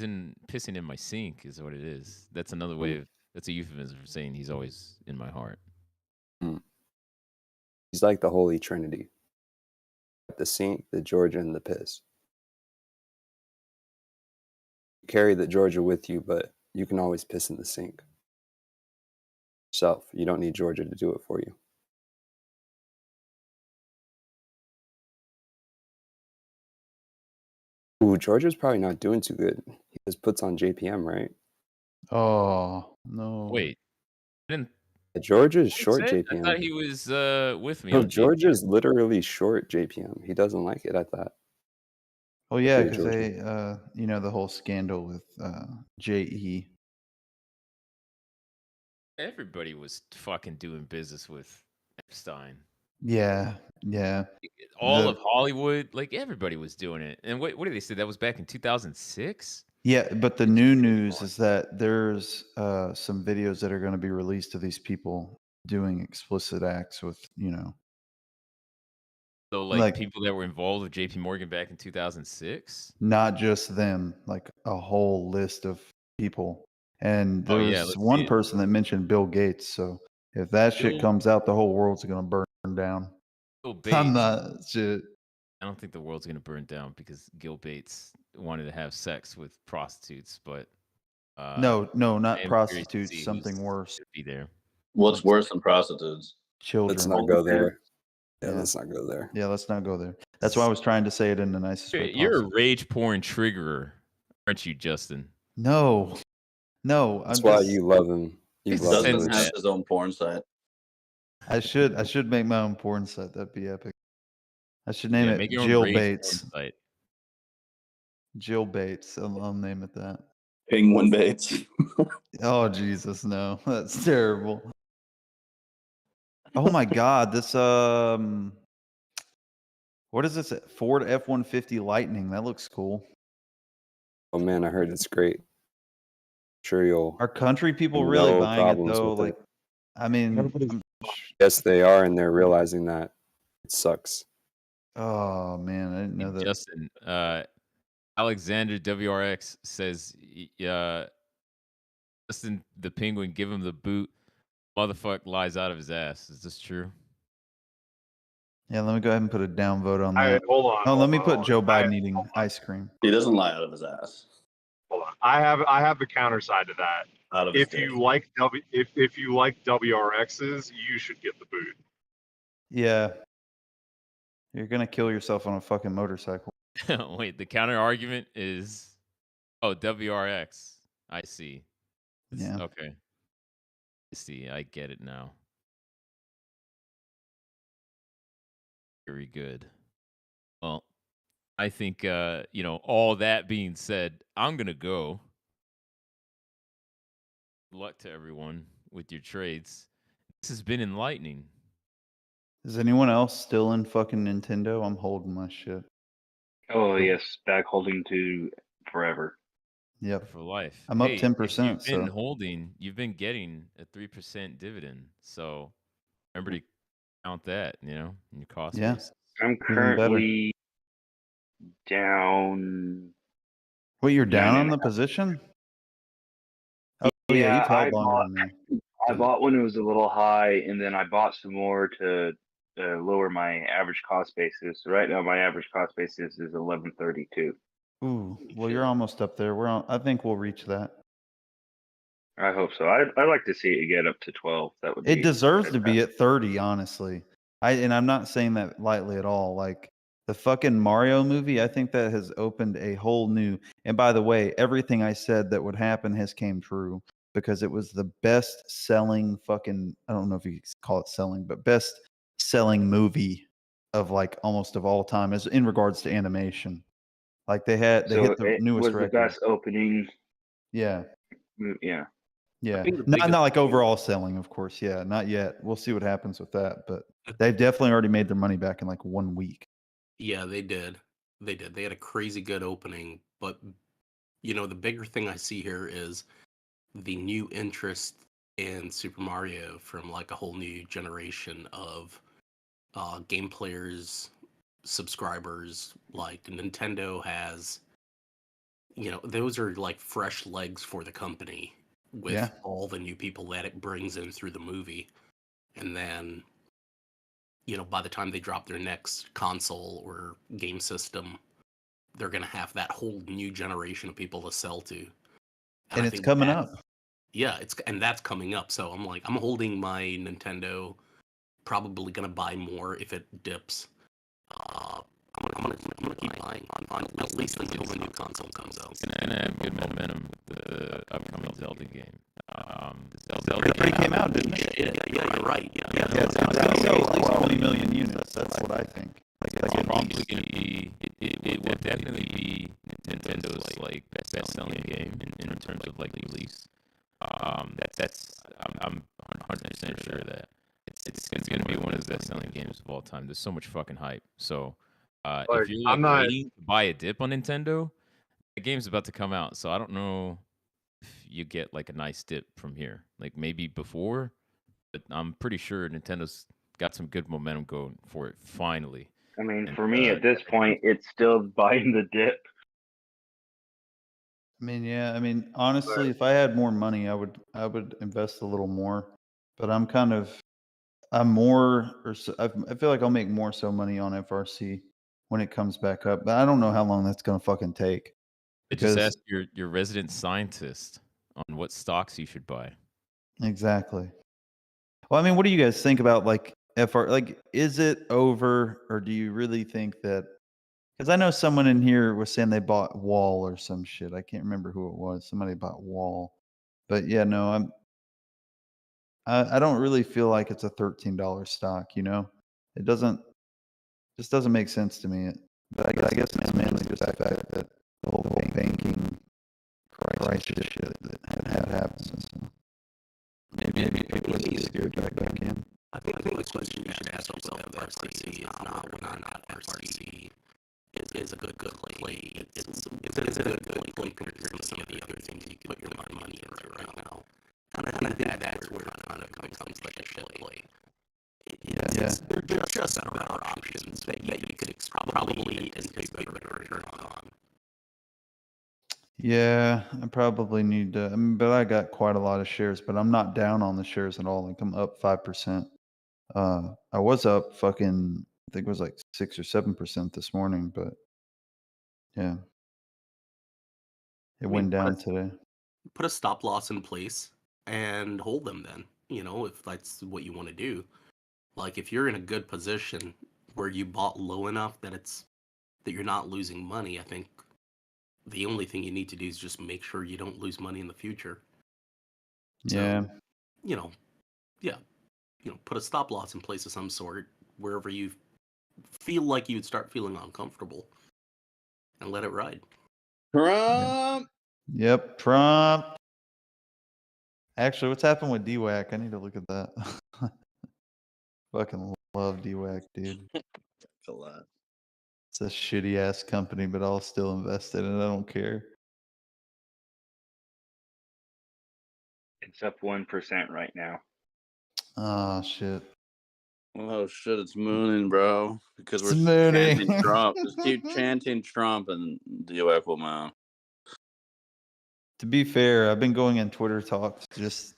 in pissing in my sink is what it is. That's another way of that's a euphemism for saying he's always in my heart. He's like the Holy Trinity. The sink, the Georgia, and the piss. You carry the Georgia with you, but you can always piss in the sink. Yourself. You don't need Georgia to do it for you. Ooh, Georgia's probably not doing too good. He just puts on JPM, right? Oh no. Wait. I didn't Georgia's what he short said? JPM. I thought he was with me No, on Georgia's literally short JPM. He doesn't like it, I thought. Oh yeah, Okay, because Georgia. they the whole scandal with JE. Everybody was fucking doing business with Epstein. Yeah. All The- of Hollywood, like everybody was doing it. And what did they say? That was back in 2006? Yeah, but the new news is that there's some videos that are going to be released of these people doing explicit acts with, So like people that were involved with JP Morgan back in 2006? not just them, like a whole list of people. And there Oh, yeah, was let's one see it. person that mentioned Bill Gates. So if that shit Bill- comes out, the whole world's going to burn down. Bill I'm Bates. not shit. I don't think the world's gonna burn down because Gil Bates wanted to have sex with prostitutes, but No, I not am curious to prostitutes, see something who's worse. gonna be there. What's worse than prostitutes? Children. Let's not go there. Yeah, Yeah. let's not go there. Yeah, let's not go there. That's why I was trying to say it in the nicest way You're possible. a rage porn triggerer, aren't you, Justin? No. That's why you love him. You It's love sense him. that- His own porn site. I should make my own porn site. That'd be epic. I should name Yeah, it make your own Jill rage porn Bates. site. Jill Bates. I'll name it that. Penguin Bates. Oh Jesus, no. That's terrible. Oh my god, this what is this? Ford F-150 Lightning. That looks cool. Oh man, I heard it's great. Sure, you'll Are country people have really no buying it problems though? with Like, it. I mean, Yes, they are, and they're realizing that it sucks. oh man, I didn't know that. Justin, Alexander WRX says, Justin the Penguin, give him the boot. Motherfucker lies out of his ass. Is this true? Yeah, let me go ahead and put a down vote on I that. hold on. Oh, hold let me on, put hold Joe on. Biden eating ice cream. He doesn't lie out of his ass. Hold on. I have the counter side to that. Out of his If you dick. like if you like WRXs, you should get the boot. Yeah, you're gonna kill yourself on a fucking motorcycle. Wait, the counter argument is, oh, WRX. I see. Yeah. Okay. I see. I get it now. Very good. Well, I think all that being said, I'm gonna go. Good luck to everyone with your trades. This has been enlightening. Is anyone else still in fucking Nintendo? I'm holding my shit. Oh yes, back holding to forever. Yep. For life. I'm up Hey, if 10%. you've been So holding, you've been getting a 3% dividend. So remember to count that, in your cost yeah, basis. I'm even better. currently down. Wait, you're down on the 9.5. position? Oh yeah, Yeah, you've held longer than me. I bought when it was a little high, and then I bought some more to lower my average cost basis. So right now, my average cost basis is 1132. Ooh, well you're almost up there. I think we'll reach that. I hope so. I'd like to see it get up to 12. That would be. It deserves to be at 30, honestly. I'm not saying that lightly at all. Like the fucking Mario movie, I think that has opened a whole new. And by the way, everything I said that would happen has came true because it was the best selling fucking, I don't know if you call it selling, but best selling movie of like almost of all time is in regards to animation. Like they hit the it newest was the record. best opening. Yeah. Yeah. Yeah, think the not biggest like overall selling, of course. Yeah, not yet. We'll see what happens with that, but they've definitely already made their money back in like 1 week. Yeah, they did. They did. They had a crazy good opening, but the bigger thing I see here is the new interest in Super Mario from like a whole new generation of game players, subscribers. Like Nintendo has, those are like fresh legs for the company with Yeah. all the new people that it brings in through the movie. And then, by the time they drop their next console or game system, they're going to have that whole new generation of people to sell to. And I it's think coming that- up. Yeah, that's coming up. So I'm holding my Nintendo. Probably gonna buy more if it dips. I'm gonna keep buying on at least until the new console comes out. It's gonna have good momentum with the upcoming Zelda game. It already came out, didn't it? Yeah, you're right. Yeah, It's gonna sell at least 20 million units. That's what I think. It's probably gonna be. It will definitely be Nintendo's like best-selling game in terms of like release. I'm 100% sure that it's gonna be one of the best-selling games of all time. There's so much fucking hype. So if you're like waiting to buy a dip on Nintendo, the game's about to come out. So I don't know if you get like a nice dip from here. Like maybe before, but I'm pretty sure Nintendo's got some good momentum going for it finally. I mean, And, for me at this point, it's still buying the dip. I mean, yeah. I mean, honestly, if I had more money, I would invest a little more. But I'm more, I feel like I'll make more so money on FRC when it comes back up. But I don't know how long that's gonna fucking take. I just Because asked your resident scientist on what stocks you should buy. exactly. Well, I mean, what do you guys think about like FR? Like, is it over, or do you really think that? Because I know someone in here was saying they bought Wall or some shit. I can't remember who it was. Somebody bought Wall, but yeah, no, I don't really feel like it's a $13 stock. It just doesn't make sense to me. But I guess it's mainly just the fact that the whole banking crisis shit that had happened. So maybe people are scared to get back in. I think the question you should ask yourself if FRC is not whether or not FRC is a good play. Is it a good play compared to some of the other things you can put your money in just about options that you could probably anticipate a return on. Yeah, I probably need to. I mean, but I got quite a lot of shares, but I'm not down on the shares at all. Like I'm up 5%. I was up fucking, I think it was like 6 or 7% this morning, but yeah, it went down today. Put a stop loss in place and hold them then, if that's what you want to do. Like if you're in a good position where you bought low enough that you're not losing money, I think the only thing you need to do is just make sure you don't lose money in the future. Yeah. So, put a stop loss in place of some sort wherever you feel like you'd start feeling uncomfortable and let it ride. Trump. Yep, Trump. Actually, what's happened with DWAC? I need to look at that. Fucking love DWAC, dude. It's a shitty ass company, but I'll still invest in it. I don't care. It's up 1% right now. Oh shit. Oh shit, it's mooning, bro. Because It's we're mooning. chanting Trump. Just keep chanting Trump and the UF will mount. To be fair, I've been going in Twitter talks just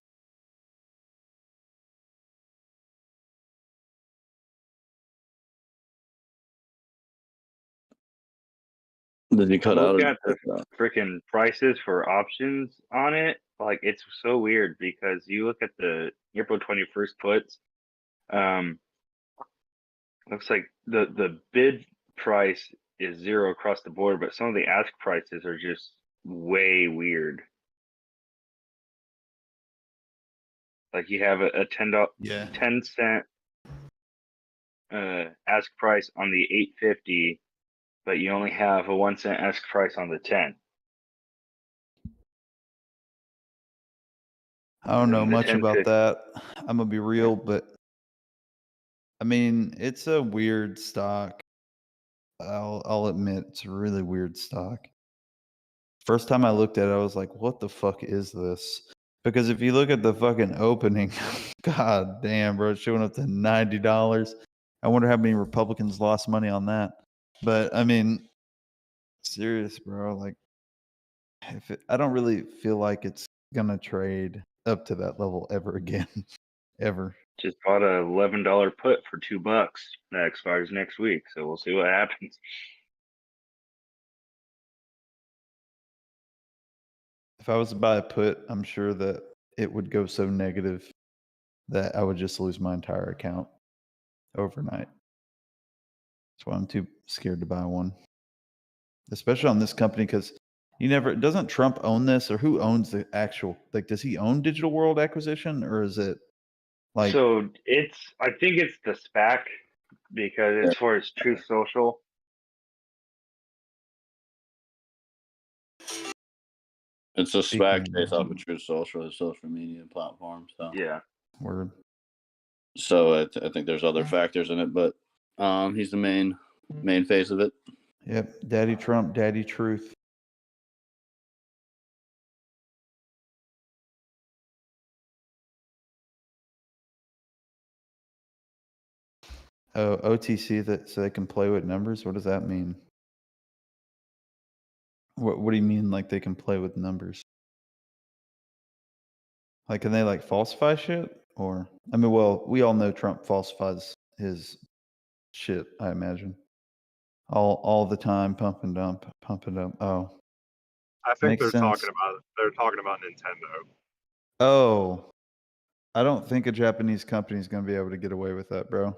Did you cut out? Look Or at the freaking prices for options on it. Like it's so weird because you look at the April 21st puts. Looks like the bid price is 0 across the board, but some of the ask prices are just way weird. Like you have a 10 cent ask price on the 850, but you only have a 1 cent ask price on the 10. I don't know And the much 10 about pick- that. I'm gonna be real, but I mean, it's a weird stock. I'll admit it's a really weird stock. First time I looked at it, I was like, "What the fuck is this?" Because if you look at the fucking opening, god damn, bro, it's showing up to $90. I wonder how many Republicans lost money on that. But I mean, serious, bro. Like, I don't really feel like it's gonna trade up to that level ever again, ever. Just bought a $11 put for $2 that expires next week, so we'll see what happens. If I was to buy a put, I'm sure that it would go so negative that I would just lose my entire account overnight. That's why I'm too scared to buy one, especially on this company because doesn't Trump own this, or who owns the actual, like, does he own Digital World Acquisition, or is it like? So I think it's the SPAC because it's for its Truth Social. It's a SPAC based off of Truth Social, a social media platform. So yeah, word. So I think there's other factors in it, but he's the main face of it. Yep, Daddy Trump, Daddy Truth. Oh, OTC, so they can play with numbers. What does that mean? What do you mean, like they can play with numbers? Like, can they like falsify shit? Or I mean, well, we all know Trump falsifies his shit, I imagine. All the time, pump and dump. Oh, I think makes they're sense. talking about Nintendo. Oh, I don't think a Japanese company is going to be able to get away with that, bro.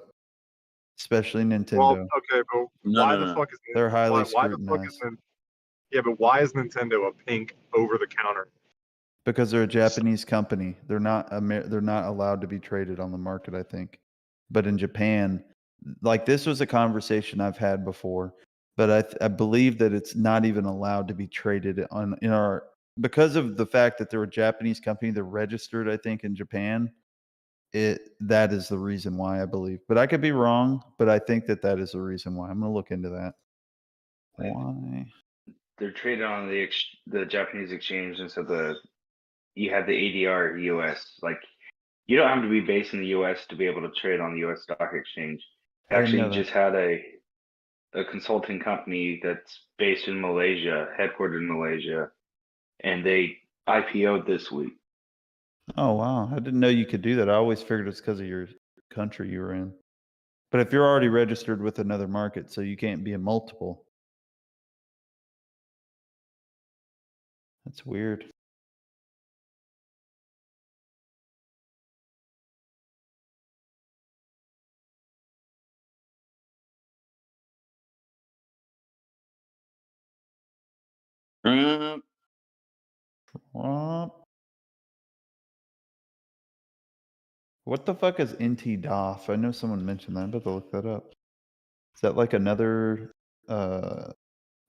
Especially Nintendo. Well, okay, but why the fuck is they're highly why the fuck is yeah, but why is Nintendo a pink over the counter? Because they're a Japanese company. They're not allowed to be traded on the market, I think. But in Japan, like, this was a conversation I've had before, but I believe that it's not even allowed to be traded because of the fact that they're a Japanese company. They're registered, I think, in Japan. That is the reason why, I believe. But I could be wrong, but I think that is the reason why. I'm going to look into that. Why? they're traded on the Japanese exchange, and so you have the ADR US. Like you don't have to be based in the US to be able to trade on the US stock exchange. I didn't actually know that. just had a consulting company that's based in Malaysia, headquartered in Malaysia, and they IPO'd this week. Oh wow, I didn't know you could do that. I always figured it's because of your country you were in. But if you're already registered with another market, so you can't be in multiple. That's weird. Trump. What the fuck is NT-DOF? I know someone mentioned that. I'm about to look that up. Is that like another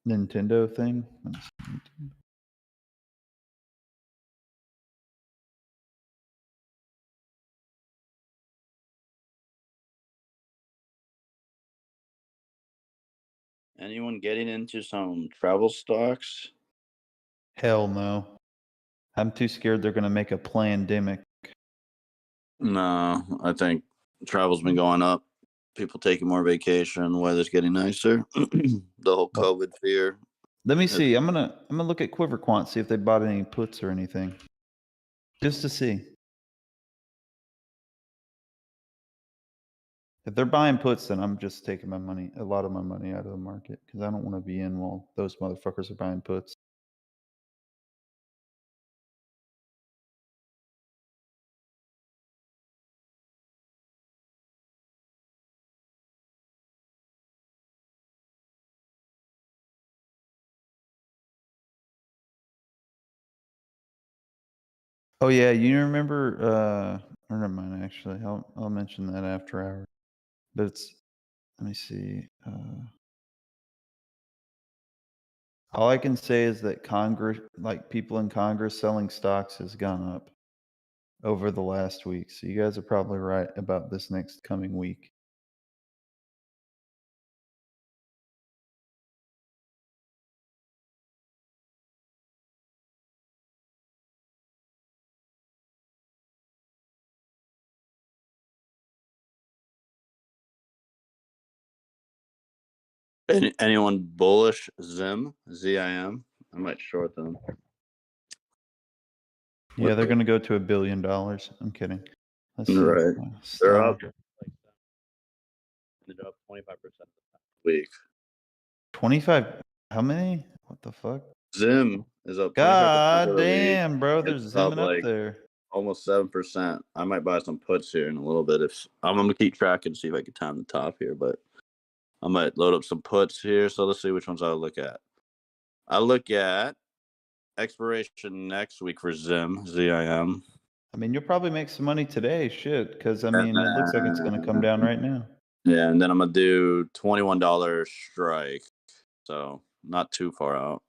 Nintendo thing? Let me see. Anyone getting into some travel stocks? Hell no. I'm too scared they're gonna make a pandemic. No, I think travel's been going up. People taking more vacation. Weather's getting nicer. The whole COVID fear. Let me see. I'm gonna look at QuiverQuant, see if they bought any puts or anything. Just to see. If they're buying puts, then I'm just taking my money, a lot of my money out of the market because I don't want to be in while those motherfuckers are buying puts. Oh yeah, you remember? Or never mind. Actually, I'll mention that after hour. But it's, let me see. All I can say is that Congress, like people in Congress selling stocks, has gone up over the last week. So you guys are probably right about this next coming week. Anyone bullish Zim? ZIM? I might short them. Yeah, they're going to go to $1 billion. I'm kidding. Let's see. Right. They're up. Stock. They're up 25% week. 25. How many? What the fuck? Zim is up 25% God for the week. damn, bro. They're It's up zimming up like there. almost 7%. I might buy some puts here in a little bit. If I'm gonna keep tracking to see if I can time the top here, but I might load up some puts here. So let's see which ones I look at. I look at expiration next week for Zim. I mean, you'll probably make some money today. Shit. Because, I mean, it looks like it's going to come down right now. Yeah, and then I'm gonna do $21 strike. So not too far out.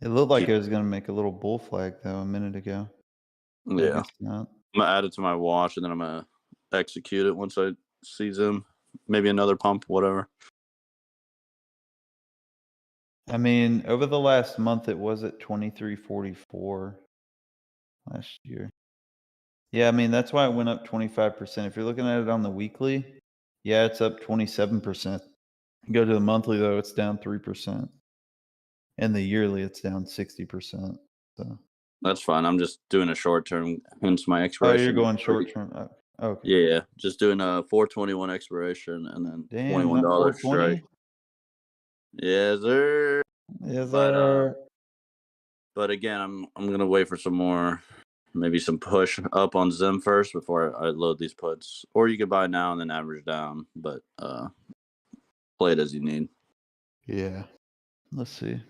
It looked like it was going to make a little bull flag, though, a minute ago. But I Yeah. guess not. I'm gonna add it to my watch and then I'm gonna execute it once I see Zim. Maybe another pump, whatever. I mean, over the last month, it was at 23.44 last year. Yeah, I mean, that's why it went up 25%. If you're looking at it on the weekly, yeah, it's up 27%. You go to the monthly, though, it's down 3%. And the yearly, it's down 60%. So. That's fine. I'm just doing a short term, hence my Oh, expiration. you're going short term. Oh, okay. Yeah, just doing a 421 expiration and then Damn, $21 not 420? strike. Yes, sir. Yes, sir. But again, I'm gonna wait for some more, maybe some push up on Zim first before I load these puts. Or you could buy now and then average down, but play it as you need. Yeah. Let's see.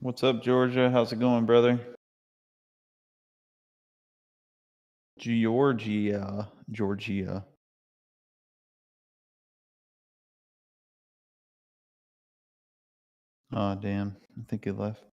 What's up, Georgia? How's it going, brother? Georgia. Oh damn! I think he left.